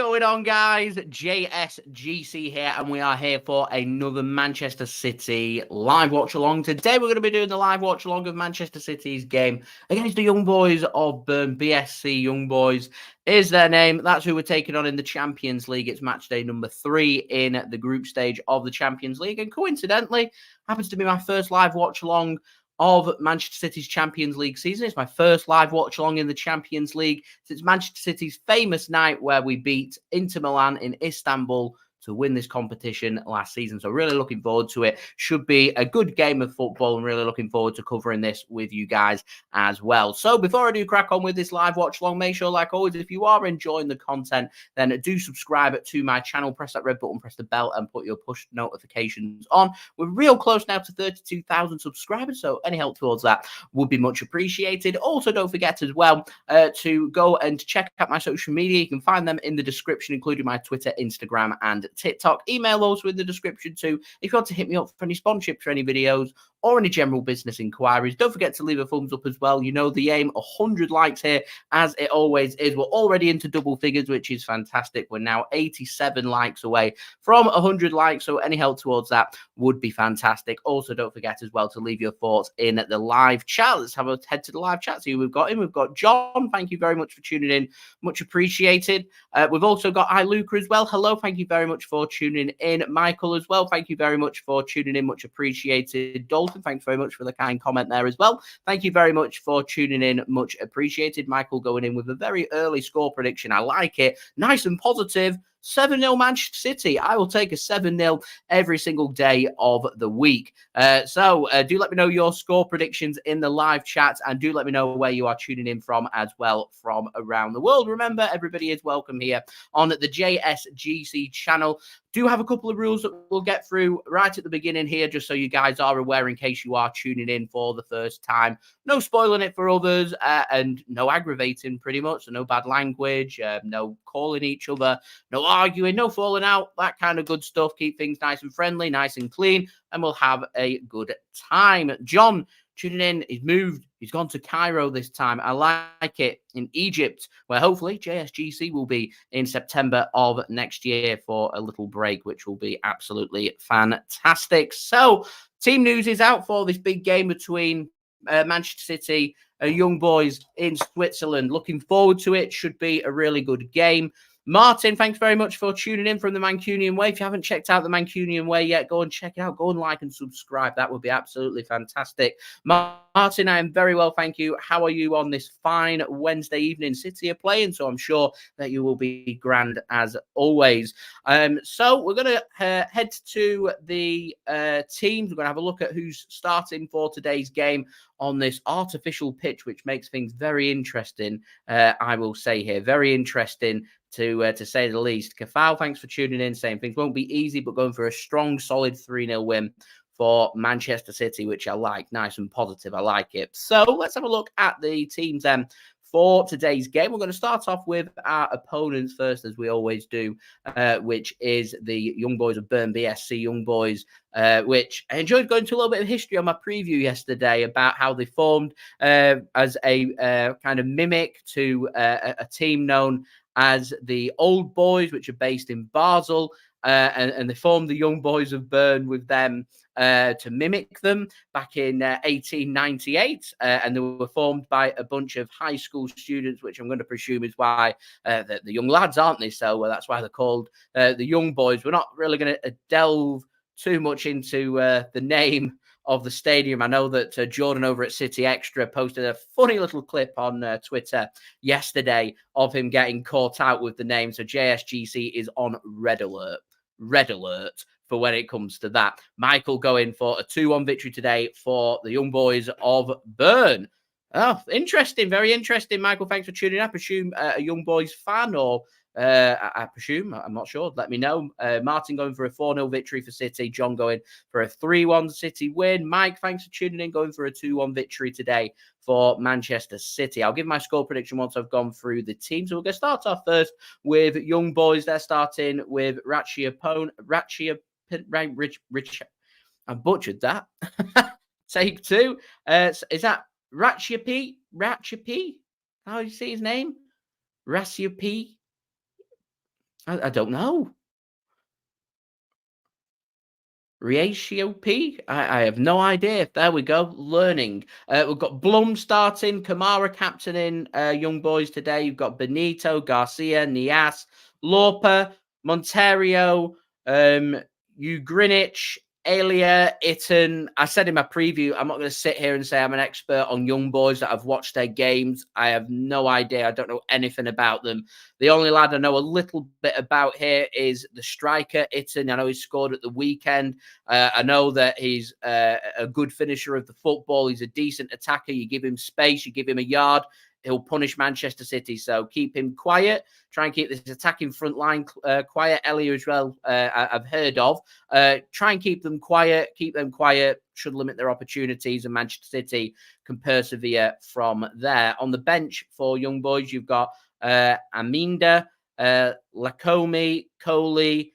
going on, guys? JSGC here, and we are here for another Manchester City live watch along. Today, we're going to be doing the live watch along of Manchester City's game against the Young Boys of Bern. BSC Young Boys is their name. That's who we're taking on in the Champions League. It's match day number 3 in the group stage of the Champions League, and coincidentally, happens to be my first live watch along of Manchester City's Champions League season. It's my first live watch-along in the Champions League since Manchester City's famous night where we beat Inter Milan in Istanbul to win this competition last season. So really looking forward to it. Should be a good game of football, and really looking forward to covering this with you guys as well. So before I do crack on with this live watch along, make sure, like always, if you are enjoying the content, then do subscribe to my channel, press that red button, press the bell, and put your push notifications on. We're real close now to 32,000 subscribers, so any help towards that would be much appreciated. Also, don't forget as well to go and check out my social media. You can find them in the description, including my Twitter, Instagram, and TikTok. Email also in the description too if you want to hit me up for any sponsorship for any videos or any general business inquiries. Don't forget to leave a thumbs up as well. You know the aim, 100 likes here, as it always is. We're already into double figures, which is fantastic. We're now 87 likes away from 100 likes, so any help towards that would be fantastic. Also, don't forget as well to leave your thoughts in the live chat. Let's have a head to the live chat. See who we've got in. We've got John. Thank you very much for tuning in. Much appreciated. We've also got Luca as well. Hello. Thank you very much for tuning in. Michael as well. Thank you very much for tuning in. Much appreciated. Dalton, thanks very much for the kind comment there as well. Thank you very much for tuning in. Much appreciated. Michael going in with a very early score prediction. I like it. Nice and positive. 7-0 Manchester City. I will take a 7-0 every single day of the week. So do let me know your score predictions in the live chat, and do let me know where you are tuning in from as well from around the world. Remember, everybody is welcome here on the JSGC channel. Do have a couple of rules that we'll get through right at the beginning here, just so you guys are aware in case you are tuning in for the first time. No spoiling it for others, and no aggravating, pretty much. So no bad language, no calling each other, no arguing, no falling out, that kind of good stuff. Keep things nice and friendly, nice and clean, and we'll have a good time. John tuning in, he's moved. He's gone to Cairo this time. I like it. In Egypt, where hopefully JSGC will be in September of next year for a little break, which will be absolutely fantastic. So, team news is out for this big game between Manchester City and Young Boys in Switzerland. Looking forward to it. Should be a really good game. Martin, thanks very much for tuning in from the Mancunian Way. If you haven't checked out the Mancunian Way yet, go and check it out. Go and like and subscribe. That would be absolutely fantastic. Martin, I am very well, thank you. How are you on this fine Wednesday evening? City are playing, so I'm sure that you will be grand as always. So we're going to head to the teams. We're going to have a look at who's starting for today's game on this artificial pitch, which makes things very interesting. I will say here, very interesting to say the least. Kafal, thanks for tuning in, saying things won't be easy, but going for a strong, solid 3-0 win for Manchester City, which I like. Nice and positive. I like it. So let's have a look at the teams then for today's game. We're going to start off with our opponents first, as we always do, which is the Young Boys of Bern, BSC Young Boys, which I enjoyed going to a little bit of history on my preview yesterday about how they formed as a kind of mimic to a team known as the Old Boys, which are based in Basel, and they formed the Young Boys of Bern with them to mimic them back in 1898, and they were formed by a bunch of high school students, which I'm going to presume is why the young lads, aren't they? So that's why they're called the Young Boys. We're not really going to delve too much into the name of the stadium. I know that Jordan over at City Extra posted a funny little clip on Twitter yesterday of him getting caught out with the name. So JSGC is on red alert for when it comes to that. Michael going for a 2-1 victory today for the Young Boys of Bern. Oh, interesting. Very interesting. Michael, thanks for tuning in. I presume a Young Boys fan, or I presume, I'm not sure. Let me know. Martin going for a 4-0 victory for City. John going for a 3-1 City win. Mike, thanks for tuning in, going for a 2-1 victory today for Manchester City. I'll give my score prediction once I've gone through the team. So we're going to start off first with Young Boys. They're starting with Rich. I butchered that. Take 2. Is that Ratchiapi? How do you say his name? Ratchiapi? I don't know. Ratio P? I have no idea. There we go. Learning. We've got Blum starting, Kamara captaining Young Boys today. You've got Benito, Garcia, Nias, Lauper, Monterio, Greenwich, Elia, Itten. I said in my preview, I'm not going to sit here and say I'm an expert on Young Boys that I've watched their games. I have no idea. I don't know anything about them. The only lad I know a little bit about here is the striker, Itten. I know he scored at the weekend. I know that he's a good finisher of the football. He's a decent attacker. You give him space, you give him a yard, he'll punish Manchester City. So keep him quiet. Try and keep this attacking front line quiet. Elia as well, I've heard of. Try and keep them quiet. Keep them quiet. Should limit their opportunities, and Manchester City can persevere from there. On the bench for Young Boys, you've got Aminda, Lakomi, Coley,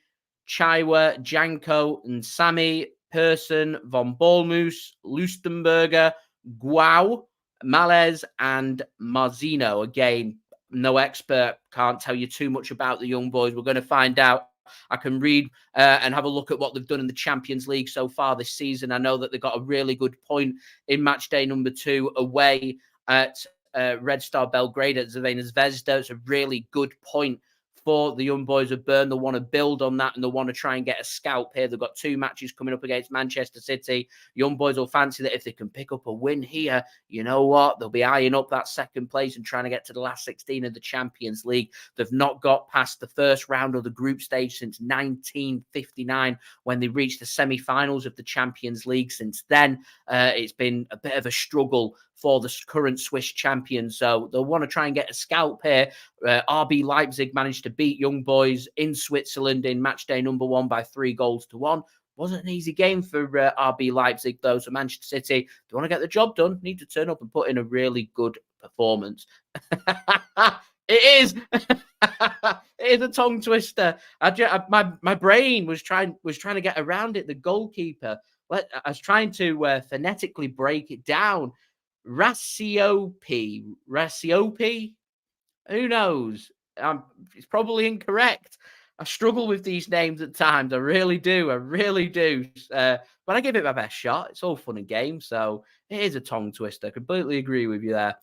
Chaiwa, Janko, and Sammy, Persson, Von Bolmus, Lustenberger, Guau, Malez, and Marzino. Again, no expert, can't tell you too much about the Young Boys. We're going to find out. I can read and have a look at what they've done in the Champions League so far this season. I know that they got a really good point in match day number 2 away at Red Star Belgrade at Crvena Zvezda. It's a really good point for the Young Boys of Bern. They want to build on that, and they want to try and get a scalp here. They've got 2 matches coming up against Manchester City. Young Boys will fancy that if they can pick up a win here, you know what? They'll be eyeing up that second place and trying to get to the last 16 of the Champions League. They've not got past the first round of the group stage since 1959 when they reached the semi-finals of the Champions League. Since then, it's been a bit of a struggle for the current Swiss champions. So they'll want to try and get a scalp here. RB Leipzig managed to beat Young Boys in Switzerland in match day number 1 by 3-1. Wasn't an easy game for RB Leipzig, though. So Manchester City, if they want to get the job done, need to turn up and put in a really good performance. It is. It is a tongue twister. My brain was trying to get around it. The goalkeeper. I was trying to phonetically break it down. Ratiopi. Who knows? It's probably incorrect. I struggle with these names at times. I really do. But I give it my best shot. It's all fun and games. So it is a tongue twister. Completely agree with you there.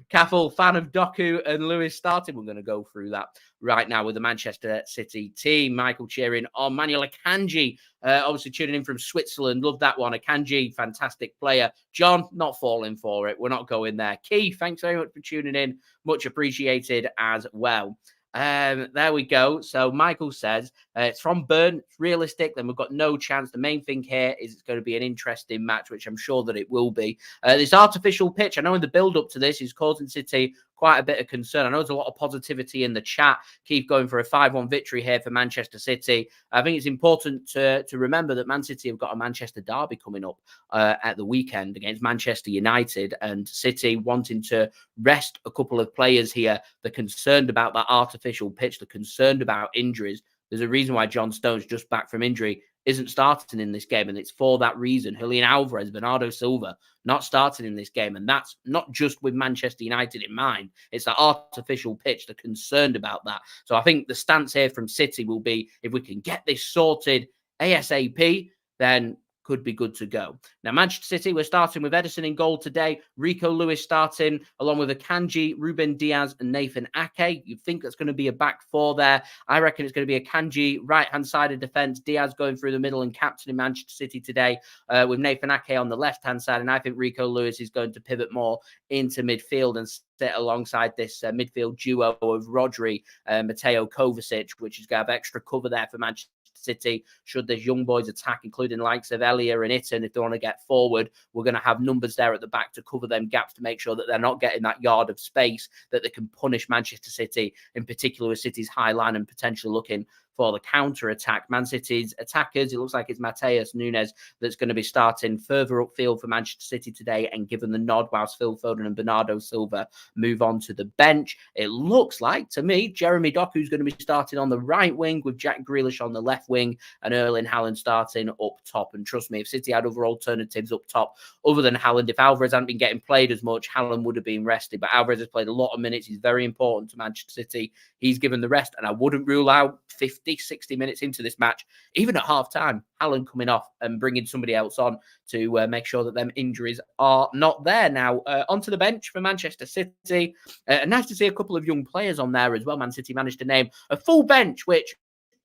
Caffel, fan of Doku and Lewis starting. We're going to go through that right now with the Manchester City team. Michael cheering on Manuel Akanji, obviously tuning in from Switzerland. Love that one. Akanji, fantastic player. John, not falling for it. We're not going there. Keith, thanks very much for tuning in. Much appreciated as well. There we go. So Michael says it's from Bern. It's realistic. Then we've got no chance. The main thing here is it's going to be an interesting match, which I'm sure that it will be. This artificial pitch, I know in the build-up to this is causing City quite a bit of concern. I know there's a lot of positivity in the chat. Keep going for a 5-1 victory here for Manchester City. I think it's important to remember that Man City have got a Manchester derby coming up at the weekend against Manchester United, and City wanting to rest a couple of players here. They're concerned about that artificial pitch. They're concerned about injuries. There's a reason why John Stones, just back from injury, isn't starting in this game, and it's for that reason. Julian Alvarez, Bernardo Silva, not starting in this game, and that's not just with Manchester United in mind. It's that artificial pitch. They're concerned about that. So I think the stance here from City will be, if we can get this sorted ASAP, then could be good to go. Now, Manchester City, we're starting with Ederson in goal today. Rico Lewis starting, along with Akanji, Ruben Dias, and Nathan Ake. You think that's going to be a back 4 there. I reckon it's going to be Akanji, right-hand side of defence, Diaz going through the middle and captaining Manchester City today, with Nathan Ake on the left-hand side. And I think Rico Lewis is going to pivot more into midfield and sit alongside this midfield duo of Rodri, Mateo Kovacic, which is going to have extra cover there for Manchester City. Should this Young Boys attack, including the likes of Elia and Itten, if they want to get forward, we're going to have numbers there at the back to cover them gaps to make sure that they're not getting that yard of space, that they can punish Manchester City, in particular with City's high line and potentially looking for the counter-attack. Man City's attackers, it looks like it's Matheus Nunes that's going to be starting further upfield for Manchester City today and given the nod whilst Phil Foden and Bernardo Silva move on to the bench. It looks like, to me, Jeremy Doku is going to be starting on the right wing with Jack Grealish on the left wing and Erling Haaland starting up top. And trust me, if City had other alternatives up top other than Haaland, if Alvarez hadn't been getting played as much, Haaland would have been rested. But Alvarez has played a lot of minutes. He's very important to Manchester City. He's given the rest, and I wouldn't rule out 50, 60 minutes into this match, even at half-time, Haaland coming off and bringing somebody else on to make sure that them injuries are not there. Now, onto the bench for Manchester City. Nice to see a couple of young players on there as well. Man City managed to name a full bench, which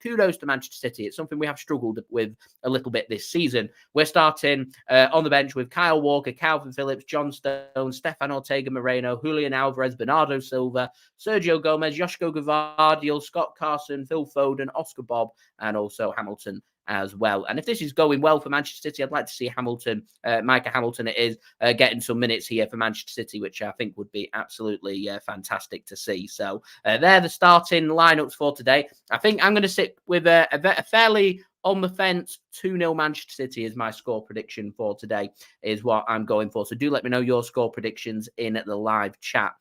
kudos to Manchester City. It's something we have struggled with a little bit this season. We're starting on the bench with Kyle Walker, Kalvin Phillips, John Stones, Stefan Ortega-Moreno, Julian Alvarez, Bernardo Silva, Sergio Gomez, Josko Gvardiol, Scott Carson, Phil Foden, Oscar Bobb, and also Hamilton as well. And if this is going well for Manchester City, I'd like to see Hamilton, Micah Hamilton it is, getting some minutes here for Manchester City, which I think would be absolutely fantastic to see. So they're the starting lineups for today. I think I'm going to sit with a fairly on the fence 2-0 Manchester City is my score prediction for today, is what I'm going for. So do let me know your score predictions in the live chat.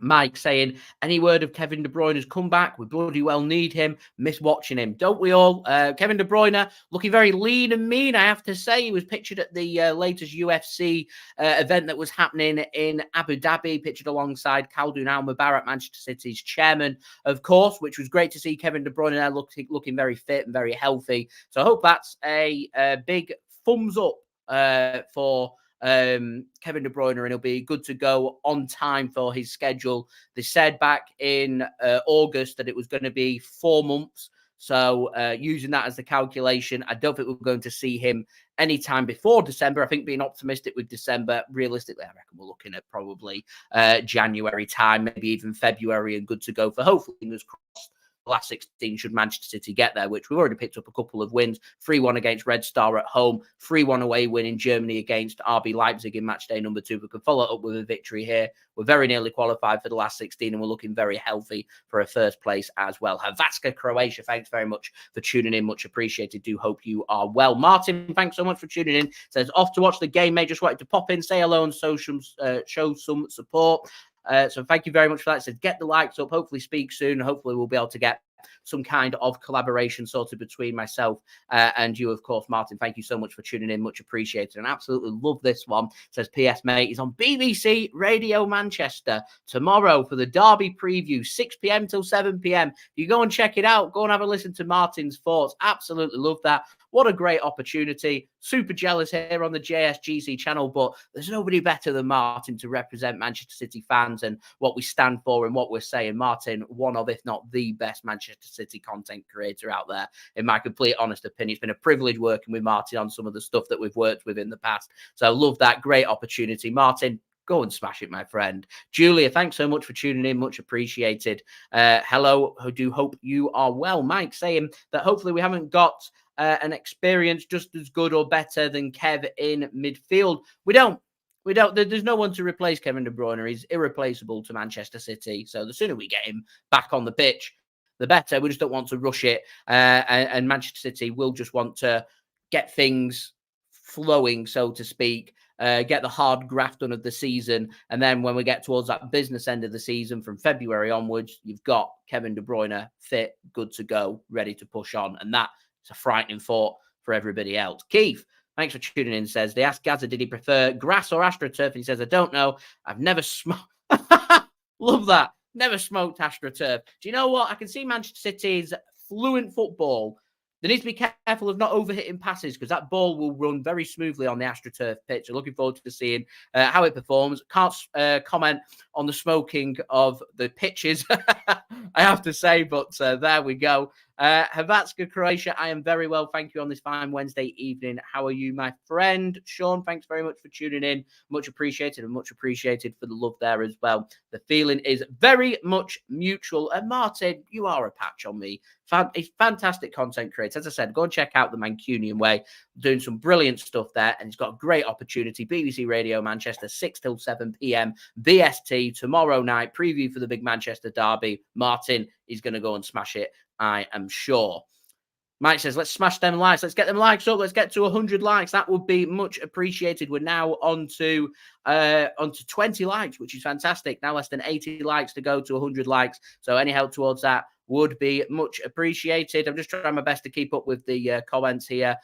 Mike saying, any word of Kevin De Bruyne's comeback? We bloody well need him. Miss watching him, don't we all? Kevin De Bruyne looking very lean and mean, I have to say. He was pictured at the latest UFC event that was happening in Abu Dhabi, pictured alongside Khaldoon Al-Mubarak, Manchester City's chairman, of course, which was great to see Kevin De Bruyne there looking very fit and very healthy. So I hope that's a big thumbs up for Kevin De Bruyne, and he'll be good to go on time for his schedule. They said back in August that it was going to be 4 months. So using that as the calculation, I don't think we're going to see him anytime before December. I think being optimistic with December, realistically, I reckon we're looking at probably January time, maybe even February, and good to go for hopefully, fingers crossed, the last 16 should Manchester City get there, which we've already picked up a couple of wins. 3-1 against Red Star at home, 3-1 away win in Germany against RB Leipzig in match day number 2. We could follow up with a victory here. We're very nearly qualified for the last 16 and we're looking very healthy for a first place as well. Hrvatska, Croatia, thanks very much for tuning in. Much appreciated. Do hope you are well. Martin, thanks so much for tuning in. Says, off to watch the game, mate. Just wanted to pop in, say hello and show some support. So thank you very much for that. It says, get the likes up, hopefully speak soon. Hopefully we'll be able to get some kind of collaboration sorted between myself and you, of course, Martin. Thank you so much for tuning in. Much appreciated. And absolutely love this one. It says, P.S. mate, he's on BBC Radio Manchester tomorrow for the Derby preview, 6 p.m. till 7 p.m. You go and check it out. Go and have a listen to Martin's thoughts. Absolutely love that. What a great opportunity. Super jealous here on the JSGC channel, but there's nobody better than Martin to represent Manchester City fans and what we stand for and what we're saying. Martin, one of, if not the best Manchester City content creator out there, in my complete honest opinion. It's been a privilege working with Martin on some of the stuff that we've worked with in the past. So I love that. Great opportunity. Martin, go and smash it, my friend. Julia, thanks so much for tuning in. Much appreciated. Hello. I do hope you are well. Mike saying that hopefully we haven't got an experience just as good or better than Kev in midfield. We don't. There's no one to replace Kevin De Bruyne. He's irreplaceable to Manchester City. So the sooner we get him back on the pitch, the better. We just don't want to rush it. And Manchester City will just want to get things flowing, so to speak. Get the hard graft done of the season. And then when we get towards that business end of the season from February onwards, you've got Kevin De Bruyne fit, good to go, ready to push on. And that is a frightening thought for everybody else. Keith, thanks for tuning in, says, they asked Gaza, did he prefer grass or AstroTurf? And he says, I don't know. I've never smoked. Love that. Never smoked AstroTurf. Do you know what? I can see Manchester City's fluent football. They need to be careful of not overhitting passes because that ball will run very smoothly on the AstroTurf pitch. I'm looking forward to seeing how it performs. Can't comment on the smoking of the pitches, I have to say, but there we go. Hrvatska, Croatia, I am very well, thank you, on this fine Wednesday evening. How are you, my friend? Sean, thanks very much for tuning in. Much appreciated, and much appreciated for the love there as well. The feeling is very much mutual. And Martin, you are a patch on me. He's fantastic content creator. As I said, go and check out the Mancunian Way. Doing some brilliant stuff there, and he's got a great opportunity. BBC Radio Manchester, 6 till 7 p.m. BST tomorrow night. Preview for the big Manchester derby. Martin, he's going to go and smash it, I am sure. Mike says, let's smash them likes. Let's get them likes up. Let's get to 100 likes. That would be much appreciated. We're now on to 20 likes, which is fantastic. Now less than 80 likes to go to 100 likes. So any help towards that would be much appreciated. I'm just trying my best to keep up with the comments here.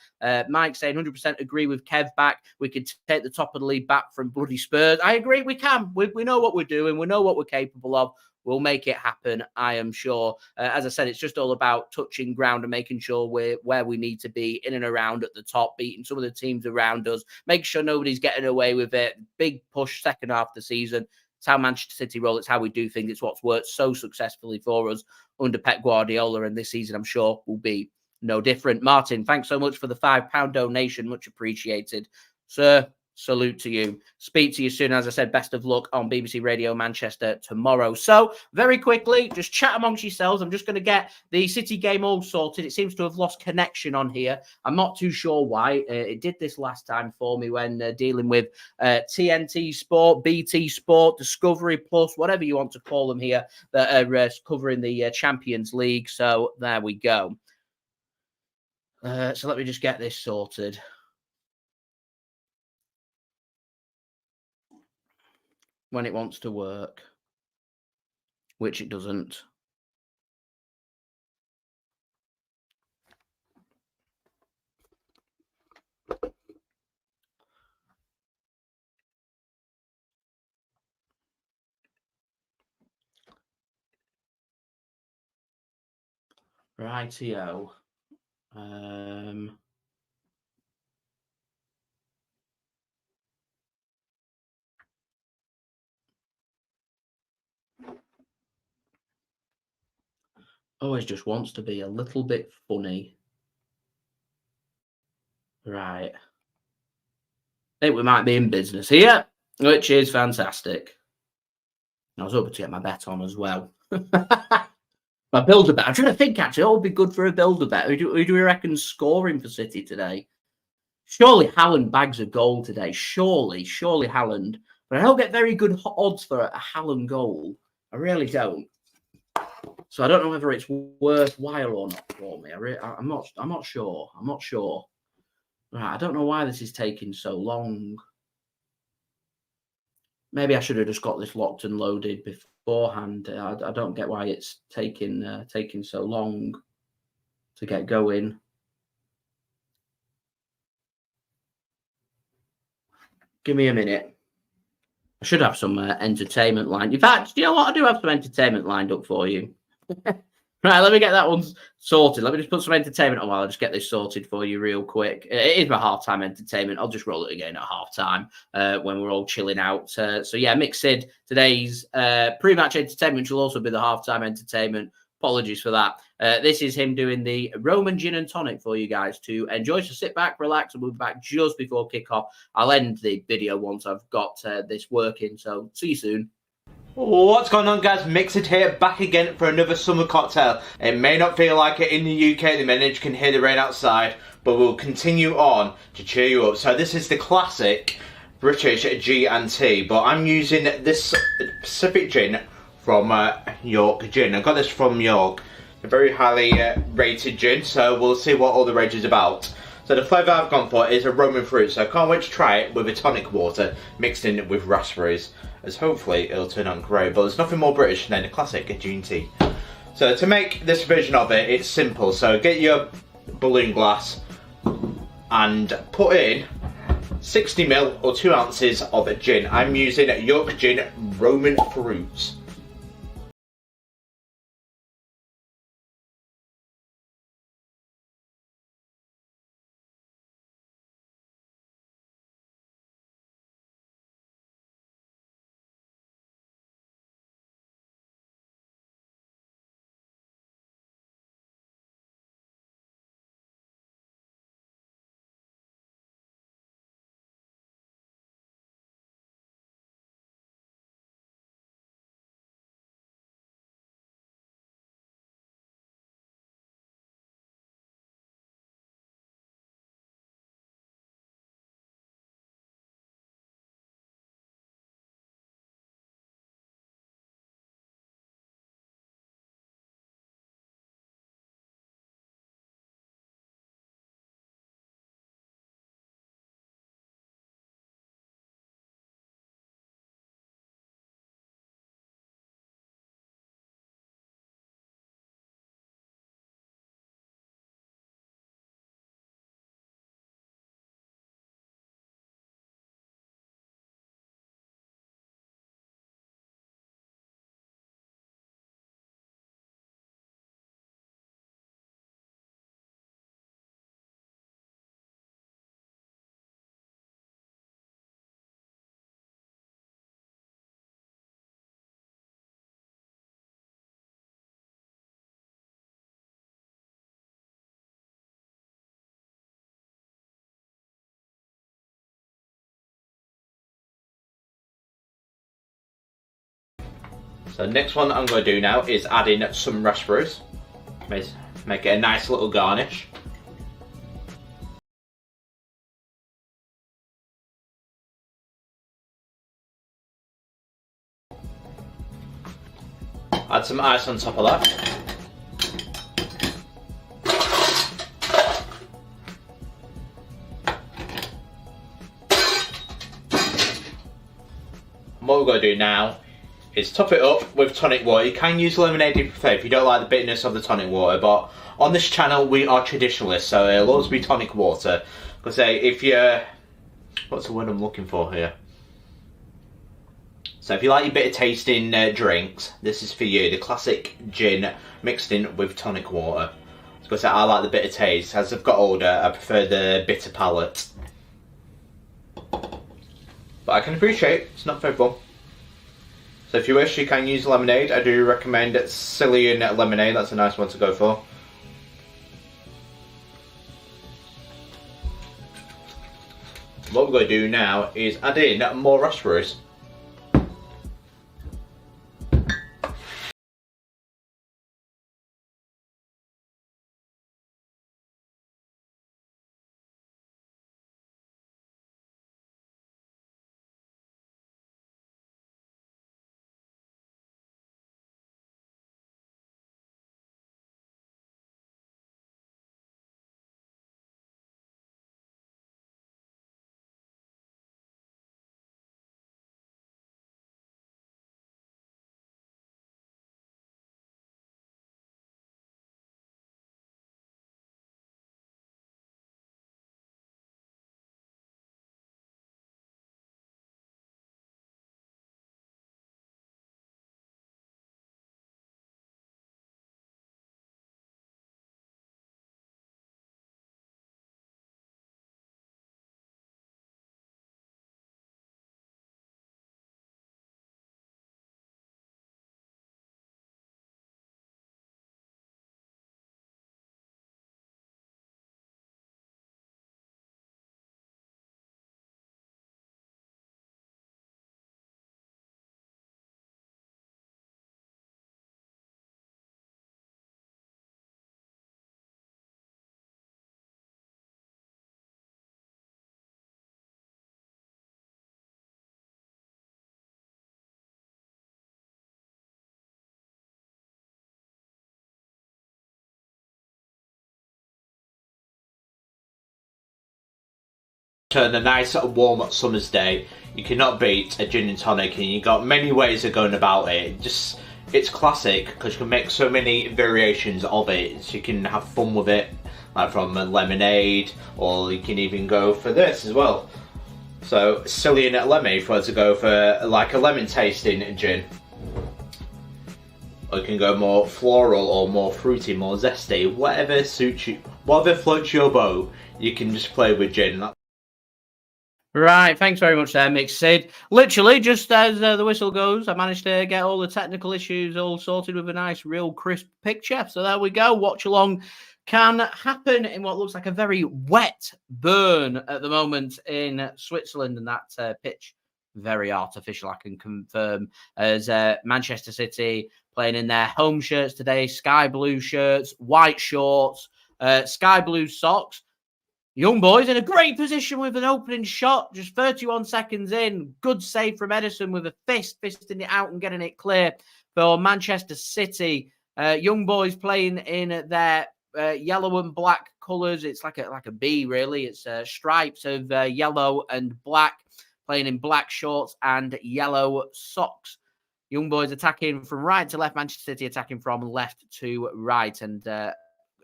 Mike saying 100% agree with Kev back. We could take the top of the league back from bloody Spurs. I agree we can. We know what we're doing. We know what we're capable of. We'll make it happen, I am sure. As I said, it's just all about touching ground and making sure we're where we need to be, in and around at the top, beating some of the teams around us, making sure nobody's getting away with it. Big push second half of the season. It's how Manchester City roll. It's how we do things. It's what's worked so successfully for us under Pep Guardiola. And this season, I'm sure, will be no different. Martin, thanks so much for the £5 donation. Much appreciated. Sir, salute to you. Speak to you soon. As I said, best of luck on BBC Radio Manchester tomorrow. So, very quickly, just chat amongst yourselves. I'm just going to get the City game all sorted. It seems to have lost connection on here. I'm not too sure why. It did this last time for me when dealing with TNT Sport, BT Sport, Discovery Plus, whatever you want to call them here, that are covering the Champions League. So, there we go. So, let me just get this sorted. When it wants to work, which it doesn't. Rightio. Always just wants to be a little bit funny. Right. I think we might be in business here, which is fantastic. I was hoping to get my bet on as well. My builder bet. I'm trying to think, actually, what would be good for a builder bet? Who do we reckon scoring for City today? Surely Haaland bags a goal today. Surely Haaland. But I don't get very good odds for a Haaland goal. I really don't. So I don't know whether it's worthwhile or not for me. I'm not sure. I'm not sure. Right, I don't know why this is taking so long. Maybe I should have just got this locked and loaded beforehand. I don't get why it's taking so long to get going. Give me a minute. I should have some entertainment lined. In fact, do you know what? I do have some entertainment lined up for you. Right, let me get that one sorted. Let me just put some entertainment on while I just get this sorted for you real quick. It is my halftime entertainment. I'll just roll it again at halftime when we're all chilling out. So yeah, mixed today's pre-match entertainment, which will also be the halftime entertainment. Apologies for that. This is him doing the Roman gin and tonic for you guys to enjoy. So sit back, relax, and we'll be back just before kickoff. I'll end the video once I've got this working. So see you soon. What's going on, guys? Mixed here, back again for another summer cocktail. It may not feel like it in the UK, the minute you can hear the rain outside, but we'll continue on to cheer you up. So this is the classic British G&T, but I'm using this specific gin from York Gin. I got this from York, a very highly rated gin, so we'll see what all the rage is about. So the flavour I've gone for is a Roman fruit, so I can't wait to try it with a tonic water mixed in with raspberries, as hopefully it'll turn out great. But there's nothing more British than a classic G&T. So to make this version of it, it's simple. So get your balloon glass and put in 60ml or 2 ounces of gin. I'm using York Gin Roman Fruits. So the next one I'm going to do now is add in some raspberries. Make it a nice little garnish. Add some ice on top of that. And what we're going to do now is top it up with tonic water. You can use lemonade if you prefer, if you don't like the bitterness of the tonic water, but on this channel we are traditionalists, so it'll always be tonic water. Because if you're, what's the word I'm looking for here? So if you like your bitter tasting drinks, this is for you. The classic gin mixed in with tonic water. Because I like the bitter taste. As I've got older, I prefer the bitter palate. But I can appreciate it's not for everyone. So if you wish, you can use lemonade. I do recommend Cillian lemonade. That's a nice one to go for. What we're going to do now is add in more raspberries. On a nice warm summer's day, you cannot beat a gin and tonic, and you got many ways of going about it. It's classic because you can make so many variations of it. So you can have fun with it, like from a lemonade, or you can even go for this as well. So Cillian lemon, if you want to go for like a lemon tasting gin, or you can go more floral or more fruity, more zesty, whatever suits you, whatever floats your boat. You can just play with gin. Right, thanks very much there, Mick Sid. Literally, just as the whistle goes, I managed to get all the technical issues all sorted with a nice, real crisp picture. So there we go. Watch along can happen in what looks like a very wet burn at the moment in Switzerland, and that pitch, very artificial, I can confirm, as Manchester City playing in their home shirts today, sky blue shirts, white shorts, sky blue socks. Young Boys in a great position with an opening shot, just 31 seconds in. Good save from Ederson with a fisting it out and getting it clear for Manchester City. Young Boys playing in their yellow and black colours. It's like a B, really. It's stripes of yellow and black, playing in black shorts and yellow socks. Young Boys attacking from right to left. Manchester City attacking from left to right. And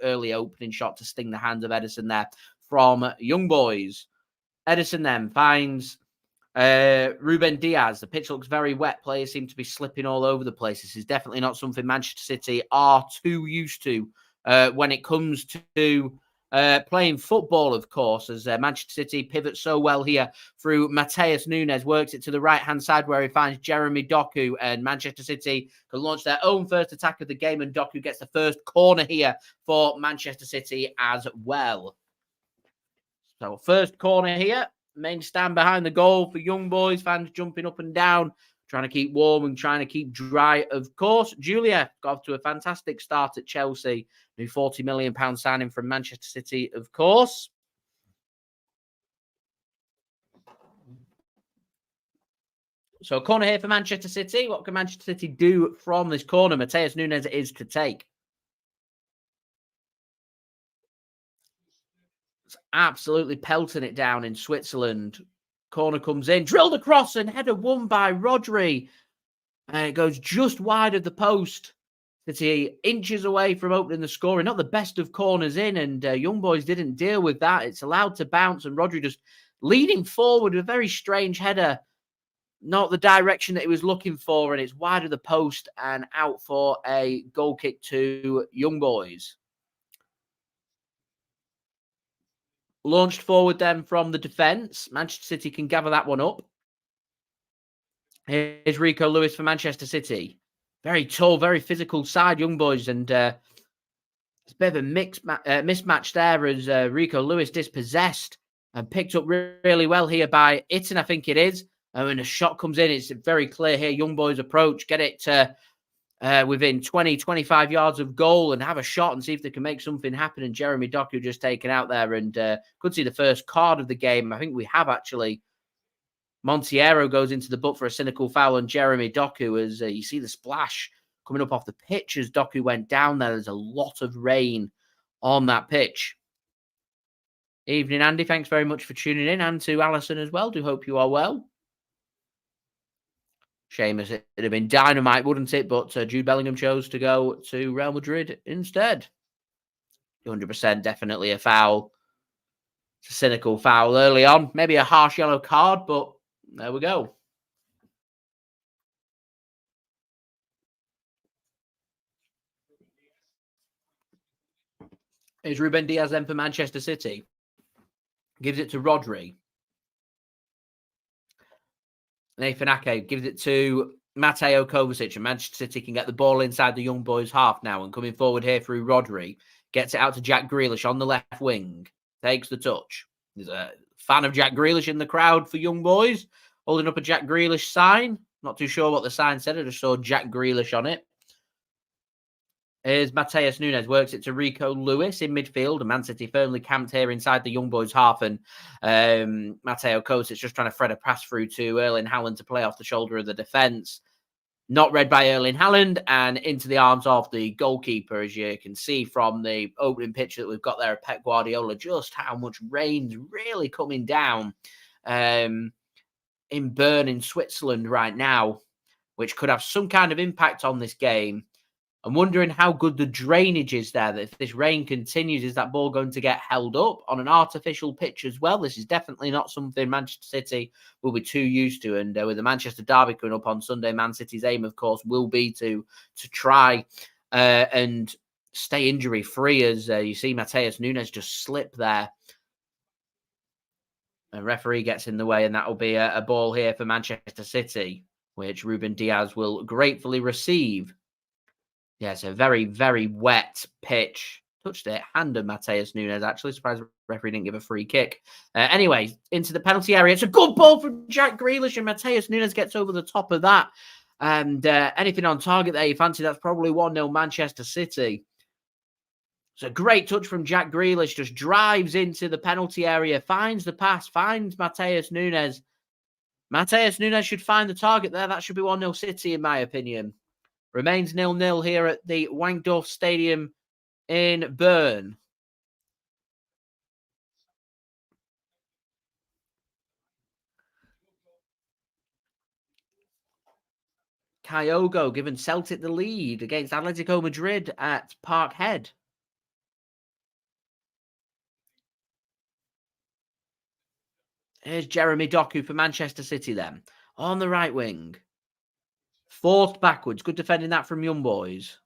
early opening shot to sting the hands of Ederson there from Young Boys. Ederson then finds Ruben Dias. The pitch looks very wet. Players seem to be slipping all over the place. This is definitely not something Manchester City are too used to when it comes to playing football, of course, as Manchester City pivots so well here through Matheus Nunes, works it to the right-hand side where he finds Jeremy Doku, and Manchester City can launch their own first attack of the game, and Doku gets the first corner here for Manchester City as well. So first corner here, main stand behind the goal for Young Boys, fans jumping up and down, trying to keep warm and trying to keep dry. Of course, Julia got off to a fantastic start at Chelsea. New £40 million signing from Manchester City, of course. So, corner here for Manchester City. What can Manchester City do from this corner? Matheus Nunes is to take. It's absolutely pelting it down in Switzerland. Corner comes in, drilled across, and header won by Rodri. And it goes just wide of the post. City inches away from opening the scoring. Not the best of corners in, and Young Boys didn't deal with that. It's allowed to bounce, and Rodri just leading forward with a very strange header. Not the direction that he was looking for, and it's wide of the post and out for a goal kick to Young Boys. Launched forward then from the defence. Manchester City can gather that one up. Here's Rico Lewis for Manchester City. Very tall, very physical side, Young Boys. And it's a bit of a mismatch there as Rico Lewis dispossessed and picked up really well here by Itten, I think it is. And when a shot comes in, it's very clear here. Young Boys approach, get it within 20, 25 yards of goal and have a shot and see if they can make something happen. And Jeremy Doku just taken out there and could see the first card of the game. I think we have actually. Monteiro goes into the book for a cynical foul on Jeremy Doku as you see the splash coming up off the pitch as Doku went down there. There's a lot of rain on that pitch. Evening, Andy. Thanks very much for tuning in, and to Alison as well. Do hope you are well. Shame as it'd have been dynamite, wouldn't it? But Jude Bellingham chose to go to Real Madrid instead. 100% definitely a foul. It's a cynical foul early on. Maybe a harsh yellow card, but there we go. Here's Ruben Dias then for Manchester City. Gives it to Rodri. Nathan Ake gives it to Mateo Kovacic, and Manchester City can get the ball inside the Young Boys half now. And coming forward here through Rodri, gets it out to Jack Grealish on the left wing. Takes the touch. There's a fan of Jack Grealish in the crowd for Young Boys, holding up a Jack Grealish sign. Not too sure what the sign said. I just saw Jack Grealish on it. Here's Matheus Nunes, works it to Rico Lewis in midfield. And Man City firmly camped here inside the Young Boys half. And Mateo Kovacic just trying to thread a pass through to Erling Haaland to play off the shoulder of the defence. Not read by Erling Haaland and into the arms of the goalkeeper, as you can see from the opening picture that we've got there of Pep Guardiola, just how much rain's really coming down in Bern in Switzerland right now, which could have some kind of impact on this game. I'm wondering how good the drainage is there. That if this rain continues, is that ball going to get held up on an artificial pitch as well? This is definitely not something Manchester City will be too used to. And with the Manchester derby coming up on Sunday, Man City's aim, of course, will be to try and stay injury free. As you see, Matheus Nunes just slip there. A referee gets in the way, and that will be a ball here for Manchester City, which Ruben Dias will gratefully receive. Yeah, it's a very, very wet pitch. Touched it, handed Matheus Nunes, actually. Surprised the referee didn't give a free kick. Anyway, into the penalty area. It's a good ball from Jack Grealish, and Matheus Nunes gets over the top of that. And anything on target there, you fancy that's probably 1-0 Manchester City. It's a great touch from Jack Grealish, just drives into the penalty area, finds the pass, finds Matheus Nunes. Matheus Nunes should find the target there. That should be 1-0 City, in my opinion. Remains 0-0 here at the Wankdorf Stadium in Bern. Kyogo giving Celtic the lead against Atletico Madrid at Parkhead. Here's Jeremy Doku for Manchester City then. On the right wing. Forced backwards. Good defending that from Young Boys.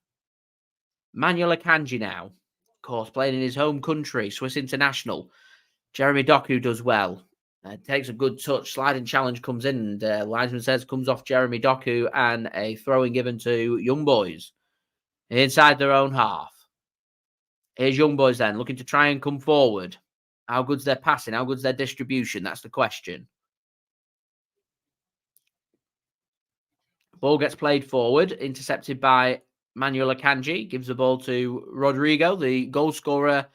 Manuel Akanji now. Of course, playing in his home country, Swiss international. Jeremy Doku does well. Takes a good touch. Sliding challenge comes in. And linesman says comes off Jeremy Doku and a throwing given to Young Boys. Inside their own half. Here's Young Boys then, looking to try and come forward. How good's their passing? How good's their distribution? That's the question. Ball gets played forward, intercepted by Manuel Akanji, gives the ball to Rodrigo, the goal scorer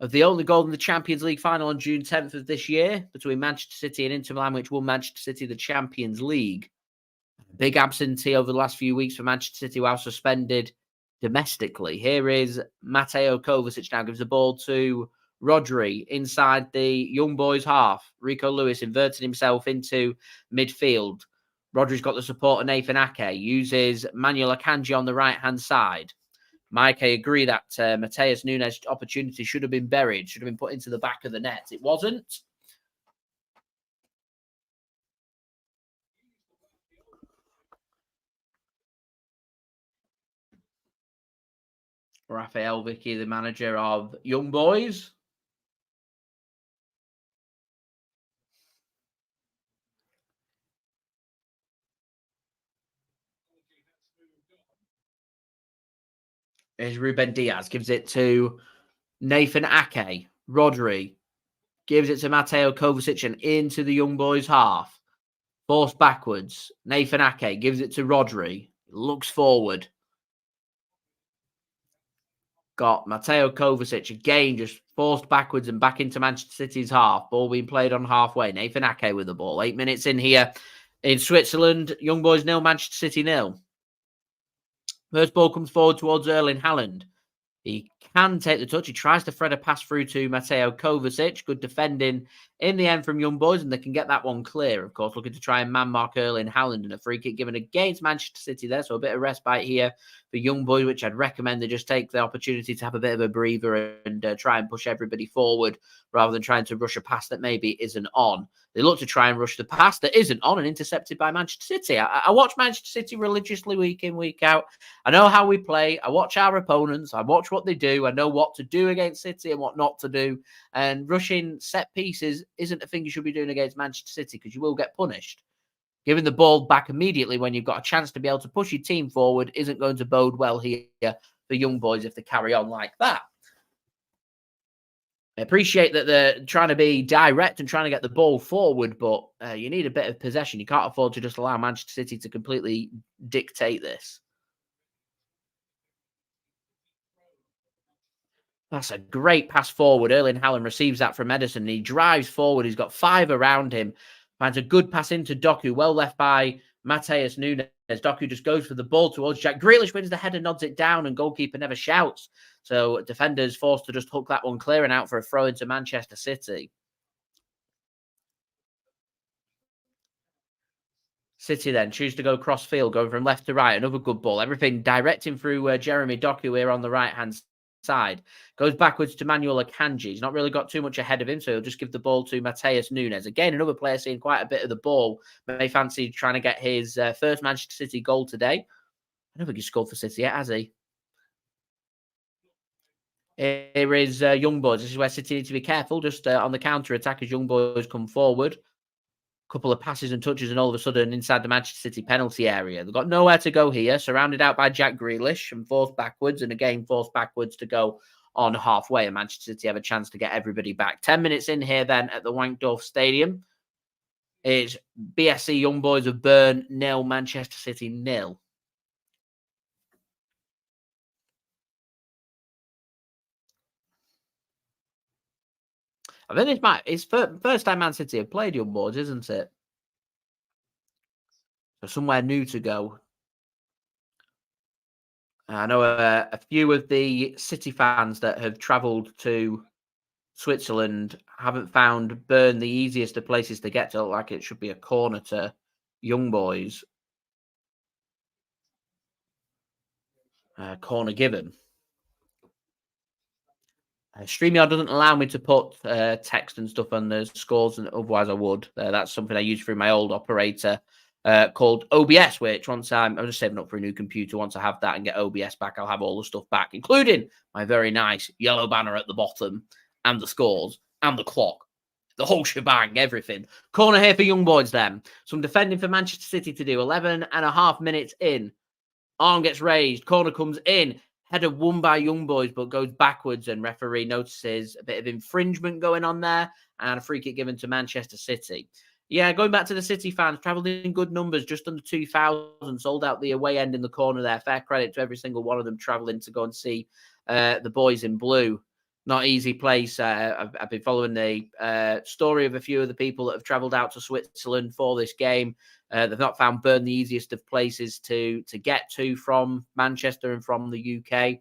of the only goal in the Champions League final on June 10th of this year between Manchester City and Inter Milan, which won Manchester City the Champions League. Big absentee over the last few weeks for Manchester City while suspended domestically. Here is Mateo Kovacic now, gives the ball to Rodri inside the Young Boys half. Rico Lewis inverted himself into midfield. Rodri's got the support of Nathan Ake, uses Manuel Akanji on the right-hand side. Mike, I agree that Matheus Nunes' opportunity should have been buried, should have been put into the back of the net. It wasn't. Raphael Wicky, the manager of Young Boys. Here's Ruben Dias, gives it to Nathan Ake. Rodri gives it to Mateo Kovacic and into the Young Boys half. Forced backwards. Nathan Ake gives it to Rodri. Looks forward. Got Mateo Kovacic again, just forced backwards and back into Manchester City's half. Ball being played on halfway. Nathan Ake with the ball. 8 minutes in here in Switzerland. Young Boys 0, Manchester City 0. First ball comes forward towards Erling Haaland. He can take the touch. He tries to thread a pass through to Mateo Kovacic. Good defending in the end from Young Boys, and they can get that one clear. Of course, looking to try and man-mark Erling Haaland, and a free kick given against Manchester City there. So a bit of respite here for Young Boys, which I'd recommend they just take the opportunity to have a bit of a breather and try and push everybody forward rather than trying to rush a pass that maybe isn't on. They look to try and rush the pass that isn't on and intercepted by Manchester City. I watch Manchester City religiously week in, week out. I know how we play. I watch our opponents. I watch what they do. I know what to do against City and what not to do. And rushing set pieces isn't a thing you should be doing against Manchester City because you will get punished. Giving the ball back immediately when you've got a chance to be able to push your team forward isn't going to bode well here for Young Boys if they carry on like that. I appreciate that they're trying to be direct and trying to get the ball forward, but you need a bit of possession. You can't afford to just allow Manchester City to completely dictate this. That's a great pass forward. Erling Haaland receives that from Ederson. He drives forward. He's got 5 around him. Finds a good pass into Doku. Well left by Matheus Nunes. Doku just goes for the ball towards Jack Grealish, wins the header, nods it down, and goalkeeper never shouts. So defenders forced to just hook that one clear and out for a throw into Manchester City. City then choose to go cross field, going from left to right. Another good ball. Everything directing through Jeremy Doku here on the right-hand side. Goes backwards to Manuel Akanji. He's not really got too much ahead of him, so he'll just give the ball to Matheus Nunes. Again, another player seeing quite a bit of the ball. May fancy trying to get his first Manchester City goal today. I don't think he's scored for City yet, has he? Here is Young Boys. This is where City need to be careful. Just on the counter-attack as Young Boys come forward. Couple of passes and touches, and all of a sudden inside the Manchester City penalty area. They've got nowhere to go here, surrounded out by Jack Grealish and forced backwards, and again forced backwards to go on halfway. And Manchester City have a chance to get everybody back. 10 minutes in here then at the Wankdorf Stadium. It's BSC Young Boys of Bern 0, Manchester City 0. I think it's first time Man City have played Young Boys, isn't it? So somewhere new to go. I know a few of the City fans that have travelled to Switzerland haven't found Bern the easiest of places to get to. Like it should be a corner to Young Boys. Corner given. StreamYard doesn't allow me to put text and stuff on the scores, and otherwise I would. That's something I use through my old operator called OBS, which once I'm just saving up for a new computer. Once I have that and get OBS back, I'll have all the stuff back, including my very nice yellow banner at the bottom and the scores and the clock. The whole shebang, everything. Corner here for Young Boys then. Some defending for Manchester City to do. 11.5 minutes in. Arm gets raised. Corner comes in. Header won by Young Boys, but goes backwards, and referee notices a bit of infringement going on there, and a free kick given to Manchester City. Yeah, going back to the City fans, travelled in good numbers, just under 2,000, sold out the away end in the corner there. Fair credit to every single one of them travelling to go and see the boys in blue. Not easy place. I've been following the story of a few of the people that have travelled out to Switzerland for this game. They've not found Bern the easiest of places to get to from Manchester and from the UK.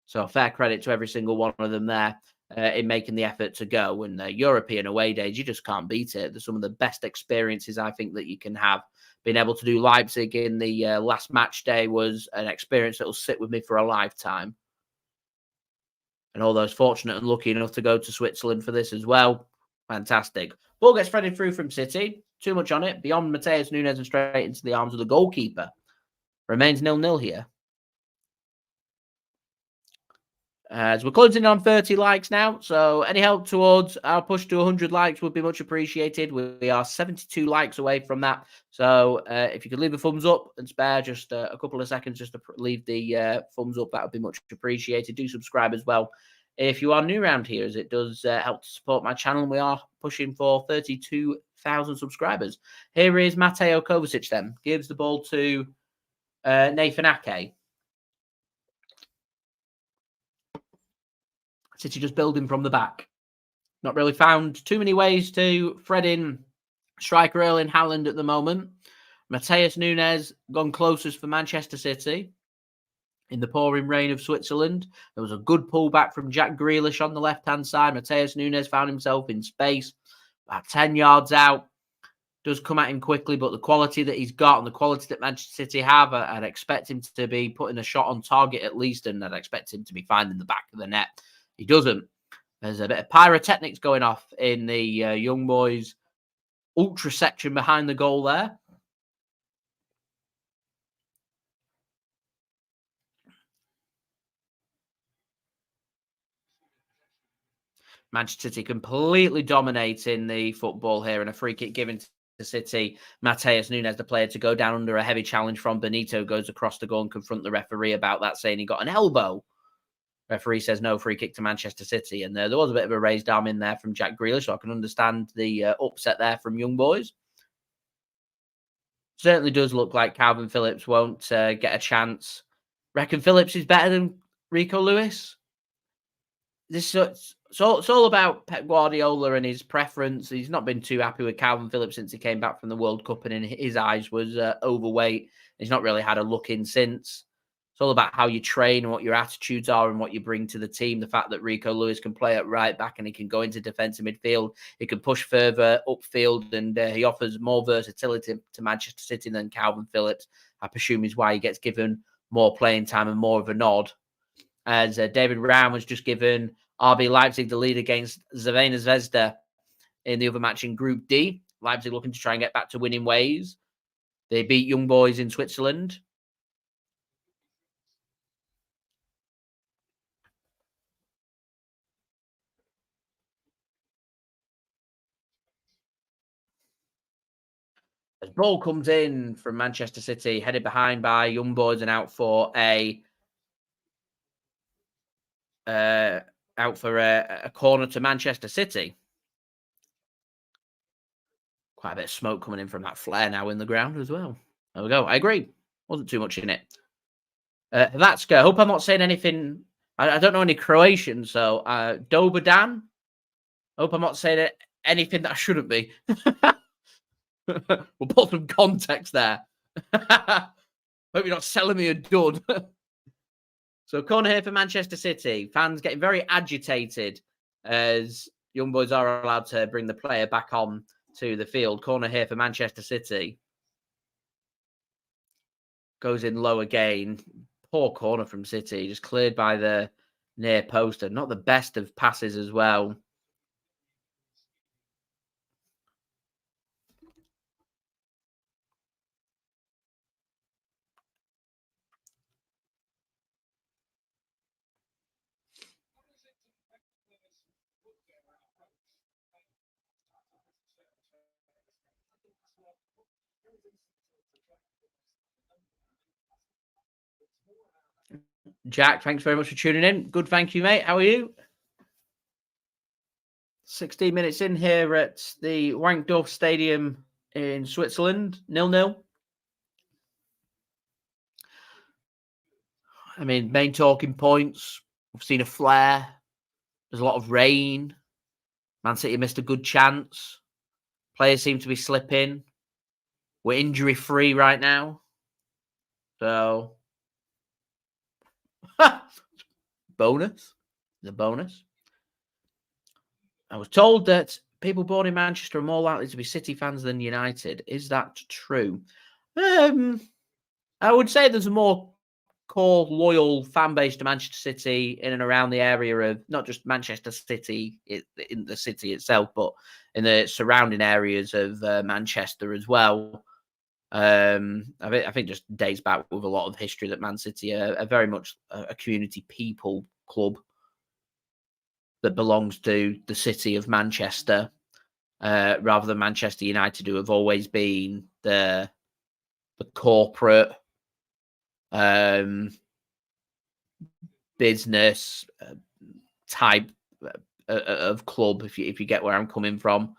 So fair credit to every single one of them there in making the effort to go. And European away days, you just can't beat it. They're some of the best experiences I think that you can have. Being able to do Leipzig in the last match day was an experience that will sit with me for a lifetime. And all those fortunate and lucky enough to go to Switzerland for this as well. Fantastic. Ball gets threaded through from City. Too much on it. Beyond Matheus Nunes and straight into the arms of the goalkeeper. Remains 0-0 here. As we're closing on 30 likes now, so any help towards our push to 100 likes would be much appreciated. We are 72 likes away from that. So if you could leave a thumbs up and spare just a couple of seconds just to leave the thumbs up, that would be much appreciated. Do subscribe as well if you are new around here, as it does help to support my channel. We are pushing for 32,000 subscribers. Here is Mateo Kovacic then. Gives the ball to Nathan Ake. City just building from the back. Not really found too many ways to thread in striker Erling Haaland at the moment. Matheus Nunes gone closest for Manchester City in the pouring rain of Switzerland. There was a good pullback from Jack Grealish on the left-hand side. Matheus Nunes found himself in space, about 10 yards out. Does come at him quickly, but the quality that he's got and the quality that Manchester City have, I'd expect him to be putting a shot on target at least, and I'd expect him to be finding the back of the net. He doesn't. There's a bit of pyrotechnics going off in the Young Boys ultra section behind the goal there. Manchester City completely dominating the football here, and a free kick given to City. Matheus Nunes, the player, to go down under a heavy challenge from Benito, goes across to go and confront the referee about that, saying he got an elbow. Referee says no, free kick to Manchester City. And there was a bit of a raised arm in there from Jack Grealish, so I can understand the upset there from Young Boys. Certainly does look like Kalvin Phillips won't get a chance. Reckon Phillips is better than Rico Lewis? It's all about Pep Guardiola and his preference. He's not been too happy with Kalvin Phillips since he came back from the World Cup, and in his eyes was overweight. He's not really had a look in since. It's all about how you train and what your attitudes are and what you bring to the team. The fact that Rico Lewis can play at right back and he can go into defensive midfield. He can push further upfield, and he offers more versatility to Manchester City than Kalvin Phillips. I presume is why he gets given more playing time and more of a nod. As David Ryan was just given RB Leipzig the lead against Crvena Zvezda in the other match in Group D. Leipzig looking to try and get back to winning ways. They beat Young Boys in Switzerland. As ball comes in from Manchester City, headed behind by Young Boys and out for a corner to Manchester City. Quite a bit of smoke coming in from that flare now in the ground as well. There we go. I agree. Wasn't too much in it. That's good. I hope I'm not saying anything. I don't know any Croatian, so Dober Dan. Hope I'm not saying anything that I shouldn't be. We'll put some context there. Hope you're not selling me a dud. So corner here for Manchester City. Fans getting very agitated as Young Boys are allowed to bring the player back on to the field. Corner here for Manchester City. Goes in low again. Poor corner from City. Just cleared by the near poster. Not the best of passes as well. Jack, thanks very much for tuning in. Good, thank you, mate. How are you? 16 minutes in here at the Wankdorf Stadium in Switzerland, 0-0. I mean, main talking points. We've seen a flare. There's a lot of rain. Man City missed a good chance. Players seem to be slipping. We're injury-free right now. So, bonus. The bonus. I was told that people born in Manchester are more likely to be City fans than United. Is that true? I would say there's a more core loyal fan base to Manchester City in and around the area of not just Manchester City in the city itself, but in the surrounding areas of Manchester as well. I think just dates back with a lot of history that Man City are very much a community people club that belongs to the city of Manchester, rather than Manchester United, who have always been the corporate business type of club, if you get where I'm coming from.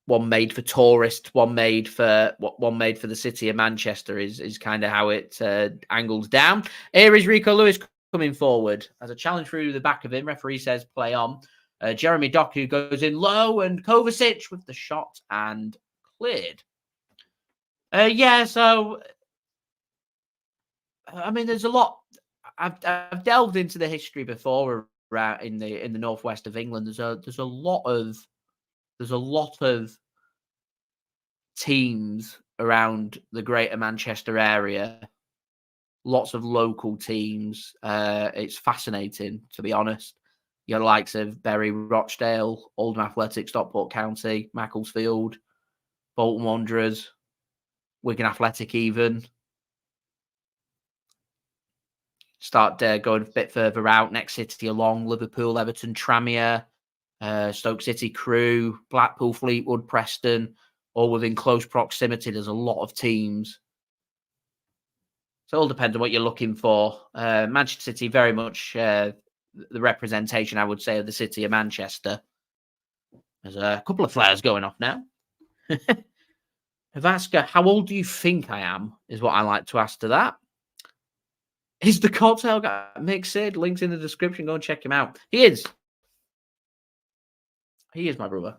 One made for tourists, one made for the city of Manchester is kind of how it angles down. Here is Rico Lewis coming forward as a challenge through the back of him. Referee says play on. Jeremy Doku goes in low and Kovacic with the shot and cleared. So I mean, there's a lot. I've delved into the history before around in the northwest of England. There's a lot of teams around the Greater Manchester area. Lots of local teams. It's fascinating, to be honest. Your likes of Bury, Rochdale, Oldham Athletic, Stockport County, Macclesfield, Bolton Wanderers, Wigan Athletic even. Start going a bit further out, next city along, Liverpool, Everton, Tranmere, Stoke City, Crewe, Blackpool, Fleetwood, Preston, all within close proximity. There's a lot of teams. So it all depends on what you're looking for. Manchester City, very much the representation, I would say, of the city of Manchester. There's a couple of flares going off now. Havaska, how old do you think I am, is what I like to ask to that. Is the cocktail guy mixed? Links in the description. Go and check him out. He is. He is my brother.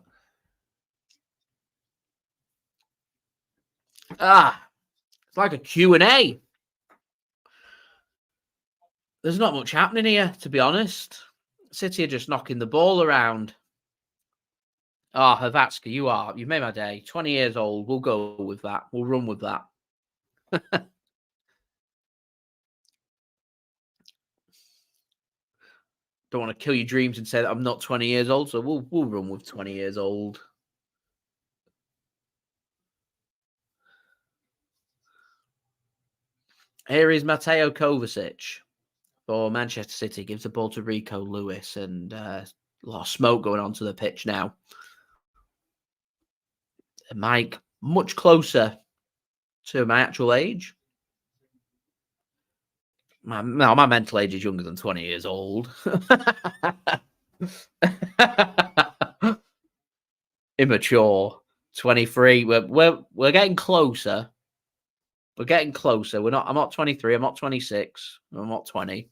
It's like a Q&A. There's not much happening here, to be honest. City are just knocking the ball around. Havatska, you've made my day. 20 years old. We'll go with that. We'll run with that. Don't want to kill your dreams and say that I'm not 20 years old, so we'll run with 20 years old. Here is Mateo Kovacic for Manchester City. Gives the ball to Rico Lewis, and a lot of smoke going onto the pitch now. And Mike, much closer to my actual age. My mental age is younger than 20 years old. Immature. 23. We're getting closer. We're getting closer. I'm not 23. I'm not 26. I'm not 20.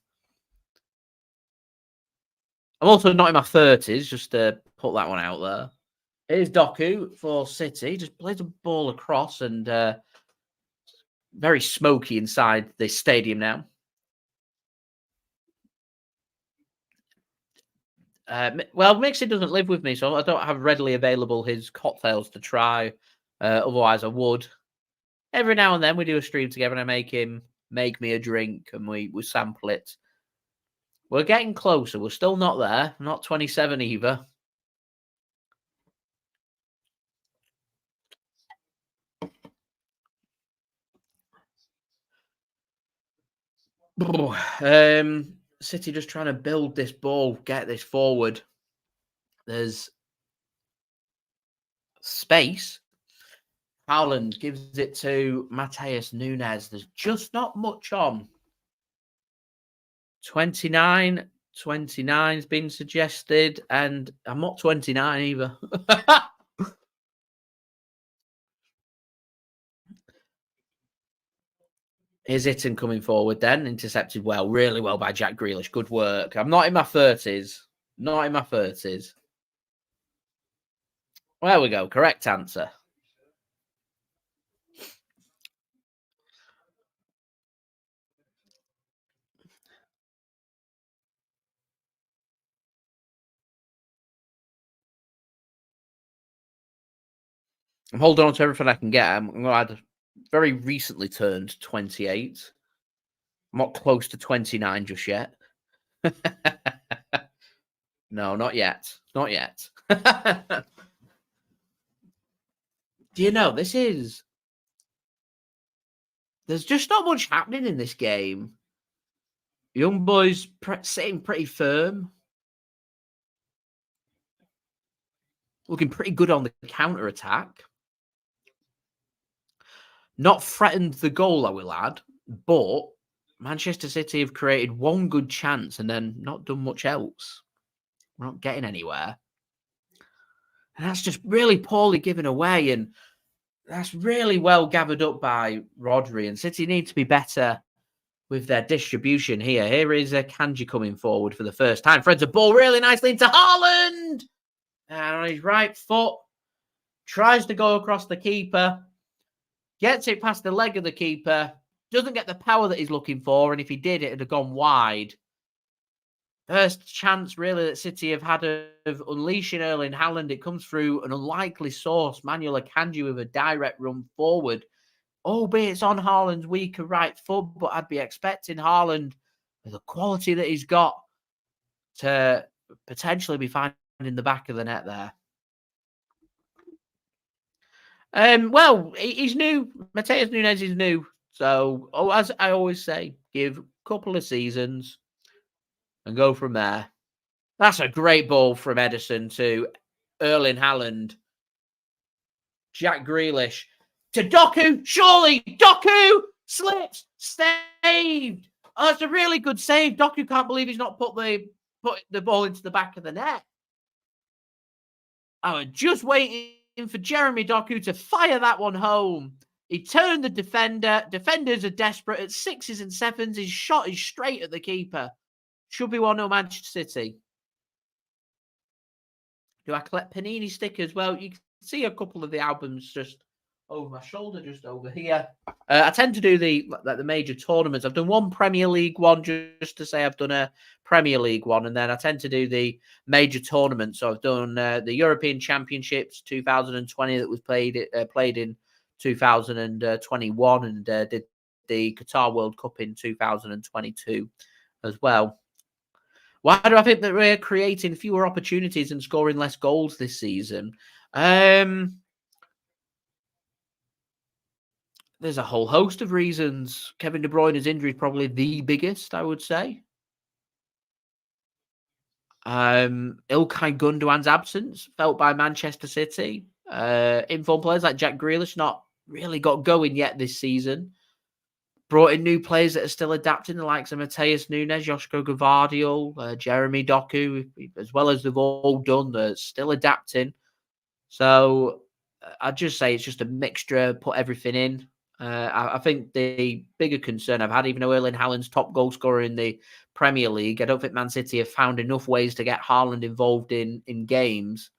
I'm also not in my 30s, just to put that one out there. Here's Doku for City. Just plays a ball across, and very smoky inside this stadium now. Mixie doesn't live with me, so I don't have readily available his cocktails to try. Otherwise, I would. Every now and then we do a stream together, and I make him make me a drink, and we sample it. We're getting closer. We're still not there. I'm not 27 either. City just trying to build this ball, get this forward. There's space. Haaland gives it to Matheus Nunes. There's just not much on. 29, 29's been suggested, and I'm not 29 either. Here's Itten coming forward then, intercepted well, really well by Jack Grealish. Good work. I'm not in my 30s. Not in my 30s. There we go. Correct answer. I'm holding on to everything I can get. I'm going to very recently turned 28. I'm not close to 29 just yet. No, not yet. Not yet. Do you know, there's just not much happening in this game. Young Boys sitting pretty firm. Looking pretty good on the counter-attack. Not threatened the goal, I will add, but Manchester City have created one good chance and then not done much else. We're not getting anywhere. And that's just really poorly given away, and that's really well gathered up by Rodri, and City need to be better with their distribution here. Here is Akanji coming forward for the first time. Threads a ball really nicely into Haaland. And on his right foot, tries to go across the keeper. Gets it past the leg of the keeper. Doesn't get the power that he's looking for. And if he did, it would have gone wide. First chance, really, that City have had of unleashing Erling Haaland. It comes through an unlikely source. Manuel Akanji with a direct run forward. Albeit it's on Haaland's weaker right foot, but I'd be expecting Haaland, with the quality that he's got, to potentially be finding the back of the net there. Well, he's new. Matheus Nunes is new. So, as I always say, give a couple of seasons and go from there. That's a great ball from Ederson to Erling Haaland. Jack Grealish to Doku. Surely Doku slips. Saved. Oh, that's a really good save. Doku can't believe he's not put the ball into the back of the net. I was just waiting for Jeremy Doku to fire that one home. He turned the defender. Defenders are desperate at 6s and 7s. His shot is straight at the keeper. Should be 1-0 Manchester City. Do I collect Panini stickers? Well, you can see a couple of the albums just over my shoulder, just over here. I tend to do the major tournaments. I've done one Premier League one just to say I've done a Premier League one, and then I tend to do the major tournaments. So I've done the European Championships 2020 that was played in 2021, and did the Qatar World Cup in 2022 as well. Why do I think that we're creating fewer opportunities and scoring less goals this season? There's a whole host of reasons. Kevin De Bruyne's injury is probably the biggest, I would say. İlkay Gundogan's absence felt by Manchester City. Informed players like Jack Grealish not really got going yet this season. Brought in new players that are still adapting, the likes of Matheus Nunes, Josko Gvardiol, Jeremy Doku, as well as they've all done. They're still adapting. So I'd just say it's just a mixture, put everything in. I think the bigger concern I've had, even though Erling Haaland's top goal scorer in the Premier League, I don't think Man City have found enough ways to get Haaland involved in games.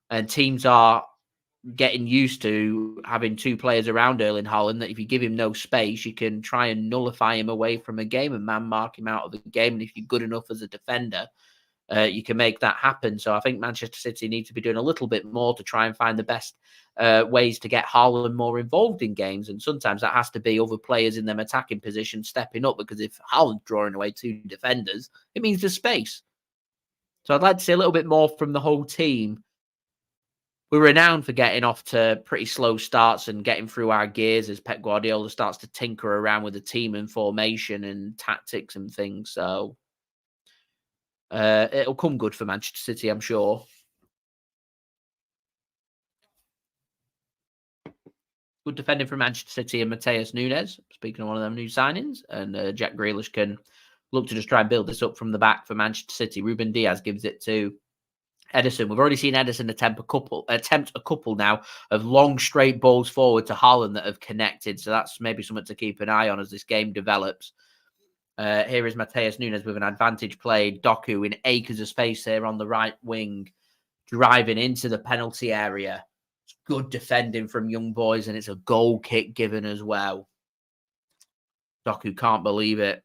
And teams are getting used to having two players around Erling Haaland that if you give him no space, you can try and nullify him away from a game and man mark him out of the game. And if you're good enough as a defender, you can make that happen. So I think Manchester City need to be doing a little bit more to try and find the best ways to get Haaland more involved in games. And sometimes that has to be other players in them attacking position stepping up, because if Haaland's drawing away two defenders, it means there's space. So I'd like to see a little bit more from the whole team. We're renowned for getting off to pretty slow starts and getting through our gears as Pep Guardiola starts to tinker around with the team and formation and tactics and things. So it'll come good for Manchester City, I'm sure. Good defending from Manchester City and Matheus Nunes, speaking of one of them new signings. And Jack Grealish can look to just try and build this up from the back for Manchester City. Ruben Dias gives it to Ederson. We've already seen Ederson attempt a couple now of long straight balls forward to Haaland that have connected. So that's maybe something to keep an eye on as this game develops. Here is Matheus Nunes with an advantage play. Doku in acres of space here on the right wing, driving into the penalty area. It's good defending from Young Boys, and it's a goal kick given as well. Doku can't believe it.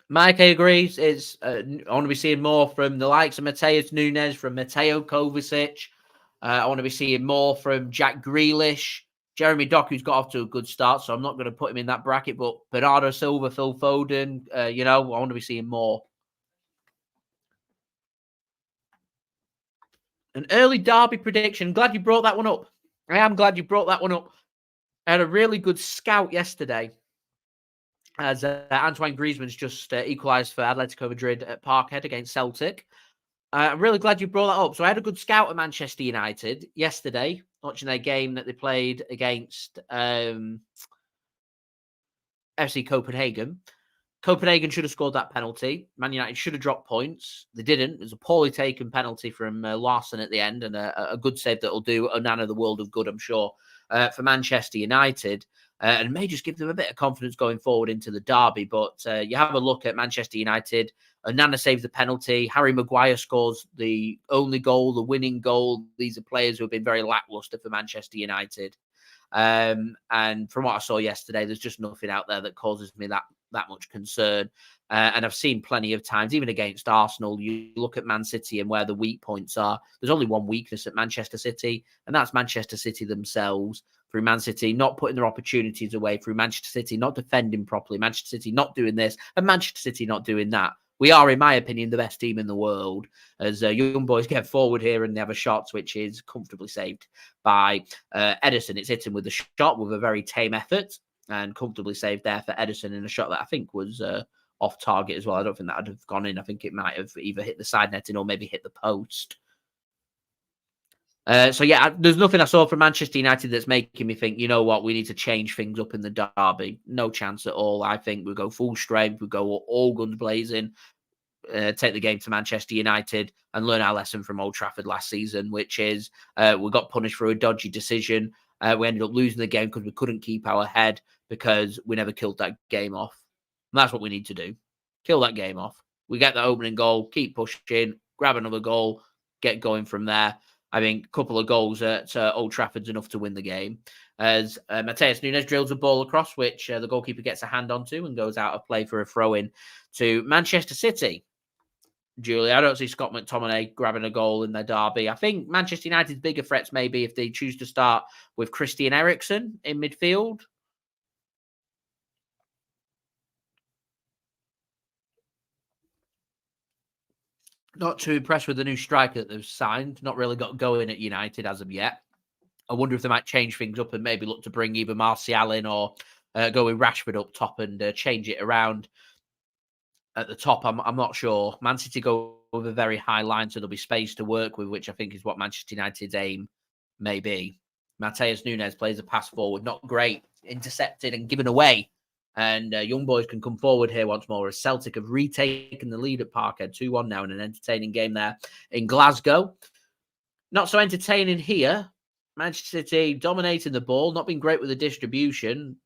Mike agrees. I want to be seeing more from the likes of Matheus Nunes, from Mateo Kovacic. I want to be seeing more from Jack Grealish. Jeremy Doku's got off to a good start, so I'm not going to put him in that bracket. But Bernardo Silva, Phil Foden, I want to be seeing more. An early derby prediction. Glad you brought that one up. I am glad you brought that one up. I had a really good scout yesterday as Antoine Griezmann's just equalised for Atletico Madrid at Parkhead against Celtic. I'm really glad you brought that up. So I had a good scout at Manchester United yesterday, watching their game that they played against FC Copenhagen. Copenhagen should have scored that penalty. Man United should have dropped points. They didn't. It was a poorly taken penalty from Larson at the end, and a good save that will do Onana the world of good, I'm sure, for Manchester United. And may just give them a bit of confidence going forward into the derby. But you have a look at Manchester United. Onana saves the penalty. Harry Maguire scores the only goal, the winning goal. These are players who have been very lackluster for Manchester United. And from what I saw yesterday, there's just nothing out there that causes me that much concern. And I've seen plenty of times, even against Arsenal, you look at Man City and where the weak points are. There's only one weakness at Manchester City, and that's Manchester City themselves. Through Man City not putting their opportunities away, through Manchester City not defending properly, Manchester City not doing this, and Manchester City not doing that. We are, in my opinion, the best team in the world as Young Boys get forward here and they have a shot which is comfortably saved by Ederson. It's Itten with a shot with a very tame effort and comfortably saved there for Ederson in a shot that I think was off target as well. I don't think that would have gone in. I think it might have either hit the side netting or maybe hit the post. There's nothing I saw from Manchester United that's making me think, you know what, we need to change things up in the derby. No chance at all. I think we go full strength, we go all guns blazing, take the game to Manchester United and learn our lesson from Old Trafford last season, which is we got punished for a dodgy decision. We ended up losing the game because we couldn't keep our head because we never killed that game off. And that's what we need to do. Kill that game off. We get the opening goal, keep pushing, grab another goal, get going from there. I think a couple of goals at Old Trafford's enough to win the game. As Matheus Nunes drills a ball across, which the goalkeeper gets a hand onto and goes out of play for a throw-in to Manchester City. Julie, I don't see Scott McTominay grabbing a goal in their derby. I think Manchester United's bigger threats maybe if they choose to start with Christian Eriksen in midfield. Not too impressed with the new striker that they've signed. Not really got going at United as of yet. I wonder if they might change things up and maybe look to bring either Martial in or go with Rashford up top and change it around at the top. I'm not sure. Man City go with a very high line, so there'll be space to work with, which I think is what Manchester United's aim may be. Matheus Nunes plays a pass forward. Not great. Intercepted and given away. And Young Boys can come forward here once more as Celtic have retaken the lead at Parkhead 2-1 now in an entertaining game there in Glasgow. Not so entertaining here. Manchester City dominating the ball, not been great with the distribution.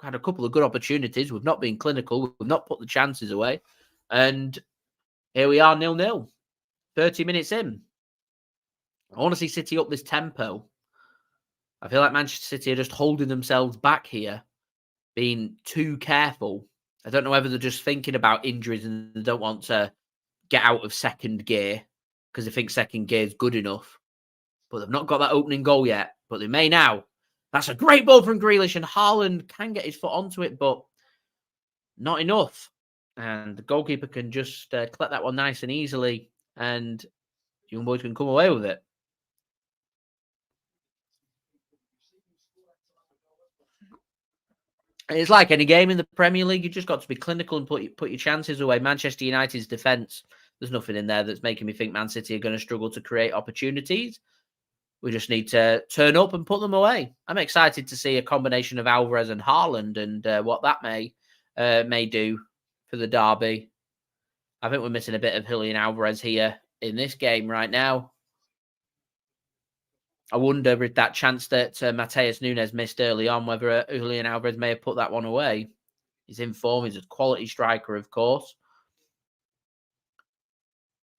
Had a couple of good opportunities. We've not been clinical. We've not put the chances away. And here we are 0-0. 30 minutes in. I want to see City up this tempo. I feel like Manchester City are just holding themselves back here, being too careful. I don't know whether they're just thinking about injuries and they don't want to get out of second gear because they think second gear is good enough. But they've not got that opening goal yet, but they may now. That's a great ball from Grealish, and Haaland can get his foot onto it, but not enough. And the goalkeeper can just collect that one nice and easily, and Young Boys can come away with it. It's like any game in the Premier League. You just got to be clinical and put your chances away. Manchester United's defence, there's nothing in there that's making me think Man City are going to struggle to create opportunities. We just need to turn up and put them away. I'm excited to see a combination of Alvarez and Haaland and what that may do for the derby. I think we're missing a bit of Julian Alvarez here in this game right now. I wonder if that chance that Matheus Nunes missed early on, whether Julian Alvarez may have put that one away. He's in form. He's a quality striker, of course.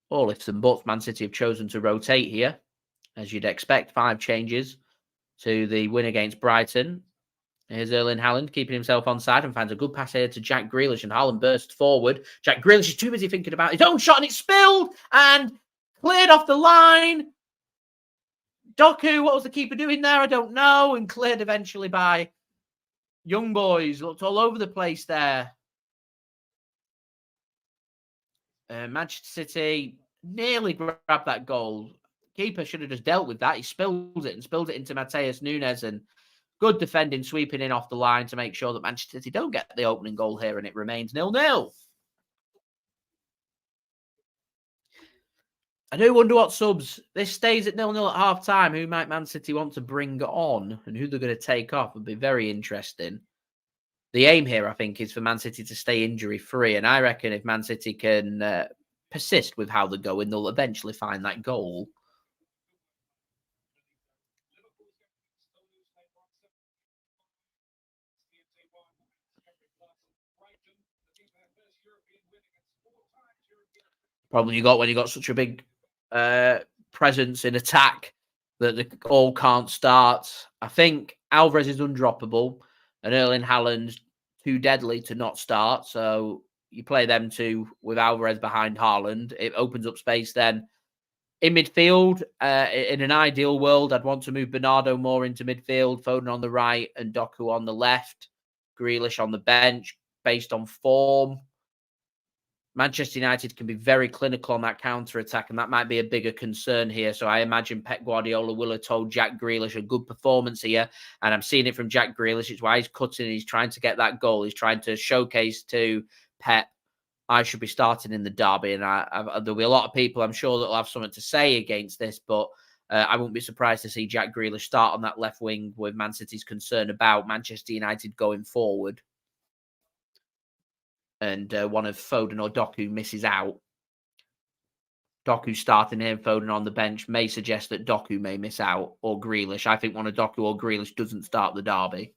All ifs and buts. Man City have chosen to rotate here, as you'd expect. 5 changes to the win against Brighton. Here's Erling Haaland keeping himself onside and finds a good pass here to Jack Grealish, and Haaland bursts forward. Jack Grealish is too busy thinking about his own shot, and it's spilled and cleared off the line. Doku, what was the keeper doing there? I don't know. And cleared eventually by Young Boys. Looked all over the place there. Manchester City nearly grabbed that goal. Keeper should have just dealt with that. He spilled it into Matheus Nunes, and good defending, sweeping in off the line to make sure that Manchester City don't get the opening goal here, and it remains 0-0. I do wonder what subs. This stays at 0-0 at half-time. Who might Man City want to bring on and who they're going to take off would be very interesting. The aim here, I think, is for Man City to stay injury-free, and I reckon if Man City can persist with how they're going, they'll eventually find that goal. Probably you got when you got such a big presence in attack that they all can't start. I think Alvarez is undroppable and Erling Haaland too deadly to not start. So you play them two with Alvarez behind Haaland. It opens up space then in midfield. In an ideal world, I'd want to move Bernardo more into midfield, Foden on the right and Doku on the left, Grealish on the bench based on form. Manchester United can be very clinical on that counter-attack, and that might be a bigger concern here. So I imagine Pep Guardiola will have told Jack Grealish a good performance here, and I'm seeing it from Jack Grealish. It's why he's cutting. He's trying to get that goal. He's trying to showcase to Pep, I should be starting in the derby, and there'll be a lot of people, I'm sure, that will have something to say against this, but I wouldn't be surprised to see Jack Grealish start on that left wing with Man City's concern about Manchester United going forward. And one of Foden or Doku misses out. Doku starting here, Foden on the bench may suggest that Doku may miss out, or Grealish. I think one of Doku or Grealish doesn't start the derby.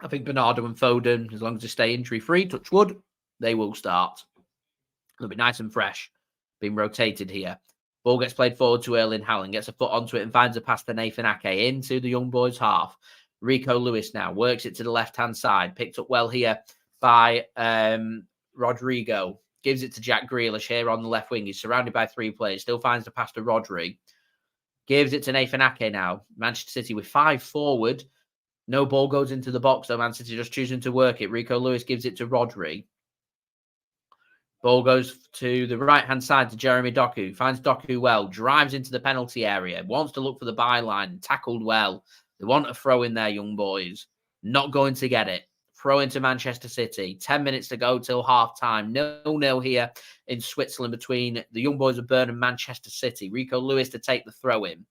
I think Bernardo and Foden, as long as they stay injury-free, touch wood, they will start. They'll be nice and fresh, being rotated here. Ball gets played forward to Erling Haaland, gets a foot onto it and finds a pass to Nathan Ake into the Young Boys half. Rico Lewis now works it to the left-hand side. Picked up well here by Rodrigo. Gives it to Jack Grealish here on the left wing. He's surrounded by 3 players. Still finds the pass to Rodri. Gives it to Nathan Ake now. Manchester City with 5 forward. No ball goes into the box, though. Man City just choosing to work it. Rico Lewis gives it to Rodri. Ball goes to the right-hand side to Jeremy Doku. Finds Doku well. Drives into the penalty area. Wants to look for the byline. Tackled well. They want a throw in there, Young Boys. Not going to get it. Throw into Manchester City. 10 minutes to go till half-time. 0-0 here in Switzerland between the Young Boys of Bern and Manchester City. Rico Lewis to take the throw in.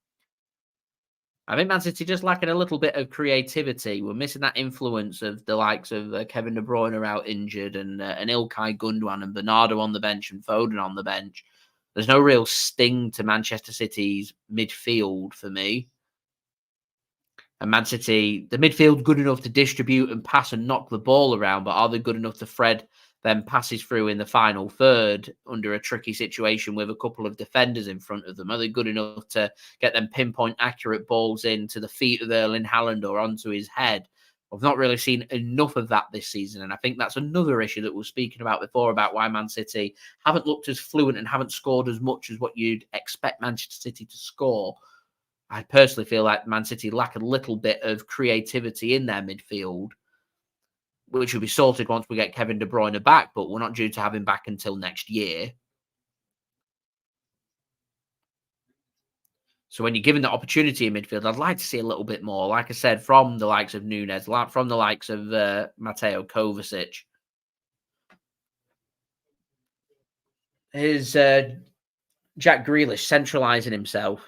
I think Man City just lacking a little bit of creativity. We're missing that influence of the likes of Kevin De Bruyne are out injured and Ilkay Gundogan and Bernardo on the bench and Foden on the bench. There's no real sting to Manchester City's midfield for me. And Man City, the midfield good enough to distribute and pass and knock the ball around, but are they good enough to thread them passes through in the final third under a tricky situation with a couple of defenders in front of them? Are they good enough to get them pinpoint accurate balls into the feet of Erling Haaland or onto his head? I've not really seen enough of that this season, and I think that's another issue that we were speaking about before about why Man City haven't looked as fluent and haven't scored as much as what you'd expect Manchester City to score. I personally feel like Man City lack a little bit of creativity in their midfield, which will be sorted once we get Kevin De Bruyne back, but we're not due to have him back until next year. So when you're given the opportunity in midfield, I'd like to see a little bit more, like I said, from the likes of Nunes, from the likes of Mateo Kovacic. Here's Jack Grealish centralising himself.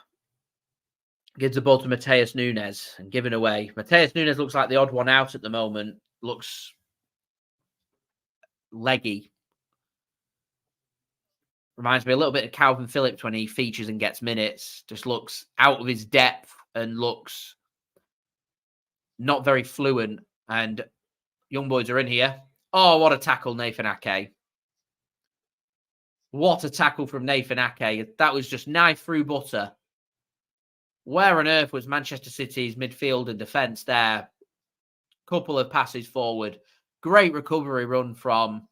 Gives the ball to Matheus Nunes and giving away. Matheus Nunes looks like the odd one out at the moment. Looks leggy. Reminds me a little bit of Kalvin Phillips when he features and gets minutes. Just looks out of his depth and looks not very fluent. And Young Boys are in here. Oh, what a tackle, Nathan Ake. What a tackle from Nathan Ake. That was just knife through butter. Where on earth was Manchester City's midfield and defence there? Couple of passes forward. Great recovery run from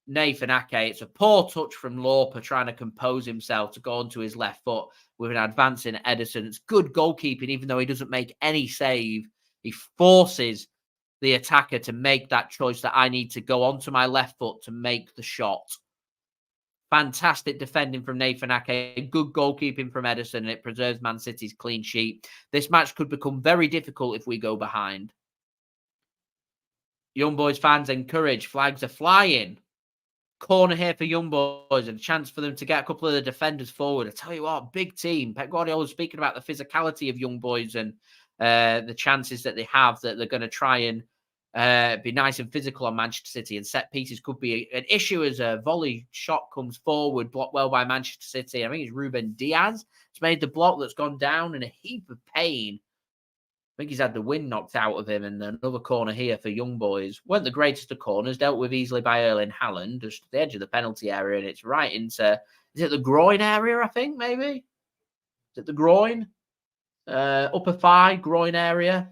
Nathan Ake. It's a poor touch from Lauper trying to compose himself to go onto his left foot with an advancing Ederson. It's good goalkeeping, even though he doesn't make any save. He forces the attacker to make that choice that I need to go onto my left foot to make the shot. Fantastic defending from Nathan Ake. Good goalkeeping from Ederson, and it preserves Man City's clean sheet. This match could become very difficult if we go behind. Young Boys fans encourage. Flags are flying. Corner here for Young Boys and a chance for them to get a couple of the defenders forward. I tell you what, big team. Pep Guardiola was speaking about the physicality of Young Boys and the chances that they have that they're going to try and be nice and physical on Manchester City, and set pieces could be an issue as a volley shot comes forward, blocked well by Manchester City. I think it's Ruben Dias. It's made the block that's gone down in a heap of pain. I think he's had the wind knocked out of him, and another corner here for Young Boys. Weren't the greatest of corners, dealt with easily by Erling Haaland, just at the edge of the penalty area, and it's right into, is it the groin area, I think, maybe? Is it the groin? Upper thigh, groin area?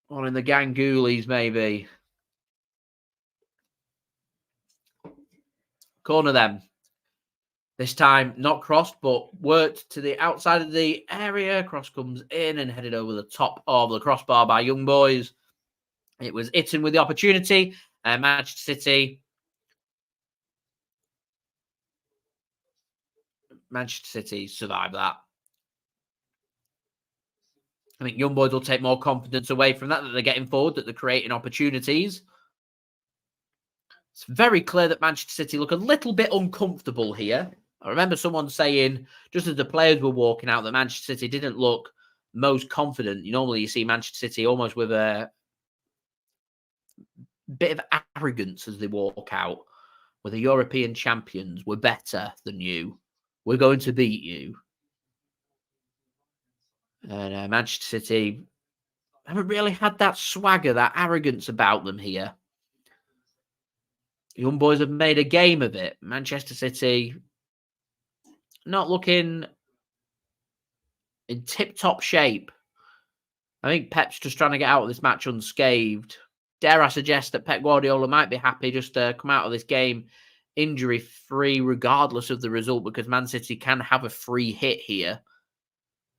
Or in the gangulies, maybe. Corner them. This time, not crossed, but worked to the outside of the area. Cross comes in and headed over the top of the crossbar by Young Boys. It was Itten with the opportunity. Manchester City survived that. I think Young Boys will take more confidence away from that they're getting forward, that they're creating opportunities. It's very clear that Manchester City look a little bit uncomfortable here. I remember someone saying, just as the players were walking out, that Manchester City didn't look most confident. Normally you see Manchester City almost with a bit of arrogance as they walk out. We're the European champions. We're better than you. We're going to beat you. And Manchester City haven't really had that swagger, that arrogance about them here. Young Boys have made a game of it. Manchester City not looking in tip-top shape. I think Pep's just trying to get out of this match unscathed. Dare I suggest that Pep Guardiola might be happy just to come out of this game injury-free regardless of the result, because Man City can have a free hit here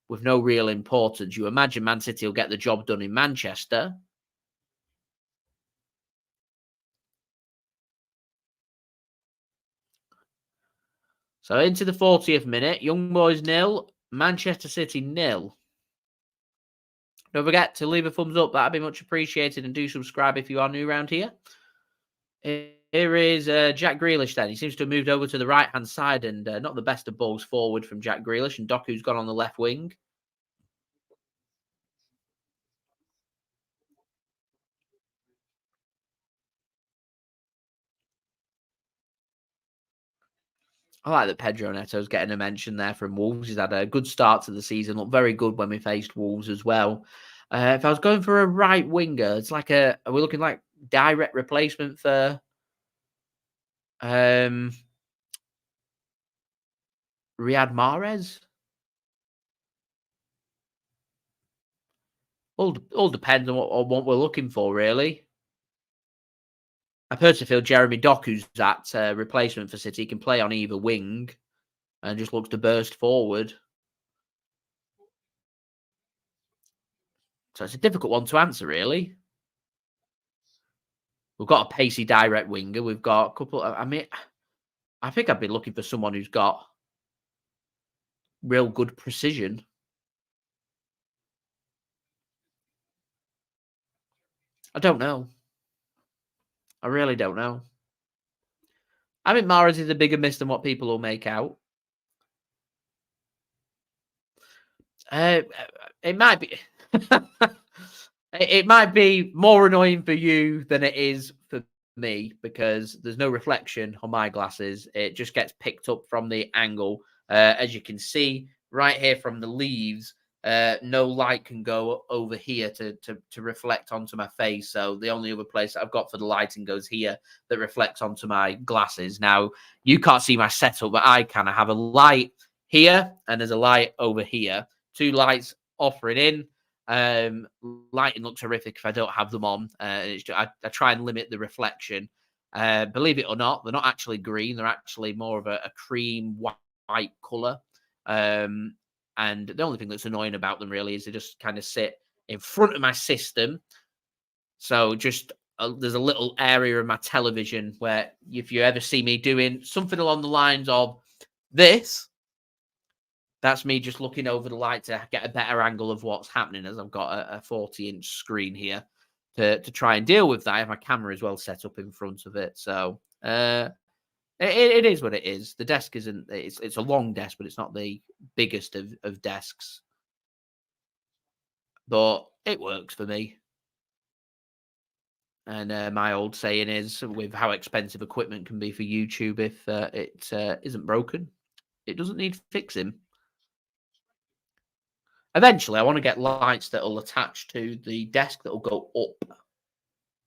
with no real importance. You imagine Man City will get the job done in Manchester. So into the 40th minute, Young Boys 0, Manchester City 0. Don't forget to leave a thumbs up. That'd be much appreciated. And do subscribe if you are new around here. Here is Jack Grealish then. He seems to have moved over to the right-hand side, and not the best of balls forward from Jack Grealish. And Doku's gone on the left wing. I like that Pedro Neto's getting a mention there from Wolves. He's had a good start to the season. Looked very good when we faced Wolves as well. If I was going for a right winger, it's like are we looking like direct replacement for Riyad Mahrez? All depends on what we're looking for, really. I personally feel Jeremy Doku's that replacement for City. He can play on either wing and just looks to burst forward. So it's a difficult one to answer, really. We've got a pacey direct winger. We've got a couple. I mean, I think I'd be looking for someone who's got real good precision. I don't know. I really don't know. I think Mahrez is a bigger miss than what people will make out. It might be. It might be more annoying for you than it is for me because there's no reflection on my glasses. It just gets picked up from the angle. As you can see right here from the leaves, no light can go over here to reflect onto my face. So the only other place I've got for the lighting goes here that reflects onto my glasses. Now, you can't see my setup, but I kind of have a light here and there's a light over here. 2 lights offering in. Lighting looks horrific if I don't have them on. I try and limit the reflection. Believe it or not, they're not actually green. They're actually more of a cream white color. And the only thing that's annoying about them really is they just kind of sit in front of my system. So just there's a little area in my television where if you ever see me doing something along the lines of this, that's me just looking over the light to get a better angle of what's happening, as I've got a 40-inch screen here to try and deal with that. I have my camera as well set up in front of it. So it is what it is. The desk isn't, it's a long desk, but it's not the biggest of desks. But it works for me. And my old saying is, with how expensive equipment can be for YouTube, if it isn't broken, it doesn't need fixing. Eventually, I want to get lights that will attach to the desk that will go up.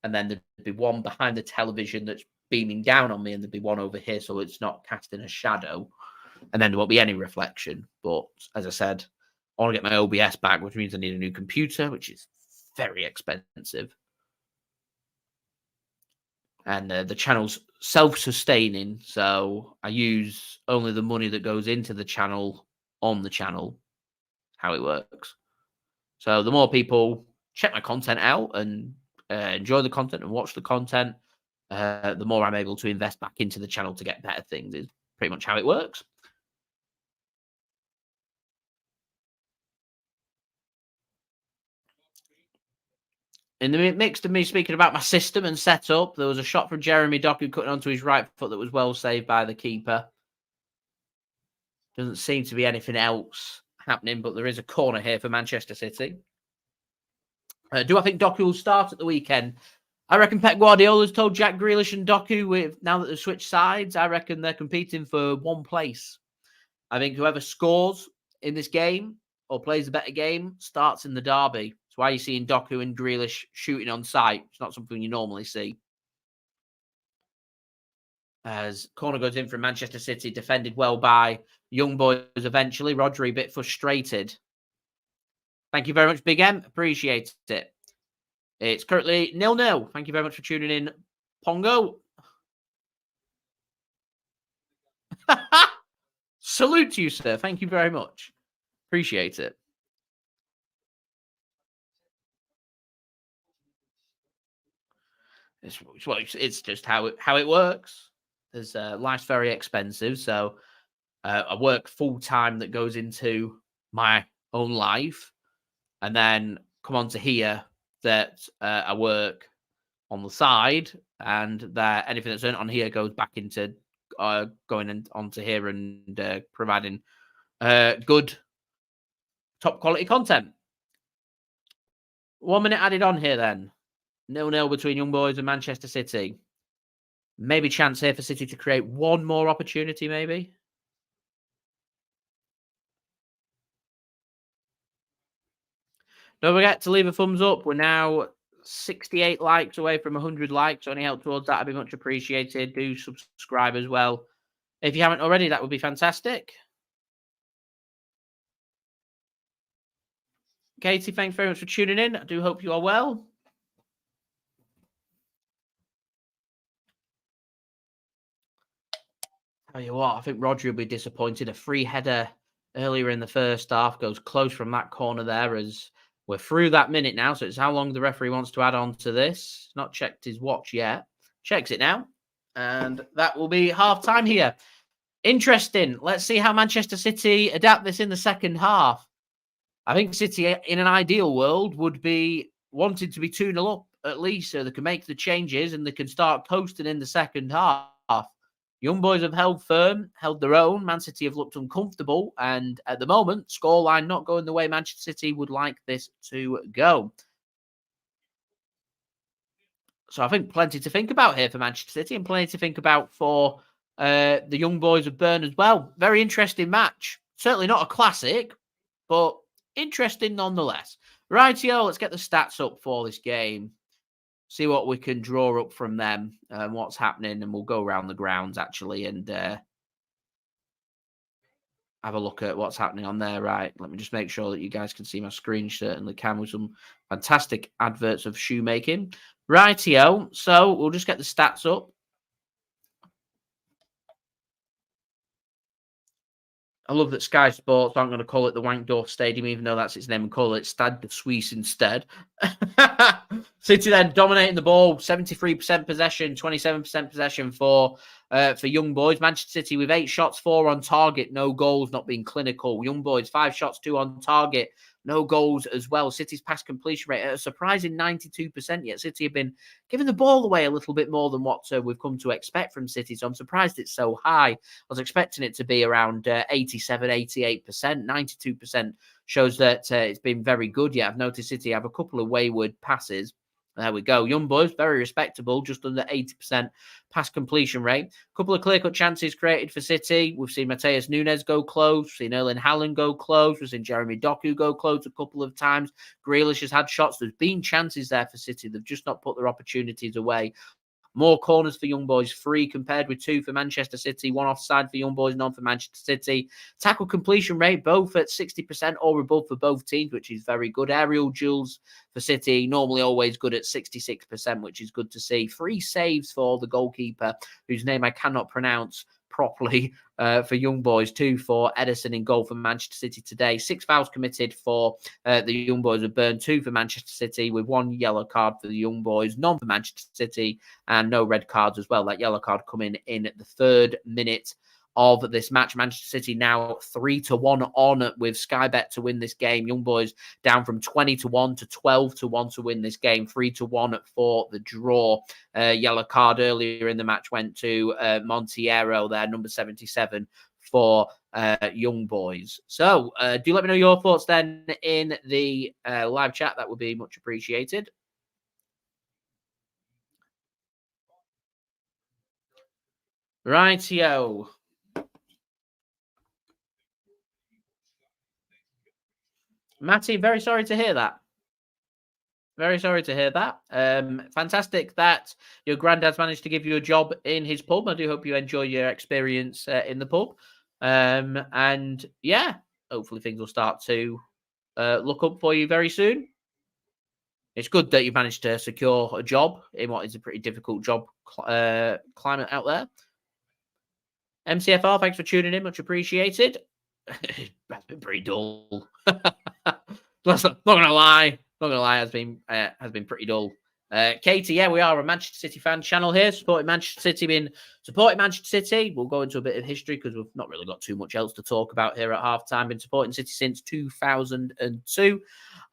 And then there'd be one behind the television that's beaming down on me, and there'd be one over here so it's not casting a shadow. And then there won't be any reflection. But as I said, I want to get my OBS back, which means I need a new computer, which is very expensive. And the channel's self-sustaining, so I use only the money that goes into the channel on the channel. How it works. So the more people check my content out and enjoy the content and watch the content, the more I'm able to invest back into the channel to get better things. Is pretty much how it works. In the mix of me speaking about my system and setup, there was a shot from Jeremy Doku cutting onto his right foot that was well saved by the keeper. Doesn't seem to be anything else happening, but there is a corner here for Manchester City. Do I think Doku will start at the weekend? I reckon Pep Guardiola's told Jack Grealish and Doku, now that they've switched sides, I reckon they're competing for one place. I think whoever scores in this game or plays a better game starts in the derby. That's why you're seeing Doku and Grealish shooting on sight. It's not something you normally see. As corner goes in from Manchester City, defended well by Young Boys eventually. Rodri a bit frustrated. Thank you very much, Big M. Appreciate it. It's currently 0-0. Thank you very much for tuning in, Pongo. Salute to you, sir. Thank you very much. Appreciate it. It's just how it works. There's life's very expensive, so I work full time that goes into my own life, and then come on to here that I work on the side, and that anything that's earned on here goes back into going onto here and providing good, top quality content. 1 minute added on here then. 0-0 between Young Boys and Manchester City. Maybe chance here for City to create one more opportunity, maybe. Don't forget to leave a thumbs up. We're now 68 likes away from 100 likes. Any help towards that would be much appreciated. Do subscribe as well. If you haven't already, that would be fantastic. Katie, thanks very much for tuning in. I do hope you are well. Tell you what, I think Rodri will be disappointed. A free header earlier in the first half goes close from that corner there, as we're through that minute now. So it's how long the referee wants to add on to this. Not checked his watch yet. Checks it now. And that will be half time here. Interesting. Let's see how Manchester City adapt this in the second half. I think City, in an ideal world, would be wanting to be 2-0 up at least, so they can make the changes and they can start coasting in the second half. Young Boys have held firm, held their own. Man City have looked uncomfortable. And at the moment, scoreline not going the way Manchester City would like this to go. So I think plenty to think about here for Manchester City and plenty to think about for the Young Boys of Bern as well. Very interesting match. Certainly not a classic, but interesting nonetheless. Rightio, let's get the stats up for this game. See what we can draw up from them and what's happening. And we'll go around the grounds, actually, and have a look at what's happening on there. Right, let me just make sure that you guys can see my screen. Certainly can, with some fantastic adverts of shoemaking. Rightio, so we'll just get the stats up. I love that Sky Sports aren't going to call it the Wankdorf Stadium, even though that's its name, and call it Stade de Suisse instead. City then dominating the ball, 73% possession, 27% possession for Young Boys. Manchester City with 8 shots, 4 on target, no goals, not being clinical. Young Boys, 5 shots, 2 on target, no goals as well. City's pass completion rate at a surprising 92%, yet City have been giving the ball away a little bit more than what we've come to expect from City. So I'm surprised it's so high. I was expecting it to be around 87, 88%. 92% shows that it's been very good. Yet I've noticed City have a couple of wayward passes. There we go. Young Boys, very respectable, just under 80% pass completion rate. A couple of clear-cut chances created for City. We've seen Matheus Nunes go close. We've seen Erling Haaland go close. We've seen Jeremy Doku go close a couple of times. Grealish has had shots. There's been chances there for City. They've just not put their opportunities away. More corners for Young Boys, 3 compared with 2 for Manchester City. 1 offside for Young Boys, none for Manchester City. Tackle completion rate, both at 60% or above for both teams, which is very good. Aerial duels for City, normally always good at 66%, which is good to see. 3 saves for the goalkeeper, whose name I cannot pronounce properly, for Young Boys. 2 for Ederson in goal for Manchester City today. 6 fouls committed for the Young Boys of Bern. 2 for Manchester City, with 1 yellow card for the Young Boys, none for Manchester City, and no red cards as well. That yellow card coming in the 3rd minute of this match. Manchester City now 3-1 on with Sky Bet to win this game. Young Boys down from 20-1 to 12-1 to win this game. 3-1 for the draw. Yellow card earlier in the match went to Monteiro there, number 77 for Young Boys. So do let me know your thoughts then in the live chat. That would be much appreciated. Rightio. Matty, very sorry to hear that. Very sorry to hear that. Fantastic that your granddad's managed to give you a job in his pub. I do hope you enjoy your experience in the pub. And yeah, hopefully things will start to look up for you very soon. It's good that you've managed to secure a job in what is a pretty difficult job climate out there. MCFR, thanks for tuning in. Much appreciated. That's been pretty dull. Not gonna lie. Has been pretty dull. Katie, yeah, we are a Manchester City fan channel here, supporting Manchester City. We'll go into a bit of history because we've not really got too much else to talk about here at halftime. Been supporting City since 2002.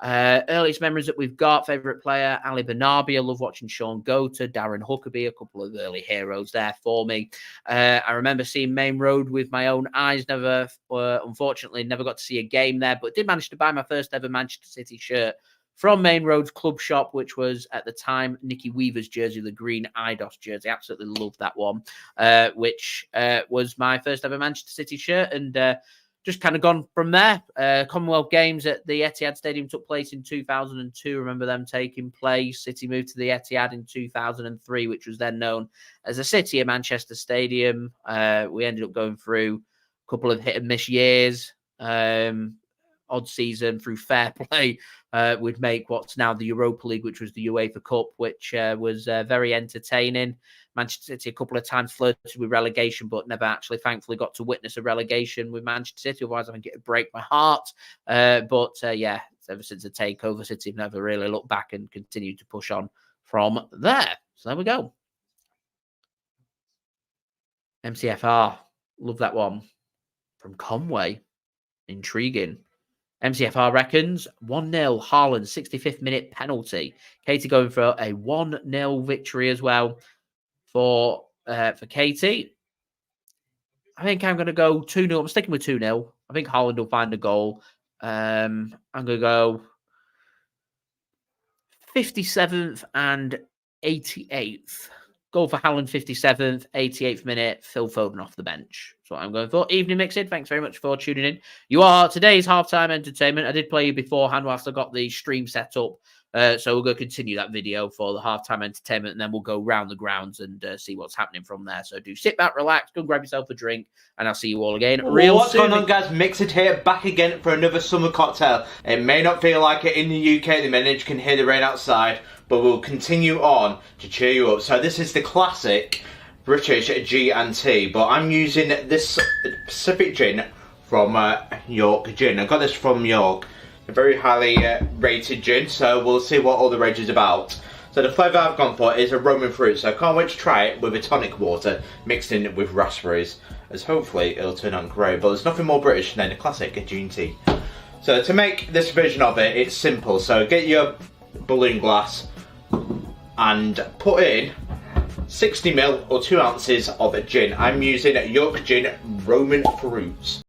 Earliest memories that we've got: favourite player Ali Bernabei. I love watching Sean Gota, Darren Huckabee, a couple of early heroes there for me. I remember seeing Main Road with my own eyes. Unfortunately, never got to see a game there, but did manage to buy my first ever Manchester City shirt from Main Road's club shop, which was at the time Nicky Weaver's jersey, the green IDOS jersey. Absolutely loved that one, which was my first ever Manchester City shirt, and just kind of gone from there. Commonwealth Games at the Etihad Stadium took place in 2002. Remember them taking place. City moved to the Etihad in 2003, which was then known as the City of Manchester Stadium. We ended up going through a couple of hit and miss years. Odd season through fair play would make what's now the Europa League, which was the UEFA Cup, which was very entertaining. Manchester City a couple of times flirted with relegation, but never actually, thankfully, got to witness a relegation with Manchester City. Otherwise, I think it would break my heart. But yeah, ever since the takeover, City have never really looked back and continued to push on from there. So there we go. MCFR, love that one. From Conway, intriguing. MCFR reckons 1-0 Haaland, 65th minute penalty. Katie going for a 1-0 victory as well for Katie. I think I'm going to go 2-0. I'm sticking with 2-0. I think Haaland will find a goal. I'm going to go 57th and 88th. Goal for Haaland, 57th, 88th minute. Phil Foden off the bench. That's what I'm going for. Evening Mixed. Thanks very much for tuning in. You are today's halftime entertainment. I did play you beforehand whilst I got the stream set up. So we'll go continue that video for the halftime entertainment, and then we'll go round the grounds and see what's happening from there. So do sit back, relax, go grab yourself a drink, and I'll see you all again real What's soon. going on, guys? Mixed here, back again for another summer cocktail. It may not feel like it in the UK, the manager can hear the rain outside, but we'll continue on to cheer you up. So this is the classic British G&T, but I'm using this specific gin from York Gin. I got this from York. A very highly rated gin, so we'll see what all the rage is about. So the flavour I've gone for is a Roman fruit, so I can't wait to try it with a tonic water mixed in with raspberries, as hopefully it'll turn out great. But there's nothing more British than a classic G&T. So to make this version of it, it's simple. So get your balloon glass and put in 60ml or 2 ounces of gin. I'm using York Gin Roman Fruits.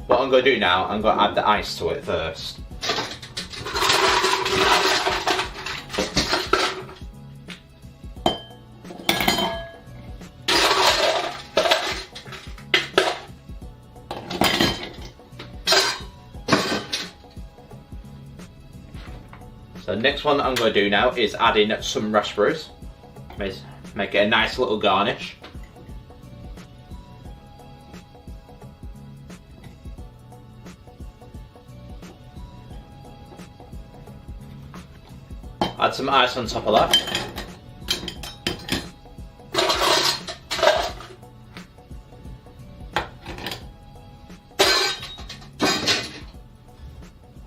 What I'm going to do now, I'm going to add the ice to it first. So the next one I'm going to do now is add in some raspberries. Make it a nice little garnish. Add some ice on top of that.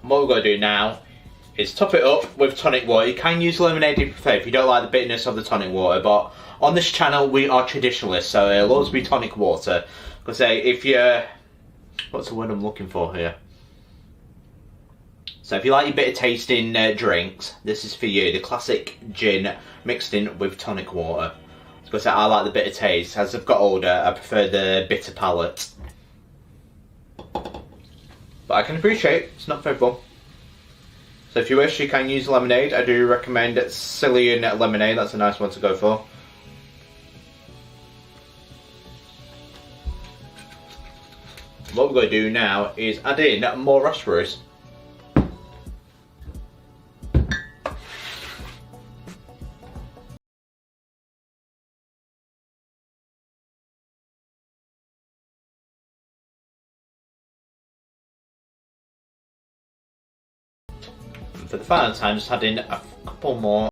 And what we're going to do now is top it up with tonic water. You can use lemonade if you prefer, if you don't like the bitterness of the tonic water, but on this channel we are traditionalists, so it'll always be tonic water. Because say if you're, what's the word I'm looking for here? So if you like your bitter tasting drinks, this is for you. The classic gin mixed in with tonic water. Because I like the bitter taste. As I've got older, I prefer the bitter palate. But I can appreciate it's not for everyone. So if you wish, you can use lemonade. I do recommend Cillian lemonade. That's a nice one to go for. What we're going to do now is add in more raspberries. For the final time, just add in a couple more.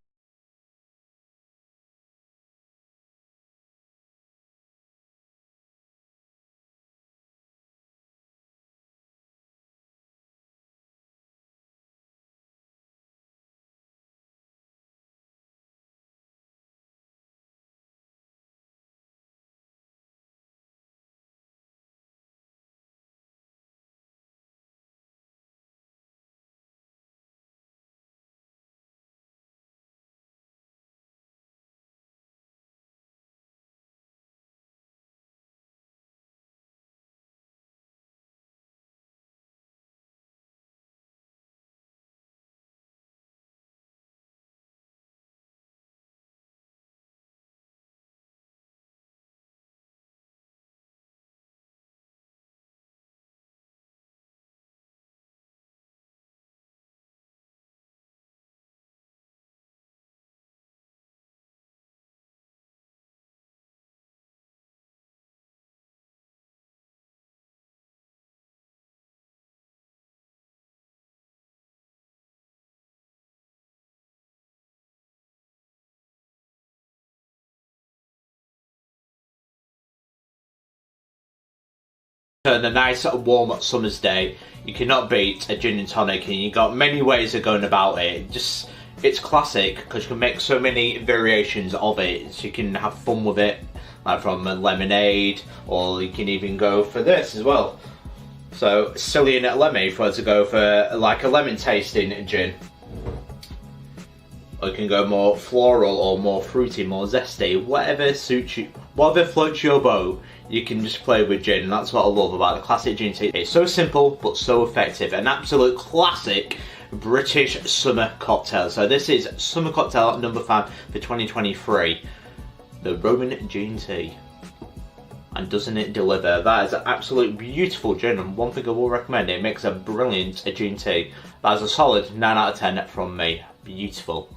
On a nice warm summer's day, you cannot beat a gin and tonic, and you got many ways of going about it. It's classic because you can make so many variations of it. So you can have fun with it, like from a lemonade, or you can even go for this as well. So silly and lemon, if I were to go for like a lemon tasting gin. Or you can go more floral or more fruity, more zesty, whatever suits you, whatever floats your boat. You can just play with gin, and that's what I love about the classic gin tea. It's so simple but so effective, an absolute classic British summer cocktail. So this is summer cocktail number 5 for 2023, the Roman gin tea. And doesn't it deliver? That is an absolute beautiful gin, and one thing I will recommend, it makes a brilliant gin tea. That is a solid 9 out of 10 from me. Beautiful.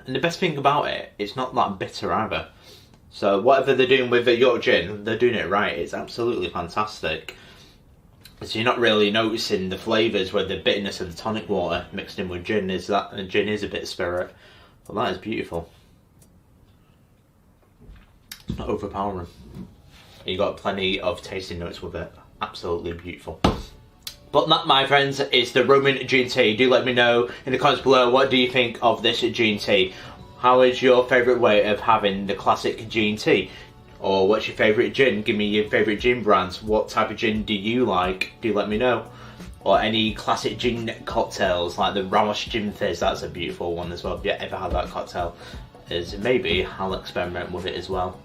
And the best thing about it, it's not that bitter either. So whatever they're doing with your gin, they're doing it right. It's absolutely fantastic. So you're not really noticing the flavours where the bitterness of the tonic water mixed in with gin is that, and gin is a bit of spirit. But that is beautiful. It's not overpowering. You got plenty of tasting notes with it. Absolutely beautiful. But that, my friends, is the Roman gin tea. Do let me know in the comments below, what do you think of this gin tea? How is your favourite way of having the classic gin tea? Or what's your favourite gin? Give me your favourite gin brands. What type of gin do you like? Do let me know. Or any classic gin cocktails, like the Ramos Gin Fizz. That's a beautiful one as well. If you ever had that cocktail, maybe I'll experiment with it as well.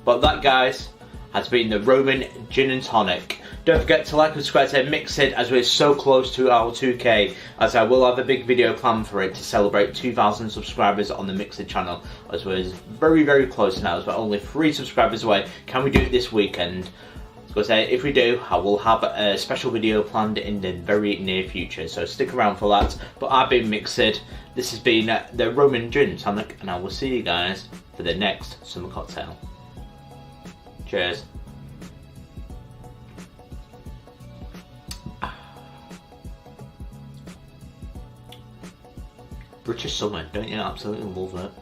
But that, guys, has been the Roman Gin and Tonic. Don't forget to like and subscribe to Mixed, as we're so close to our 2K, as I will have a big video planned for it to celebrate 2,000 subscribers on the Mixed channel, as we're very, very close now, as we're only 3 subscribers away. Can we do it this weekend? I was going to say, if we do, I will have a special video planned in the very near future, so stick around for that. But I've been Mixed, this has been the Roman Gin and Tonic, and I will see you guys for the next summer cocktail. Cheers. British summer, don't you absolutely love it?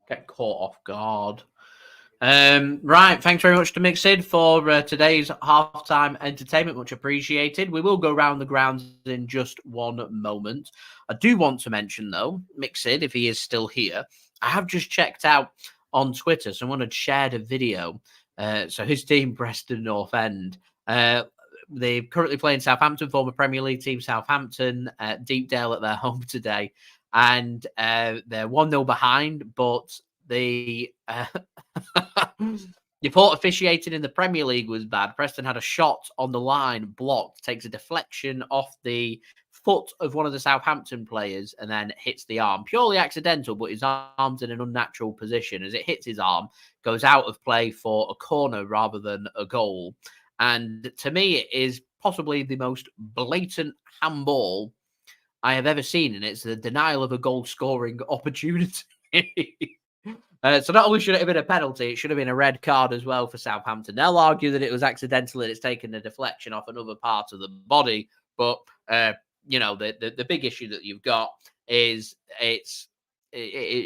Get caught off guard. Right, thanks very much to Mixed for today's halftime entertainment. Much appreciated. We will go round the grounds in just one moment. I do want to mention, though, Mixed, if he is still here, I have just checked out on Twitter. Someone had shared a video. So his team, Preston North End, they're currently playing Southampton, former Premier League team Southampton, Deepdale at their home today. And they're 1-0 behind, but the report officiating in the Premier League was bad. Preston had a shot on the line, blocked, takes a deflection off the foot of one of the Southampton players and then hits the arm. Purely accidental, but his arm's in an unnatural position. As it hits his arm, goes out of play for a corner rather than a goal. And to me, it is possibly the most blatant handball I have ever seen, and it's the denial of a goal-scoring opportunity. So not only should it have been a penalty, it should have been a red card as well for Southampton. They'll argue that it was accidental and it's taken a deflection off another part of the body. But, you know, the big issue that you've got is it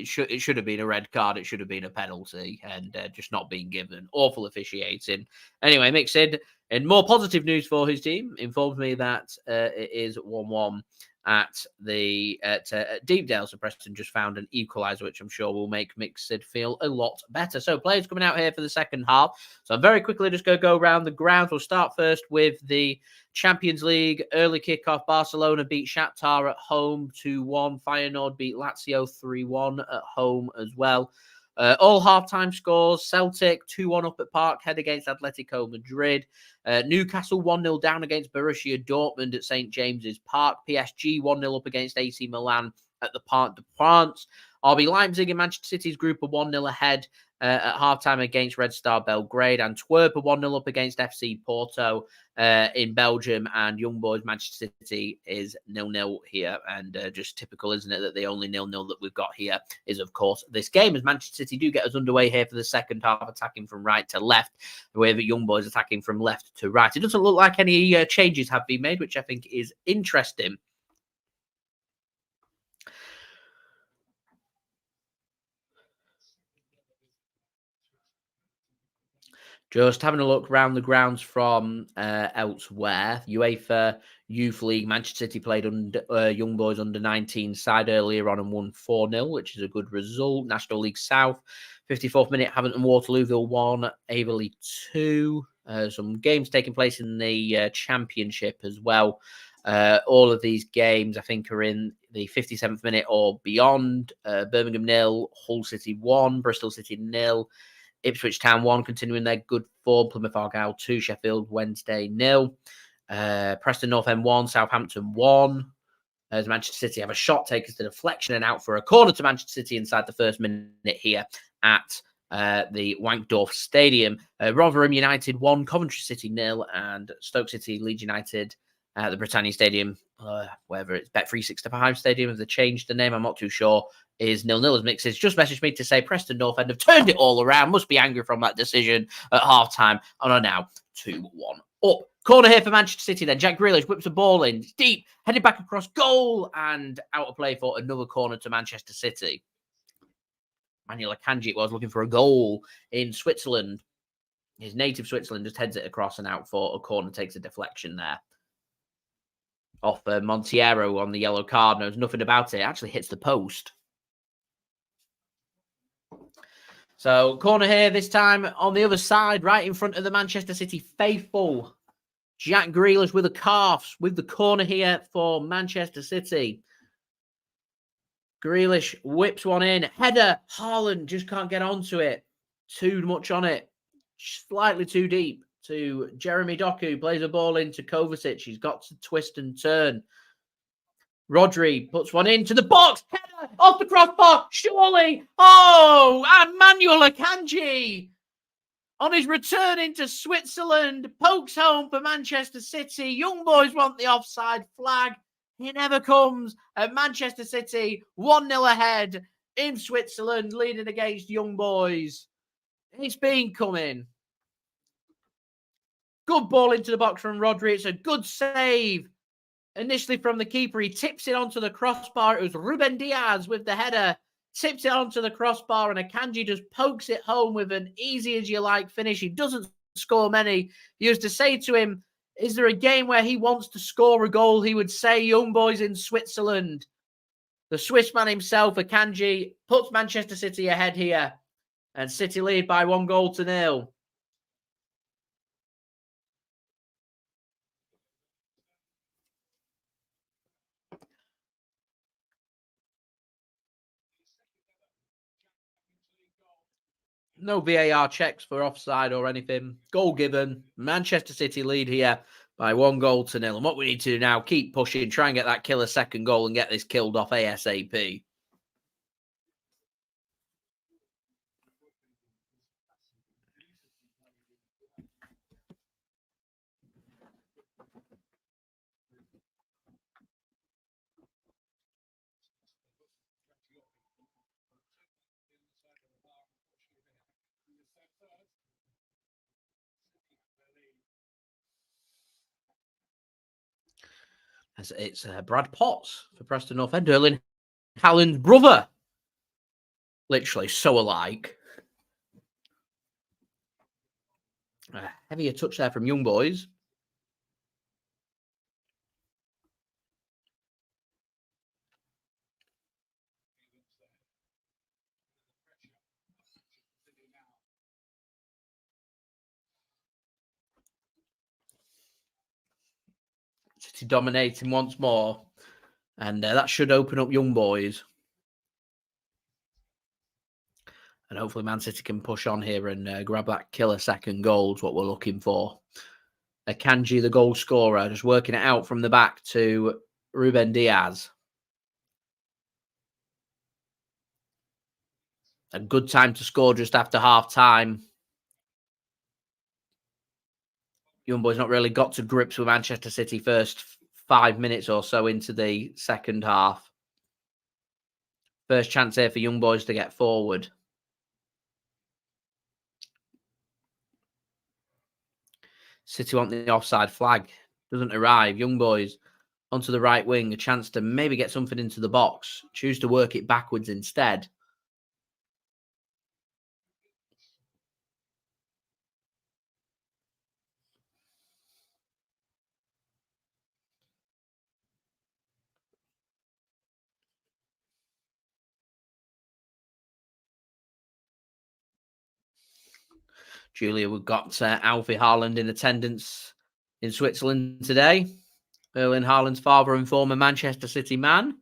should have been a red card. It should have been a penalty and just not being given. Awful officiating. Anyway, Mixed, in more positive news for his team, informed me that it is 1-1 at Deepdale. So Preston just found an equaliser, which I'm sure will make Mixed feel a lot better. So players coming out here for the second half. So I'm very quickly just going to go around the ground. We'll start first with the Champions League early kickoff. Barcelona beat Shakhtar at home 2-1. Feyenoord beat Lazio 3-1 at home as well. All halftime scores: Celtic 2-1 up at Parkhead against Atletico Madrid. Newcastle 1-0 down against Borussia Dortmund at St James's Park. PSG 1-0 up against AC Milan at the Parc des Princes. RB Leipzig and Manchester City's group are 1-0 ahead at halftime against Red Star Belgrade. Antwerp are 1-0 up against FC Porto in Belgium. And Young Boys Manchester City is 0-0 here. And just typical, isn't it, that the only 0-0 that we've got here is, of course, this game, as Manchester City do get us underway here for the second half, attacking from right to left, with Young Boys attacking from left to right. It doesn't look like any changes have been made, which I think is interesting. Just having a look around the grounds from elsewhere. UEFA Youth League, Manchester City played under Young Boys under-19 side earlier on and won 4-0, which is a good result. National League South, 54th minute, Haventon Waterlooville 1, Averley 2. Some games taking place in the Championship as well. All of these games, I think, are in the 57th minute or beyond. Birmingham 0, Hull City 1, Bristol City 0. Ipswich Town 1, continuing their good form. Plymouth Argyle 2, Sheffield Wednesday 0. Preston North End 1, Southampton 1. As Manchester City have a shot takers to deflection and out for a corner to Manchester City inside the first minute here at the Wankdorf Stadium. Rotherham United 1, Coventry City 0, and Stoke City Leeds United at the Britannia Stadium, whether it's Bet365 Stadium, if they changed the name, I'm not too sure, is 0-0 as Mixes just messaged me to say Preston North End have turned it all around, must be angry from that decision at half-time, and are now 2-1 up. Corner here for Manchester City then. Jack Grealish whips a ball in, it's deep, headed back across goal, and out of play for another corner to Manchester City. Manuel Akanji was looking for a goal in Switzerland. His native Switzerland just heads it across and out for a corner, takes a deflection there. Off Montiero on the yellow card, knows nothing about it, actually hits the post. So, corner here this time on the other side, right in front of the Manchester City faithful. Jack Grealish with the calves, with the corner here for Manchester City. Grealish whips one in. Header, Haaland just can't get onto it. Too much on it. Slightly too deep to Jeremy Doku. Plays a ball into Kovacic. He's got to twist and turn. Rodri puts one into the box. Header off the crossbar. Surely. Oh, and Manuel Akanji on his return into Switzerland pokes home for Manchester City. Young Boys want the offside flag. It never comes. At Manchester City 1-0 ahead in Switzerland, leading against Young Boys. It's been coming. Good ball into the box from Rodri. It's a good save. Initially from the keeper, he tips it onto the crossbar. It was Ruben Dias with the header. Tips it onto the crossbar, and Akanji just pokes it home with an easy-as-you-like finish. He doesn't score many. You used to say to him, is there a game where he wants to score a goal? He would say, Young Boys in Switzerland. The Swiss man himself, Akanji, puts Manchester City ahead here. And City lead by 1-0. No VAR checks for offside or anything. Goal given. Manchester City lead here by 1-0. And what we need to do now, keep pushing, try and get that killer second goal and get this killed off ASAP. As it's Brad Potts for Preston North End. Erling Haaland's brother. Literally so alike. Heavier touch there from Young Boys. City dominating once more. And that should open up Young Boys. And hopefully Man City can push on here and grab that killer second goal is what we're looking for. Akanji, the goal scorer, just working it out from the back to Ruben Dias. A good time to score just after half-time. Young Boys not really got to grips with Manchester City first 5 minutes or so into the second half. First chance here for Young Boys to get forward. City want the offside flag. Doesn't arrive. Young Boys onto the right wing. A chance to maybe get something into the box. Choose to work it backwards instead. Julia, we've got Alfie Haaland in attendance in Switzerland today. Erling Haaland's father and former Manchester City man.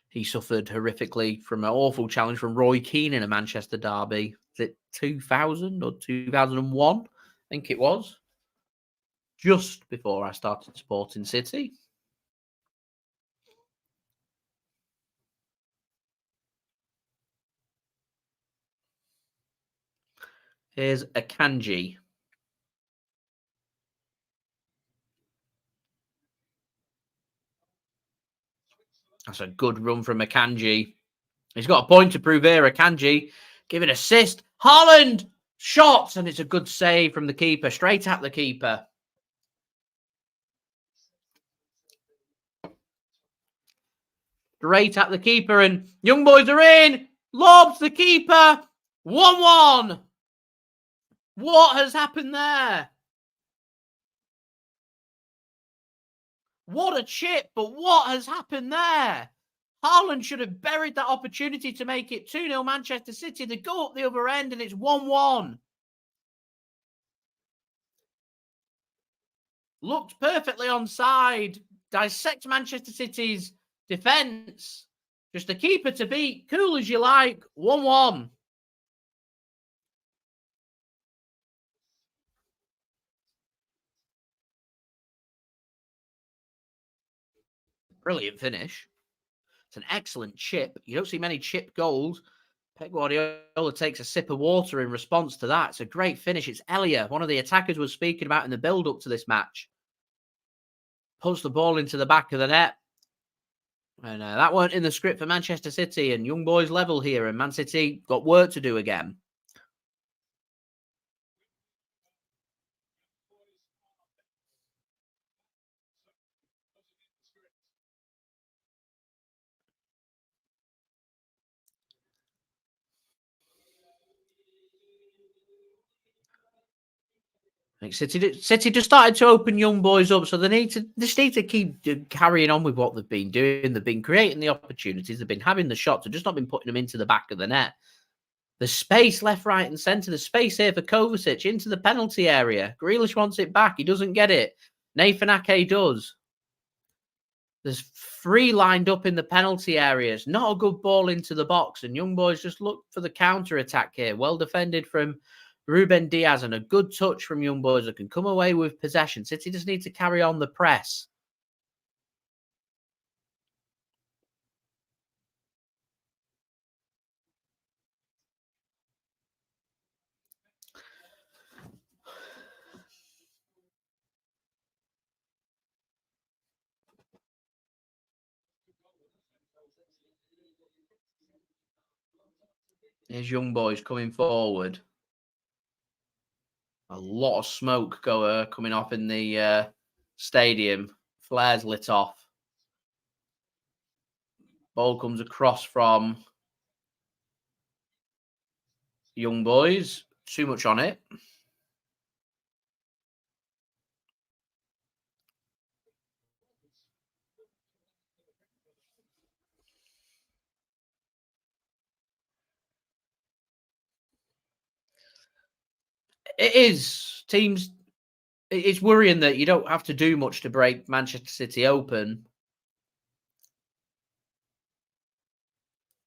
He suffered horrifically from an awful challenge from Roy Keane in a Manchester derby. Is it 2000 or 2001? I think it was. Just before I started supporting City. Here's Akanji. That's a good run from Akanji. He's got a point to prove here. Akanji giving assist. Haaland shots, and it's a good save from the keeper. Straight at the keeper. Straight at the keeper, and Young Boys are in. Lobs the keeper. 1-1. What has happened there? What a chip, but what has happened there? Haaland should have buried that opportunity to make it 2-0 Manchester City. They go up the other end and it's 1-1. Looked perfectly onside. Dissect Manchester City's defence. Just the keeper to beat. Cool as you like. 1-1. Brilliant finish. It's an excellent chip. You don't see many chip goals. Pep Guardiola takes a sip of water in response to that. It's a great finish. It's Elia, one of the attackers we're speaking about in the build-up to this match. Puts the ball into the back of the net. And that weren't in the script for Manchester City, and Young Boys level here, and Man City got work to do again. I think City just started to open Young Boys up, so they just need to keep carrying on with what they've been doing. They've been creating the opportunities, they've been having the shots, they've just not been putting them into the back of the net. The space left, right, and centre. The space here for Kovacic into the penalty area. Grealish wants it back. He doesn't get it. Nathan Ake does. There's 3 lined up in the penalty areas. Not a good ball into the box, and Young Boys just look for the counter attack here. Well defended from Ruben Dias and a good touch from Young Boys that can come away with possession. City just need to carry on the press. Here's Young Boys coming forward. A lot of smoke coming off in the stadium. Flares lit off. Ball comes across from Young Boys. Too much on it. It is. Teams, it's worrying that you don't have to do much to break Manchester City open.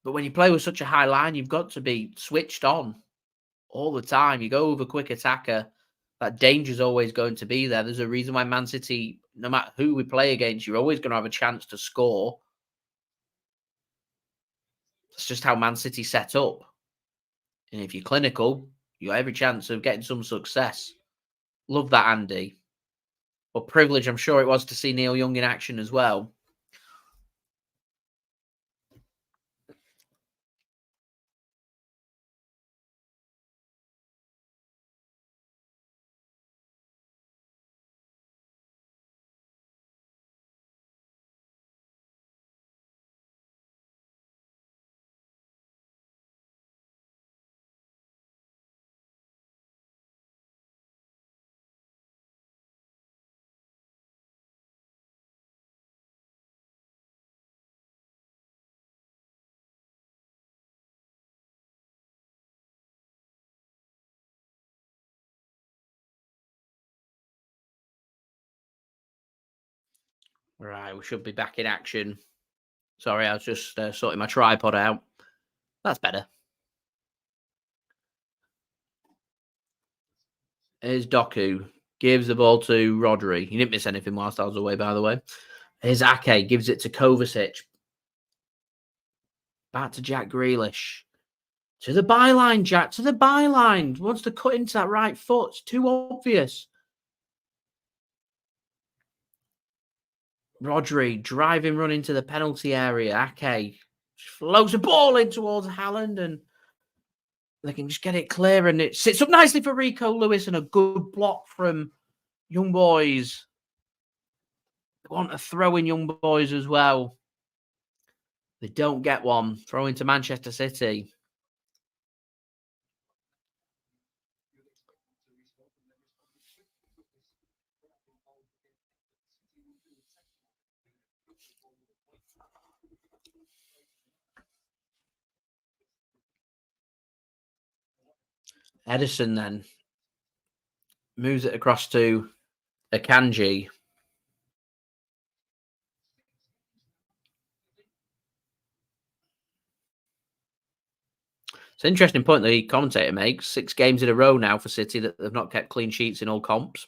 But when you play with such a high line, you've got to be switched on all the time. You go over quick attacker, that danger's always going to be there. There's a reason why Man City, no matter who we play against, you're always going to have a chance to score. It's just how Man City set up. And if you're clinical, you have every chance of getting some success. Love that, Andy. Well, privilege, I'm sure it was to see Neil Young in action as well. Right, we should be back in action. Sorry, I was just sorting my tripod out. That's better. Here's Doku. Gives the ball to Rodri. He didn't miss anything whilst I was away, by the way. Here's Ake. Gives it to Kovacic. Back to Jack Grealish. To the byline, Jack. To the byline. Wants to cut into that right foot. It's too obvious. Rodri driving run into the penalty area. Ake floats a ball in towards Haaland and they can just get it clear. And it sits up nicely for Rico Lewis and a good block from Young Boys. They want a throw in Young Boys as well. They don't get one. Throw into Manchester City. Ederson then moves it across to Akanji. It's an interesting point the commentator makes. 6 games in a row now for City that they've not kept clean sheets in all comps.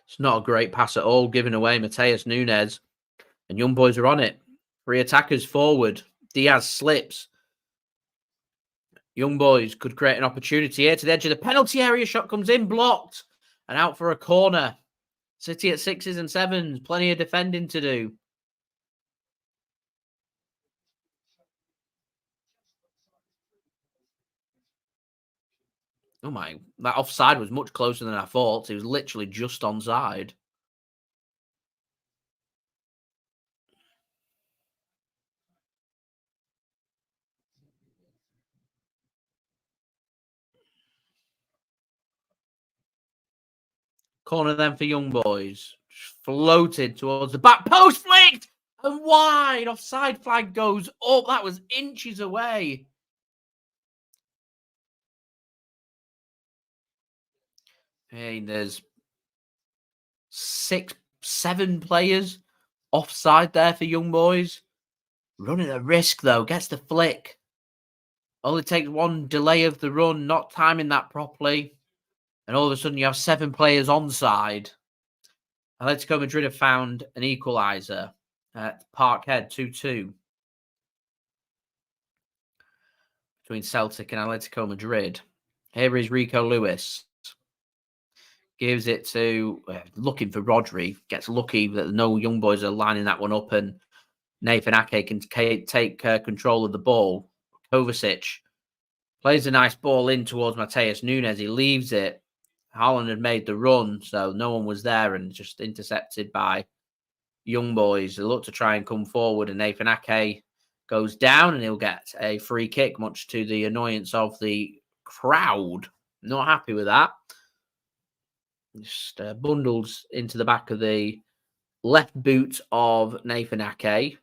It's not a great pass at all, giving away Matheus Nunes. And Young Boys are on it. 3 attackers forward. Dias slips. Young Boys could create an opportunity here to the edge of the penalty area. Shot comes in, blocked. And out for a corner. City at 6s and 7s. Plenty of defending to do. Oh my, that offside was much closer than I thought. It was literally just onside. Corner then for Young Boys. Floated towards the back post, flicked and wide. Offside flag goes up. That was inches away. Hey, there's 6, 7 players offside there for Young Boys. Running a risk though, gets the flick. Only takes one delay of the run, not timing that properly. And all of a sudden you have 7 players onside. Atletico Madrid have found an equaliser at Parkhead, 2-2. Between Celtic and Atletico Madrid. Here is Rico Lewis. Gives it to, looking for Rodri. Gets lucky that no Young Boys are lining that one up and Nathan Ake can take control of the ball. Kovacic plays a nice ball in towards Matheus Nunes. He leaves it. Haaland had made the run, so no one was there and just intercepted by Young Boys. They look to try and come forward and Nathan Ake goes down and he'll get a free kick, much to the annoyance of the crowd. Not happy with that. Just bundles into the back of the left boot of Nathan Ake.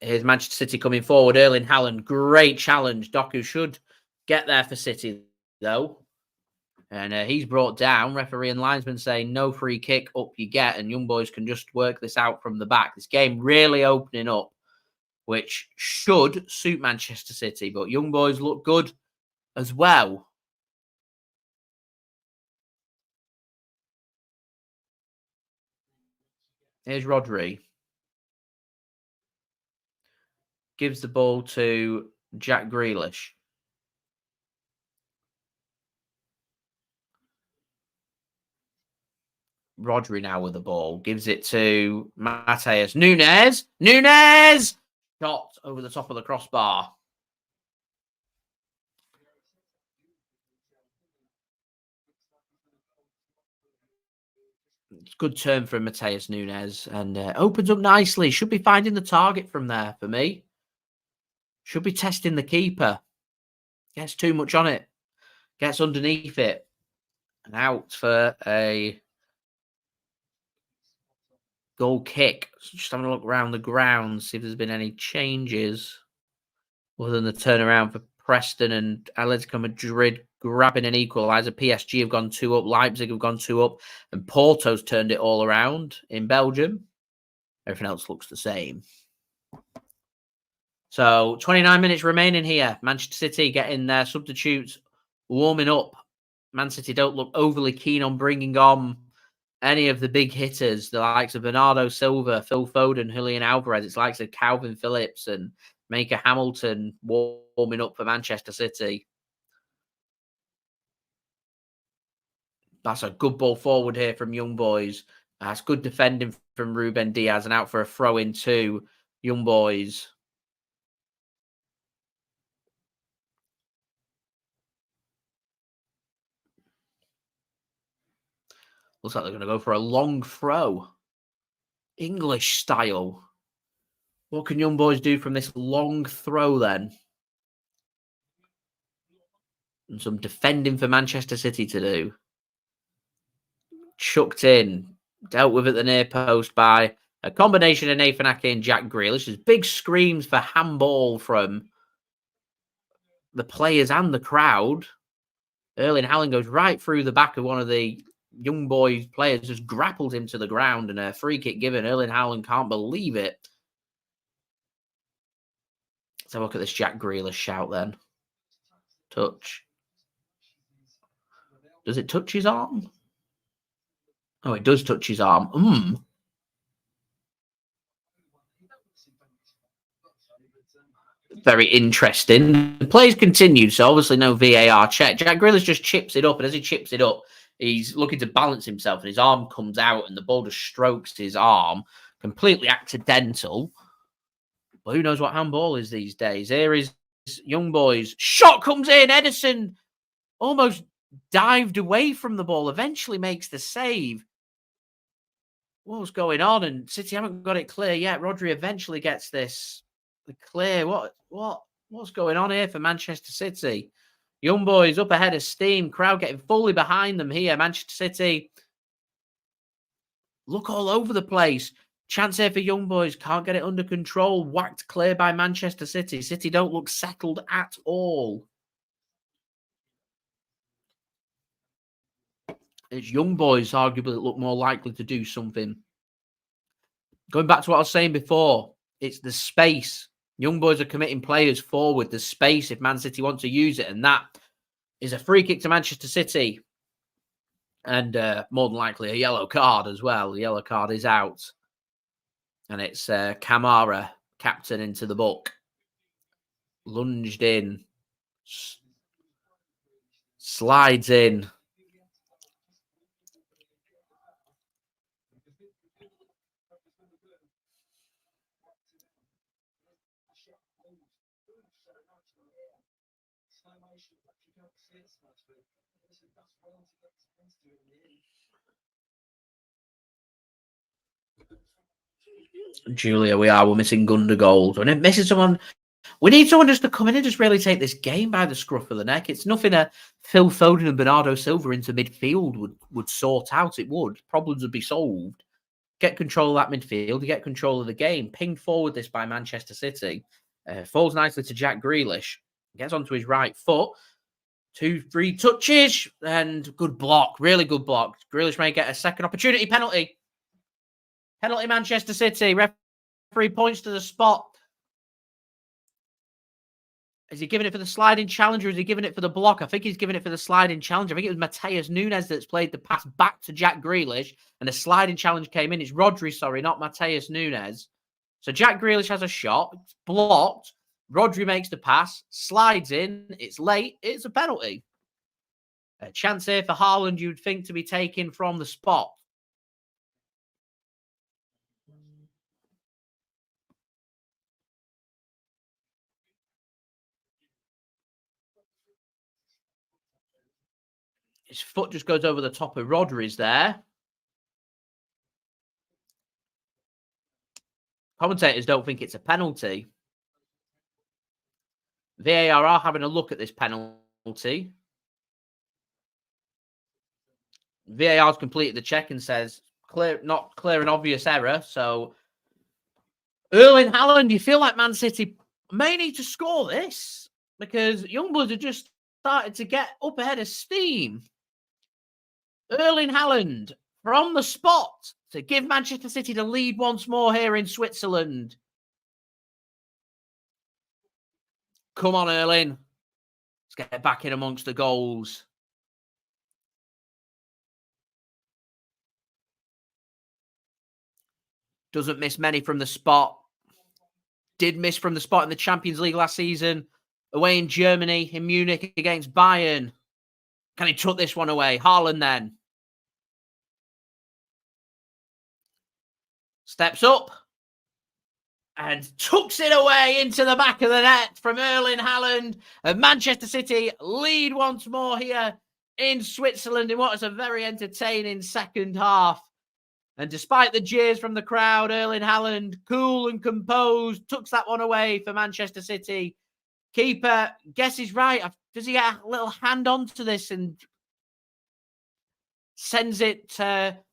Here's Manchester City coming forward. Erling Haaland, great challenge. Doku should get there for City, though. And he's brought down. Referee and linesman saying no free kick, up you get. And Young Boys can just work this out from the back. This game really opening up, which should suit Manchester City. But Young Boys look good as well. Here's Rodri. Gives the ball to Jack Grealish. Rodri now with the ball. Gives it to Matheus Nunes. Nunes! Shot over the top of the crossbar. Good turn from Matheus Nunes and opens up nicely. Should be finding the target from there for me. Should be testing the keeper. Gets too much on it. Gets underneath it. And out for a goal kick. Just having a look around the ground, see if there's been any changes other than the turnaround for Preston and Atletico Madrid grabbing an equaliser. PSG have gone 2 up, Leipzig have gone 2 up, and Porto's turned it all around in Belgium. Everything else looks the same. So 29 minutes remaining here. Manchester City getting their substitutes warming up. Man City don't look overly keen on bringing on any of the big hitters, the likes of Bernardo Silva, Phil Foden, Julian Alvarez. It's likes of Kalvin Phillips and Maker Hamilton warming up for Manchester City. That's a good ball forward here from Young Boys. That's good defending from Ruben Dias and out for a throw in to Young Boys. Looks like they're going to go for a long throw. English style. What can Young Boys do from this long throw then? And some defending for Manchester City to do. Chucked in. Dealt with at the near post by a combination of Nathan Ake and Jack Grealish. There's big screams for handball from the players and the crowd. Erling Haaland goes right through the back of one of the Young Boys players, just grappled him to the ground, and a free kick given. Erling Haaland can't believe it. Let's have a look at this Jack Grealish shout then. Touch. Does it touch his arm? Oh, it does touch his arm. Very interesting. The play's continued, so obviously no VAR check. Jack Grealish just chips it up, and as he chips it up, he's looking to balance himself, and his arm comes out, and the ball just strokes his arm. Completely accidental. But who knows what handball is these days? Here is Young Boys. Shot comes in. Ederson almost dived away from the ball. Eventually makes the save. What's going on? And City haven't got it clear yet. Rodri eventually gets this clear. What's going on here for Manchester City? Young Boys up ahead of steam. Crowd getting fully behind them here. Manchester City look all over the place. Chance here for Young Boys. Can't get it under control. Whacked clear by Manchester City. City don't look settled at all. It's Young Boys arguably that look more likely to do something. Going back to what I was saying before, it's the space. Young Boys are committing players forward. The space if Man City want to use it. And that is a free kick to Manchester City. And more than likely a yellow card as well. The yellow card is out. And it's Kamara, captain into the book. Lunged in. Slides in. Julia, we're missing Gundogan. And it misses someone. We need someone just to come in and just really take this game by the scruff of the neck. It's nothing a Phil Foden and Bernardo Silva into midfield would sort out. It would. Problems would be solved. get control of that midfield, you get control of the game. Pinged forward this by Manchester City. Falls nicely to Jack Grealish. Gets onto his right foot. 2-3 touches and good block. Really good block. Grealish may get a second opportunity. Penalty. Penalty Manchester City. Referee points to the spot. Is he giving it for the sliding challenge or is he giving it for the block? I think he's giving it for the sliding challenge. I think it was Matheus Nunes that's played the pass back to Jack Grealish and a sliding challenge came in. It's Rodri, sorry, not Matheus Nunes. So Jack Grealish has a shot. It's blocked. Rodri makes the pass, slides in. It's late. It's a penalty. A chance here for Haaland, you'd think, to be taken from the spot. His foot just goes over the top of Rodri's there. Commentators don't think it's a penalty. VAR are having a look at this penalty. VAR's completed the check and says not clear and obvious error. So Erling Haaland, you feel like Man City may need to score this because Young Boys have just started to get up ahead of steam. Erling Haaland from the spot to give Manchester City the lead once more here in Switzerland. Come on, Erling. Let's get back in amongst the goals. Doesn't miss many from the spot. Did miss from the spot in the Champions League last season. Away in Germany, in Munich against Bayern. Can he tuck this one away? Haaland then. Steps up. And tucks it away into the back of the net from Erling Haaland. And Manchester City lead once more here in Switzerland in what is a very entertaining second half. And despite the jeers from the crowd, Erling Haaland, cool and composed, tucks that one away for Manchester City. Keeper guesses right. Does he get a little hand onto this and sends it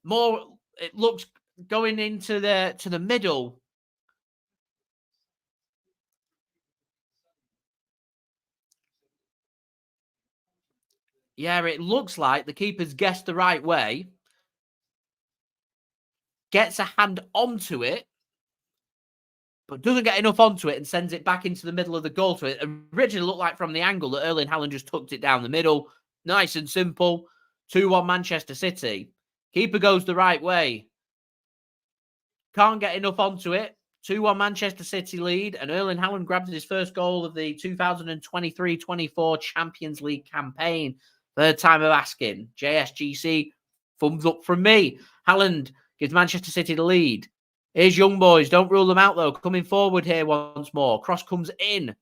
more? It looks going into the middle. Yeah, it looks like the keeper's guessed the right way. Gets a hand onto it, but doesn't get enough onto it and sends it back into the middle of the goal. So it originally looked like from the angle that Erling Haaland just tucked it down the middle. Nice and simple. 2-1 Manchester City. Keeper goes the right way. Can't get enough onto it. 2-1 Manchester City lead. And Erling Haaland grabs his first goal of the 2023-24 Champions League campaign. Third time of asking. JSGC, thumbs up from me. Haaland gives Manchester City the lead. Here's Young Boys. Don't rule them out, though. Coming forward here once more. Cross comes in.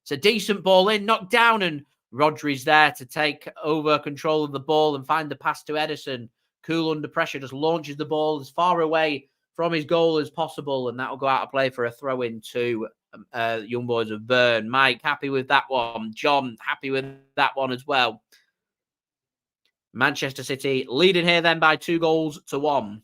It's a decent ball in. Knocked down. And Rodri's there to take over control of the ball and find the pass to Ederson. Cool under pressure. Just launches the ball as far away from his goal as possible. And that will go out of play for a throw-in to Young Boys of Bern. Mike, happy with that one. John, happy with that one as well. Manchester City leading here then by 2-1.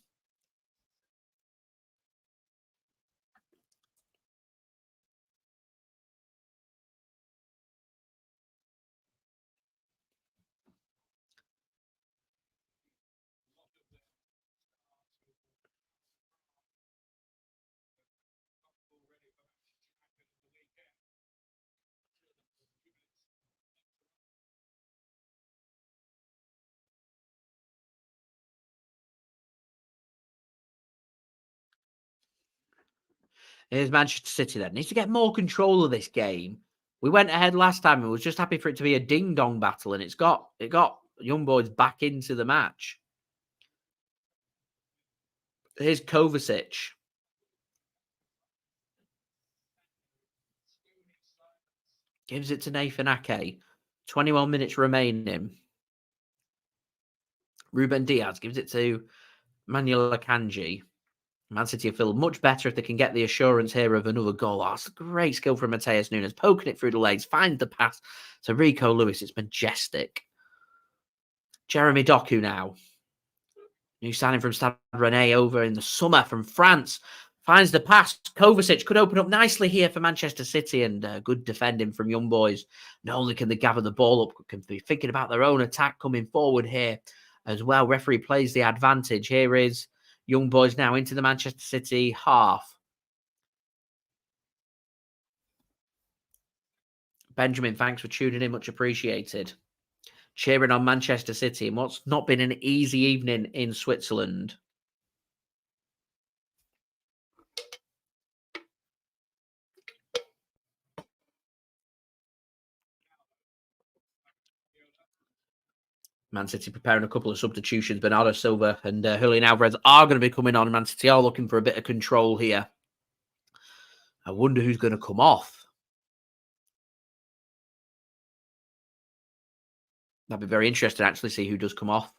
Here's Manchester City then. Needs to get more control of this game. We went ahead last time and was just happy for it to be a ding-dong battle, and it got Young Boys back into the match. Here's Kovacic. Gives it to Nathan Ake. 21 minutes remaining. Ruben Dias gives it to Manuel Akanji. Man City feel much better if they can get the assurance here of another goal. Oh, that's a great skill from Matheus Nunes. Poking it through the legs. Finds the pass to Rico Lewis. It's majestic. Jeremy Doku now. New signing from Stade Rennais over in the summer from France. Finds the pass. Kovacic could open up nicely here for Manchester City, and good defending from Young Boys. Not only can they gather the ball up, can be thinking about their own attack coming forward here as well. Referee plays the advantage. Here is Young Boys now into the Manchester City half. Benjamin, thanks for tuning in. Much appreciated. Cheering on Manchester City in what's not been an easy evening in Switzerland. Man City preparing a couple of substitutions. Bernardo Silva and Julian Alvarez are going to be coming on. Man City are looking for a bit of control here. I wonder who's going to come off. That'd be very interesting to actually see who does come off.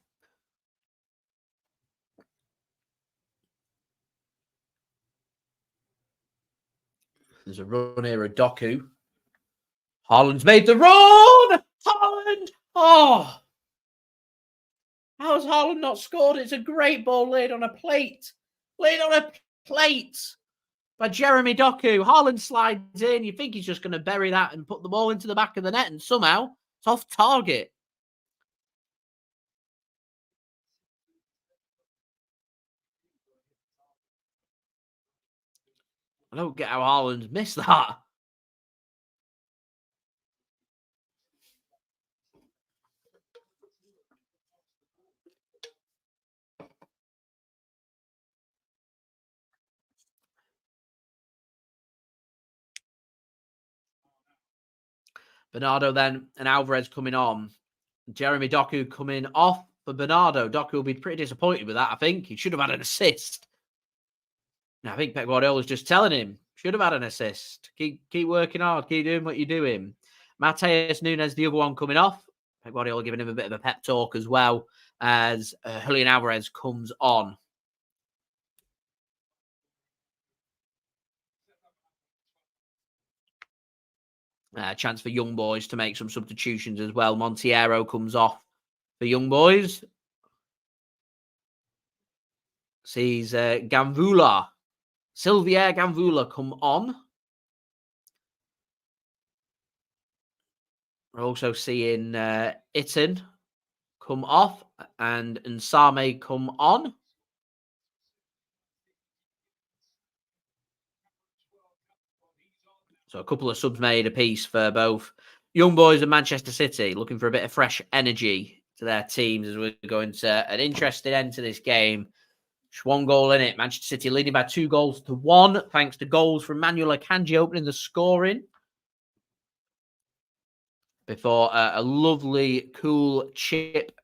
There's a run here, a Doku. Haaland's made the run! Haaland! Oh! How's Haaland not scored? It's a great ball laid on a plate. Laid on a plate by Jeremy Doku. Haaland slides in. You think he's just going to bury that and put the ball into the back of the net, and somehow it's off target. I don't get how Haaland missed that. Bernardo then and Alvarez coming on. Jeremy Doku coming off for Bernardo. Doku will be pretty disappointed with that, I think. He should have had an assist. And I think Pep Guardiola was just telling him, should have had an assist. Keep working hard. Keep doing what you're doing. Matheus Nunes, the other one coming off. Pep Guardiola giving him a bit of a pep talk as well as Julian Alvarez comes on. Chance for Young Boys to make some substitutions as well. Monteiro comes off for Young Boys. Sees Gamvula. Sylvia Gamvula come on. We're also seeing Itten come off and Nsame come on. So a couple of subs made apiece for both Young Boys and Manchester City, looking for a bit of fresh energy to their teams as we're going to an interesting end to this game. Just one goal in it. Manchester City leading by 2-1, thanks to goals from Manuel Akanji opening the scoring. Before a lovely, cool chip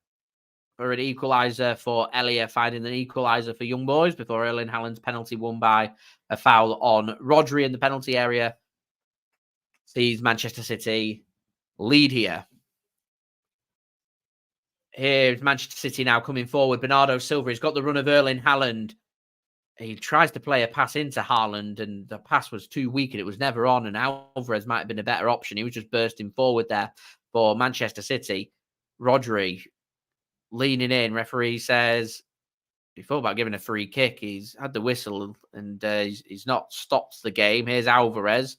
for an equaliser for Elia, finding an equaliser for Young Boys before Erling Haaland's penalty won by a foul on Rodri in the penalty area. Sees Manchester City lead here. Here's Manchester City now coming forward. Bernardo Silva, he's got the run of Erling Haaland. He tries to play a pass into Haaland, and the pass was too weak and it was never on, and Alvarez might have been a better option. He was just bursting forward there for Manchester City. Rodri leaning in. Referee says he thought about giving a free kick. He's had the whistle and he's not stopped the game. Here's Alvarez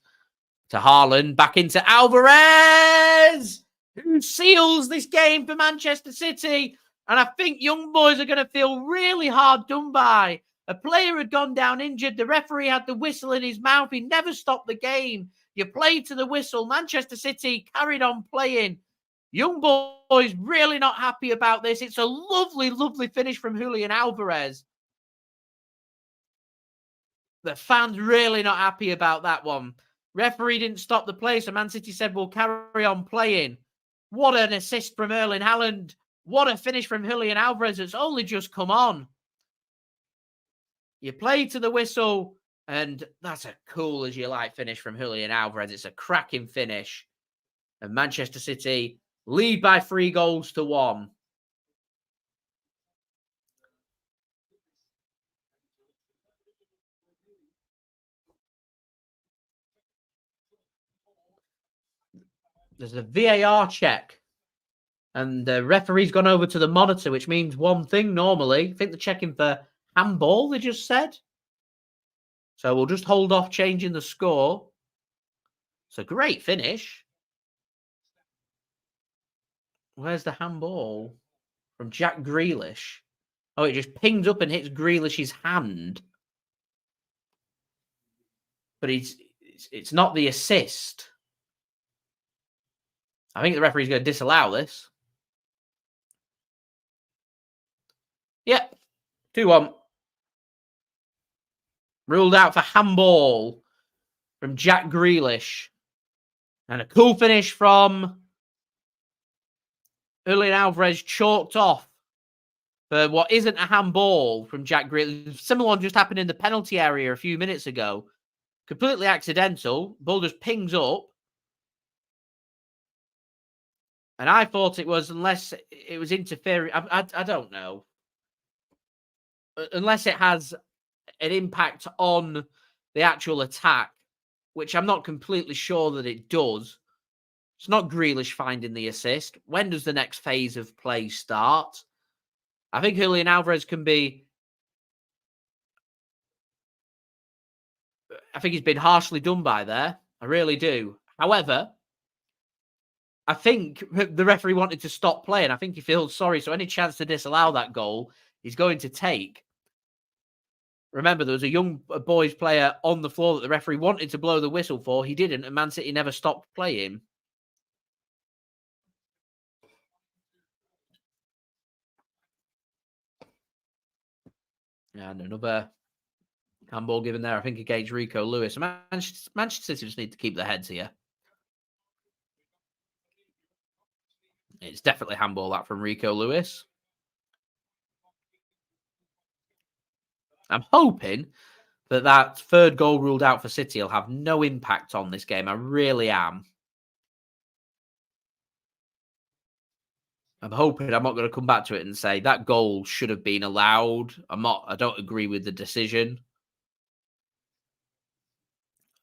to Haaland. Back into Alvarez, who seals this game for Manchester City. And I think Young Boys are going to feel really hard done by. A player had gone down injured. The referee had the whistle in his mouth. He never stopped the game. You played to the whistle. Manchester City carried on playing. Young Boys really not happy about this. It's a lovely, lovely finish from Julian Alvarez. The fans really not happy about that one. Referee didn't stop the play, so Man City said, we'll carry on playing. What an assist from Erling Haaland. What a finish from Julian Alvarez. It's only just come on. You play to the whistle, and that's a cool as you like finish from Julian Alvarez. It's a cracking finish. And Manchester City lead by 3-1. There's a VAR check And the referee's gone over to the monitor, which means one thing normally. I think they're checking for handball, they just said. So we'll just hold off changing the score. It's a great finish. Where's the handball? From Jack Grealish. Oh, it just pings up and hits Grealish's hand. But it's not the assist. I think the referee's going to disallow this. Yep. 2-1. Ruled out for handball from Jack Grealish. And a cool finish from Julian Alvarez, chalked off for what isn't a handball from Jack Grealish. Similar one just happened in the penalty area a few minutes ago. Completely accidental. Ball just pings up. And I thought it was, unless it was interfering. I don't know. Unless it has an impact on the actual attack, which I'm not completely sure that it does. It's not Grealish finding the assist. When does the next phase of play start? I think Julian Alvarez can be... I think he's been harshly done by there. I really do. However, I think the referee wanted to stop play, and I think he feels sorry. So any chance to disallow that goal, he's going to take. Remember, there was a young boys player on the floor that the referee wanted to blow the whistle for. He didn't, and Man City never stopped playing. And another handball given there, I think, against Rico Lewis. Manchester City just need to keep their heads here. It's definitely handball, that from Rico Lewis. I'm hoping that third goal ruled out for City will have no impact on this game. I really am. I'm hoping I'm not going to come back to it and say that goal should have been allowed. I don't agree with the decision.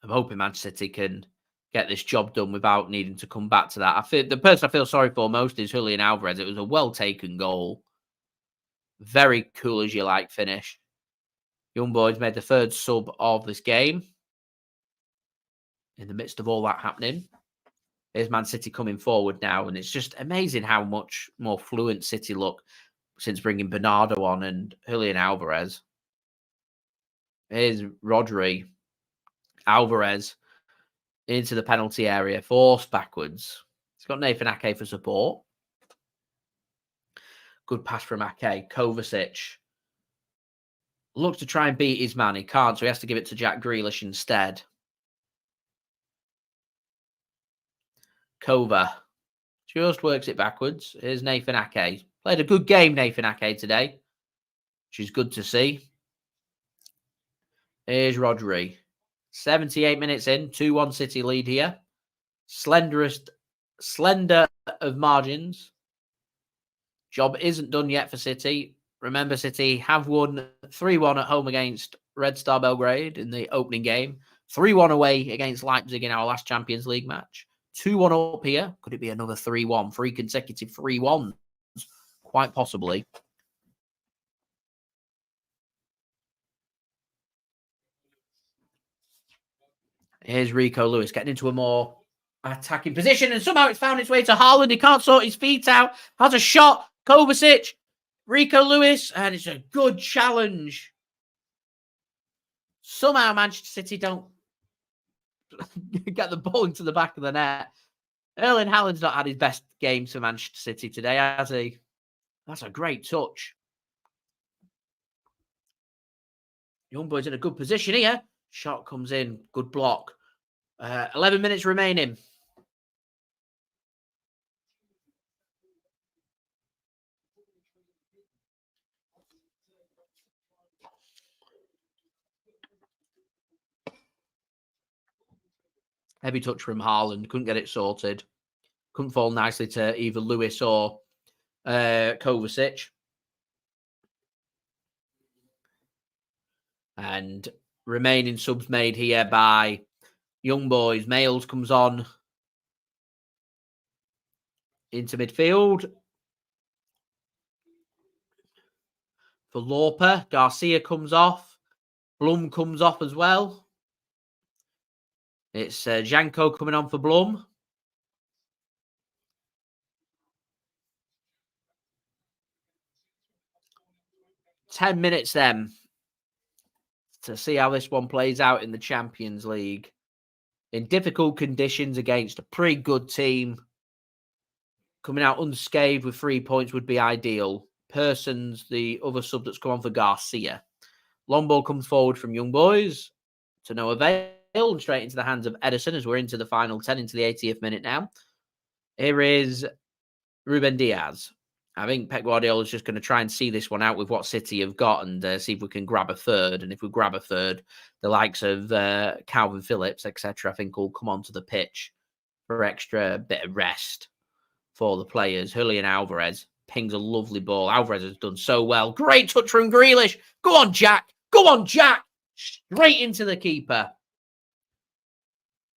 I'm hoping Manchester City can get this job done without needing to come back to that. The person I feel sorry for most is Julian Alvarez. It was a well-taken goal. Very cool as you like finish. Young Boys made the third sub of this game. In the midst of all that happening, here's Man City coming forward now, and it's just amazing how much more fluent City look since bringing Bernardo on and Julian Alvarez. Here's Rodri. Alvarez into the penalty area, forced backwards. He's got Nathan Ake for support. Good pass from Ake. Kovacic looks to try and beat his man. He can't, so he has to give it to Jack Grealish instead. Kova just works it backwards. Here's Nathan Ake. Played a good game, Nathan Ake, today, which is good to see. Here's Rodri. 78 minutes in, 2-1 City lead here. Slender of margins. Job isn't done yet for City. Remember, City have won 3-1 at home against Red Star Belgrade in the opening game. 3-1 away against Leipzig in our last Champions League match. 2-1 up here. Could it be another 3-1? 3 consecutive 3-1s? Quite possibly. Here's Rico Lewis getting into a more attacking position, and somehow it's found its way to Haaland. He can't sort his feet out. Has a shot. Kovacic. Rico Lewis. And it's a good challenge. Somehow Manchester City don't get the ball into the back of the net. Erling Haaland's not had his best game for Manchester City today, has he? That's a great touch. Young Boys in a good position here. Shot comes in. Good block. 11 minutes remaining. Heavy touch from Haaland. Couldn't get it sorted. Couldn't fall nicely to either Lewis or Kovacic. And remaining subs made here by Young Boys. Males comes on into midfield. For Lauper, Garcia comes off. Blum comes off as well. It's Janko coming on for Blum. Ten minutes then to see how this one plays out in the Champions League. In difficult conditions against a pretty good team. Coming out unscathed with 3 points would be ideal. Persons, the other sub that's come on for Garcia. Long ball comes forward from Young Boys to no avail and straight into the hands of Ederson as we're into the final 10, into the 80th minute now. Here is Ruben Dias. I think Pep Guardiola is just going to try and see this one out with what City have got and see if we can grab a third. And if we grab a third, the likes of Kalvin Phillips, etc., I think will come onto the pitch for extra bit of rest for the players. Julian Alvarez pings a lovely ball. Alvarez has done so well. Great touch from Grealish. Go on, Jack. Go on, Jack. Straight into the keeper.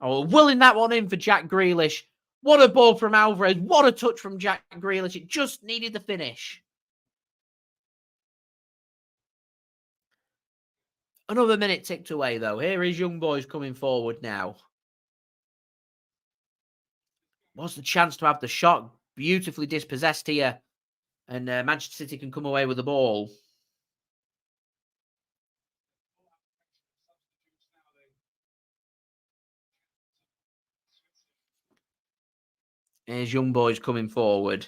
Oh, willing that one in for Jack Grealish. What a ball from Alvarez. What a touch from Jack Grealish. It just needed the finish. Another minute ticked away, though. Here is Young Boys coming forward now. What's the chance to have the shot? Beautifully dispossessed here. And Manchester City can come away with the ball. Here's Young Boys coming forward.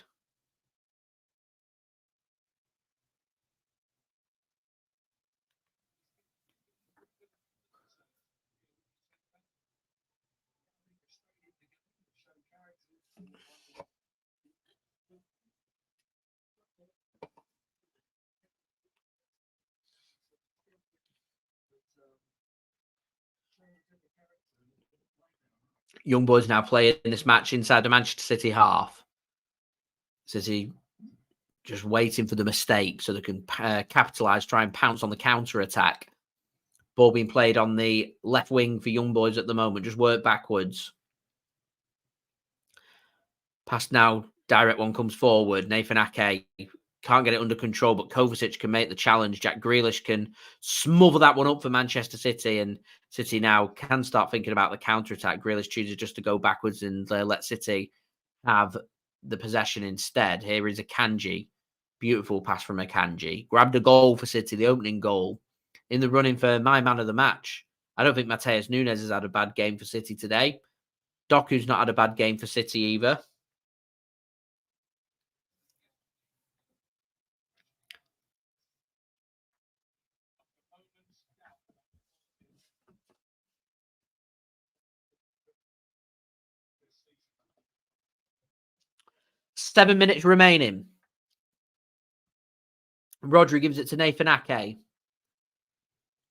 Young Boys now playing this match inside the Manchester City half. City just waiting for the mistake so they can capitalise, try and pounce on the counter-attack. Ball being played on the left wing for Young Boys at the moment. Just work backwards. Pass now. Direct one comes forward. Nathan Ake can't get it under control, but Kovacic can make the challenge. Jack Grealish can smother that one up for Manchester City, and City now can start thinking about the counter-attack. Grealish chooses just to go backwards and let City have the possession instead. Here is Akanji. Beautiful pass from Akanji. Grabbed a goal for City, the opening goal. In the running for my man of the match. I don't think Matheus Nunes has had a bad game for City today. Doku's not had a bad game for City either. Seven minutes remaining. Rodri gives it to Nathan Ake.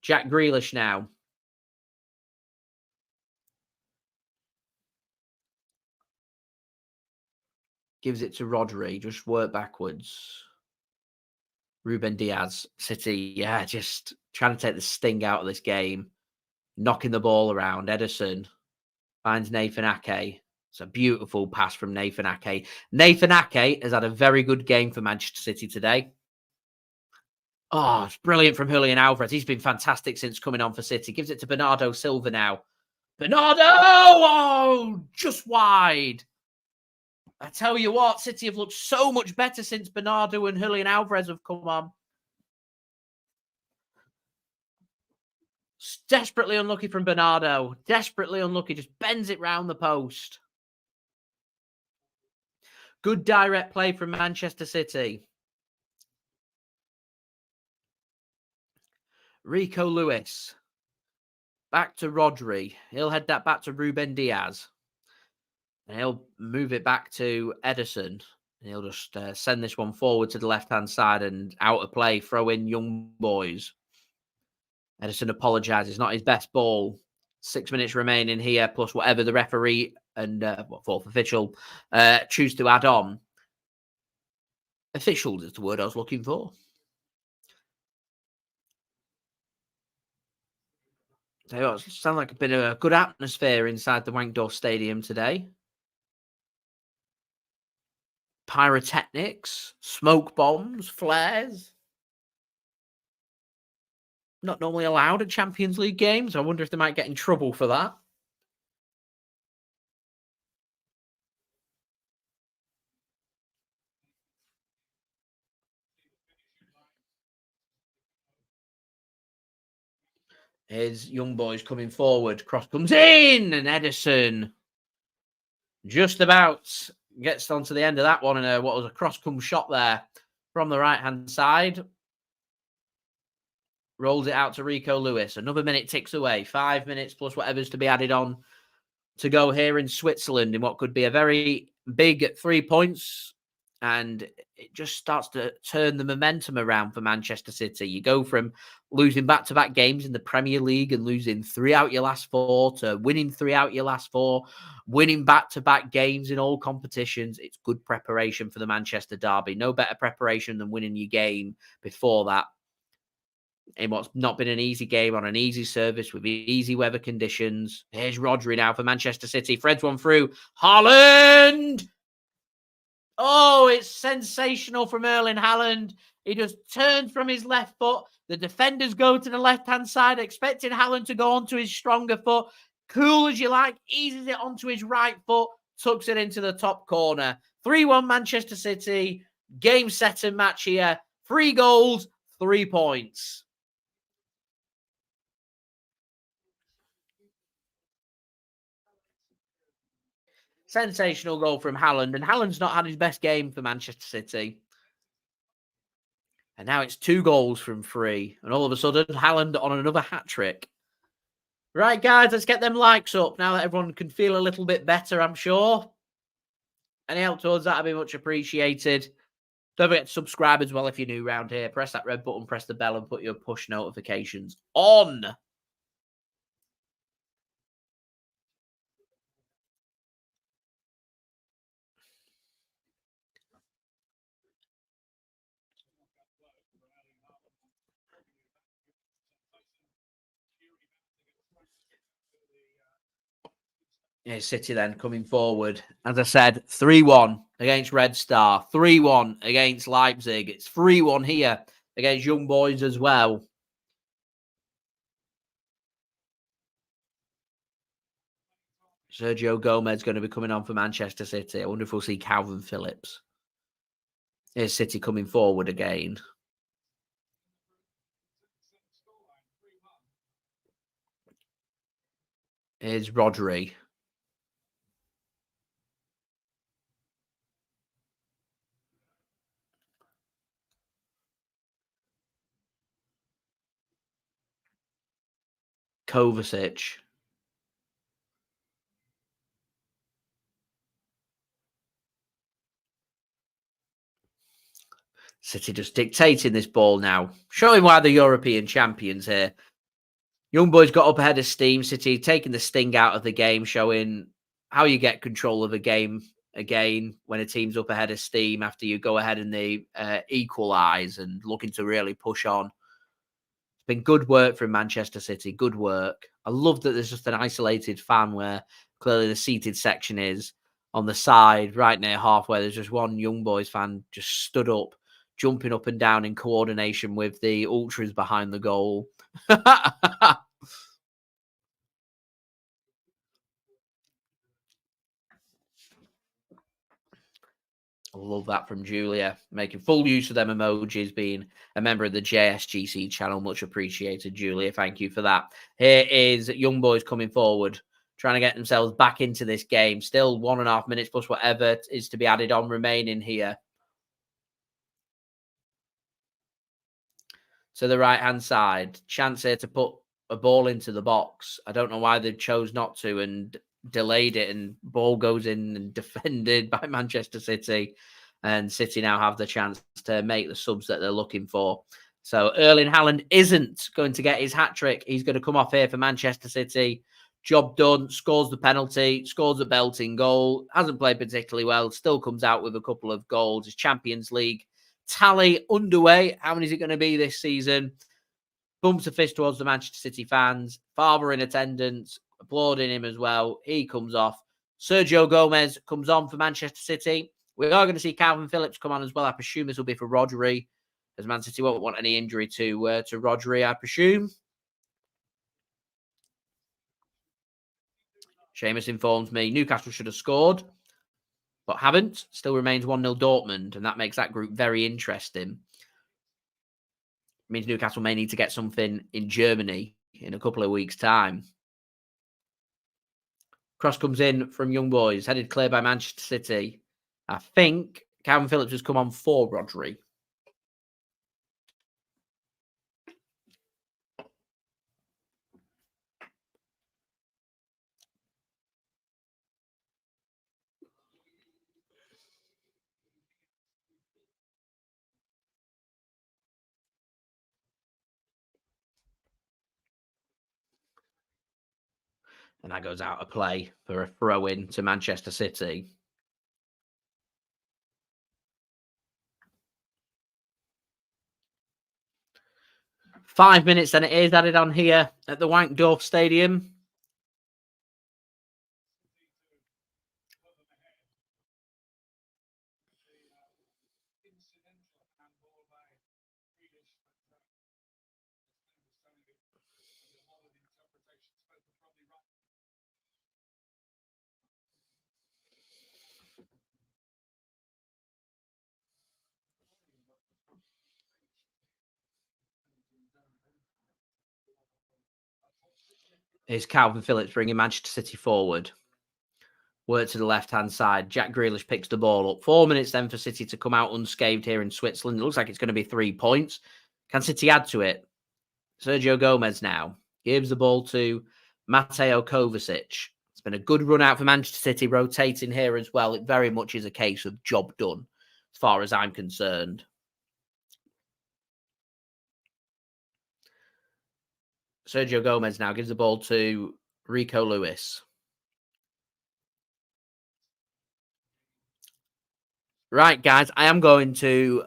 Jack Grealish now. Gives it to Rodri. Just work backwards. Ruben Dias. City, yeah, just trying to take the sting out of this game. Knocking the ball around. Ederson finds Nathan Ake. It's a beautiful pass from Nathan Ake. Nathan Ake has had a very good game for Manchester City today. Oh, it's brilliant from Julian Alvarez. He's been fantastic since coming on for City. Gives it to Bernardo Silva now. Bernardo! Oh, just wide. I tell you what, City have looked so much better since Bernardo and Julian Alvarez have come on. Desperately unlucky from Bernardo. Desperately unlucky. Just bends it round the post. Good direct play from Manchester City. Rico Lewis. Back to Rodri. He'll head that back to Ruben Dias. And he'll move it back to Ederson. And he'll just send this one forward to the left-hand side and out of play. Throw in Young Boys. Ederson apologises. Not his best ball. 6 minutes remaining here, plus whatever the referee and fourth official choose to add on. Officials is the word I was looking for. So it sounds like a bit of a good atmosphere inside the Wankdorf Stadium today. pyrotechnics, smoke bombs, flares. Not normally allowed at Champions League games. I wonder if they might get in trouble for that. Here's Young Boys coming forward. Cross comes in, and Ederson just about gets onto the end of that one, and what was a cross-come shot there from the right-hand side. Rolls it out to Rico Lewis. Another minute ticks away. 5 minutes plus whatever's to be added on to go here in Switzerland in what could be a very big 3 points. And it just starts to turn the momentum around for Manchester City. You go from losing back-to-back games in the Premier League and losing 3 out your last 4 to winning 3 out your last 4, winning back-to-back games in all competitions. It's good preparation for the Manchester derby. No better preparation than winning your game before that. In what's not been an easy game on an easy service with easy weather conditions. Here's Rodri now for Manchester City. Threads one through. Haaland! Oh, it's sensational from Erling Haaland. He just turns from his left foot. The defenders go to the left-hand side, expecting Haaland to go onto his stronger foot. Cool as you like, eases it onto his right foot, tucks it into the top corner. 3-1 Manchester City. Game, set, and match here. 3 goals, 3 points. Sensational goal from Haaland. And Haaland's not had his best game for Manchester City. And now it's 2 goals from 3. And all of a sudden, Haaland on another hat-trick. Right, guys, let's get them likes up now that everyone can feel a little bit better, I'm sure. Any help towards that would be much appreciated. Don't forget to subscribe as well if you're new around here. Press that red button, press the bell, and put your push notifications on. Here's City then coming forward. As I said, 3-1 against Red Star. 3-1 against Leipzig. It's 3-1 here against Young Boys as well. Sergio Gomez going to be coming on for Manchester City. I wonder if we'll see Kalvin Phillips. Here's City coming forward again. Here's Rodri. Kovacic. City just dictating this ball now. Showing why they're European champions here. Young Boys got up ahead of steam. City taking the sting out of the game, showing how you get control of a game again when a team's up ahead of steam after you go ahead and they equalise and looking to really push on. It's been good work from Manchester City. Good work. I love that there's just an isolated fan where clearly the seated section is on the side right near halfway. There's just one Young Boys fan just stood up, jumping up and down in coordination with the ultras behind the goal. I love that from Julia, making full use of them emojis, being a member of the JSGC channel. Much appreciated, Julia. Thank you for that. Here is Young Boys coming forward, trying to get themselves back into this game. Still 1.5 minutes plus whatever is to be added on remaining here. To the right-hand side. Chance here to put a ball into the box. I don't know why they chose not to and delayed it, and ball goes in and defended by Manchester City, and City now have the chance to make the subs that they're looking for. So Erling Haaland isn't going to get his hat-trick. He's going to come off here for Manchester City. Job done, scores the penalty, scores a belting goal, hasn't played particularly well, still comes out with a couple of goals. His Champions League tally underway. How many is it going to be this season? Bumps a fist towards the Manchester City fans. Father in attendance, applauding him as well. He comes off. Sergio Gomez comes on for Manchester City. We are going to see Kalvin Phillips come on as well. I presume this will be for Rodri, as Man City won't want any injury to Rodri, I presume. Seamus informs me Newcastle should have scored, but haven't. Still remains 1-0 Dortmund, and that makes that group very interesting. It means Newcastle may need to get something in Germany in a couple of weeks' time. Cross comes in from Young Boys, headed clear by Manchester City. I think Kalvin Phillips has come on for Rodri. And that goes out of play for a throw-in to Manchester City. Five minutes then it is added on here at the Wankdorf Stadium. Is Kalvin Phillips bringing Manchester City forward. Work to the left-hand side. Jack Grealish picks the ball up. 4 minutes then for City to come out unscathed here in Switzerland. It looks like it's going to be 3 points. Can City add to it? Sergio Gomez now gives the ball to Mateo Kovacic. It's been a good run out for Manchester City, rotating here as well. It very much is a case of job done, as far as I'm concerned. Sergio Gomez now gives the ball to Rico Lewis. Right, guys, I am going to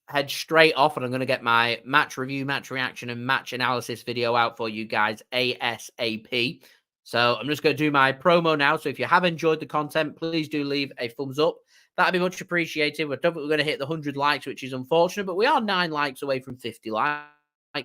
head straight off and I'm going to get my match review, match reaction, and match analysis video out for you guys ASAP. So I'm just going to do my promo now. So if you have enjoyed the content, please do leave a thumbs up. That'd be much appreciated. I don't think we're going to hit the 100 likes, which is unfortunate, but we are 9 likes away from 50 likes.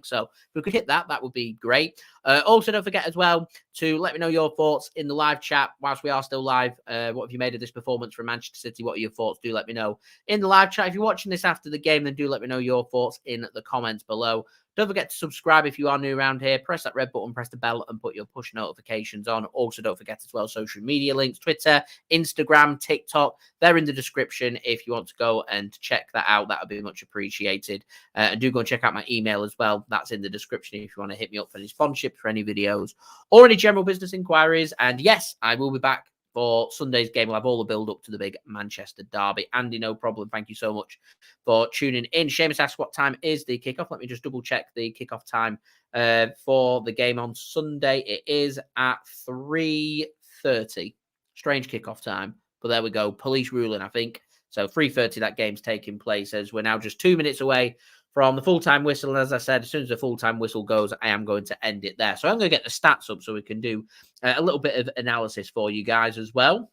So if we could hit that, that would be great. Also, don't forget as well to let me know your thoughts in the live chat whilst we are still live. What have you made of this performance from Manchester City? What are your thoughts? Do let me know in the live chat. If you're watching this after the game, then do let me know your thoughts in the comments below. Don't forget to subscribe if you are new around here. Press that red button, press the bell, and put your push notifications on. Also, don't forget as well, social media links, Twitter, Instagram, TikTok. They're in the description if you want to go and check that out. That would be much appreciated. And do go and check out my email as well. That's in the description if you want to hit me up for any sponsorship, for any videos, or any general business inquiries. And yes, I will be back for Sunday's game. We'll have all the build-up to the big Manchester derby. Andy, no problem. Thank you so much for tuning in. Seamus asks, what time is the kickoff? Let me just double-check the kickoff time for the game on Sunday. It is at 3:30. Strange kickoff time, but there we go. Police ruling, I think. So 3:30, that game's taking place, as we're now just 2 minutes away from the full-time whistle. And as I said, as soon as the full-time whistle goes, I am going to end it there. So I'm going to get the stats up so we can do a little bit of analysis for you guys as well.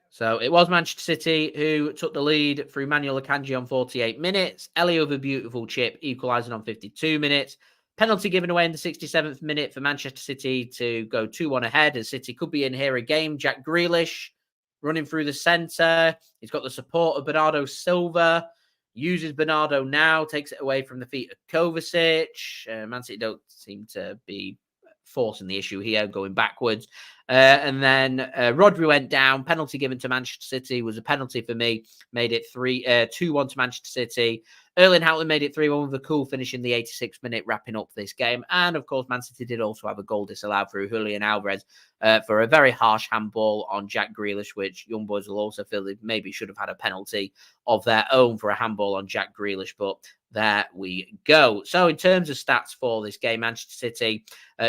So it was Manchester City who took the lead through Manuel Akanji on 48 minutes. Ellie with a beautiful chip, equalising on 52 minutes. Penalty given away in the 67th minute for Manchester City to go 2-1 ahead. And City could be in here again. Jack Grealish running through the centre. He's got the support of Bernardo Silva. Uses Bernardo now. Takes it away from the feet of Kovacic. Man City don't seem to be forcing the issue here, going backwards. And then Rodri went down. Penalty given to Manchester City was a penalty for me. Made it 2-1 to Manchester City. Erling Haaland made it 3-1 with a cool finish in the 86th minute, wrapping up this game. And, of course, Man City did also have a goal disallowed through Julian Alvarez for a very harsh handball on Jack Grealish, which Young Boys will also feel they maybe should have had a penalty of their own for a handball on Jack Grealish. But there we go. So in terms of stats for this game, Manchester City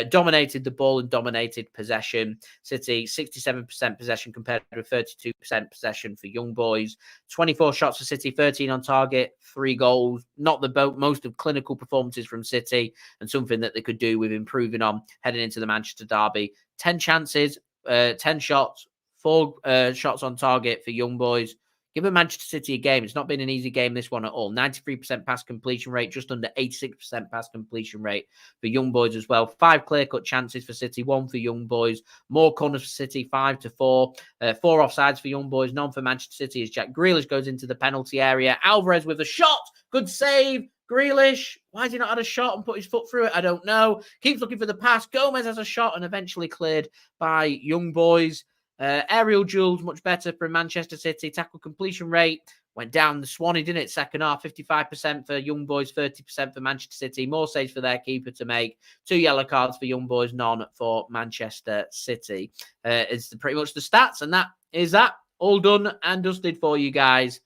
dominated the ball and dominated possession. City, 67% possession compared with 32% possession for Young Boys. 24 shots for City, 13 on target, 3 goals. Not the most of clinical performances from City, and something that they could do with improving on heading into the Manchester derby. 10 chances, 10 shots, 4 shots on target for Young Boys. Give a Manchester City a game. It's not been an easy game, this one at all. 93% pass completion rate, just under 86% pass completion rate for Young Boys as well. 5 clear-cut chances for City, 1 for Young Boys. More corners for City, 5-4. 4 offsides for Young Boys, none for Manchester City as Jack Grealish goes into the penalty area. Alvarez with a shot. Good save. Grealish, why has he not had a shot and put his foot through it? I don't know. Keeps looking for the pass. Gomez has a shot and eventually cleared by Young Boys. Aerial duels, much better for Manchester City. Tackle completion rate went down the Swanee, didn't it? Second half, 55% for Young Boys, 30% for Manchester City. More saves for their keeper to make. 2 yellow cards for Young Boys, none for Manchester City. It's pretty much the stats, and that is that. All done and dusted for you guys.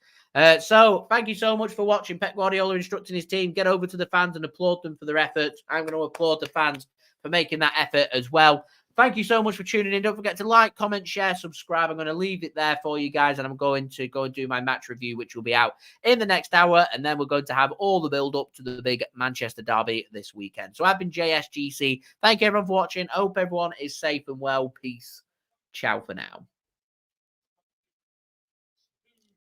So thank you so much for watching. Pep Guardiola instructing his team. Get over to the fans and applaud them for their efforts. I'm going to applaud the fans for making that effort as well. Thank you so much for tuning in. Don't forget to like, comment, share, subscribe. I'm going to leave it there for you guys, and I'm going to go and do my match review, which will be out in the next hour, and then we're going to have all the build-up to the big Manchester derby this weekend. So I've been JSGC. Thank you, everyone, for watching. I hope everyone is safe and well. Peace. Ciao for now.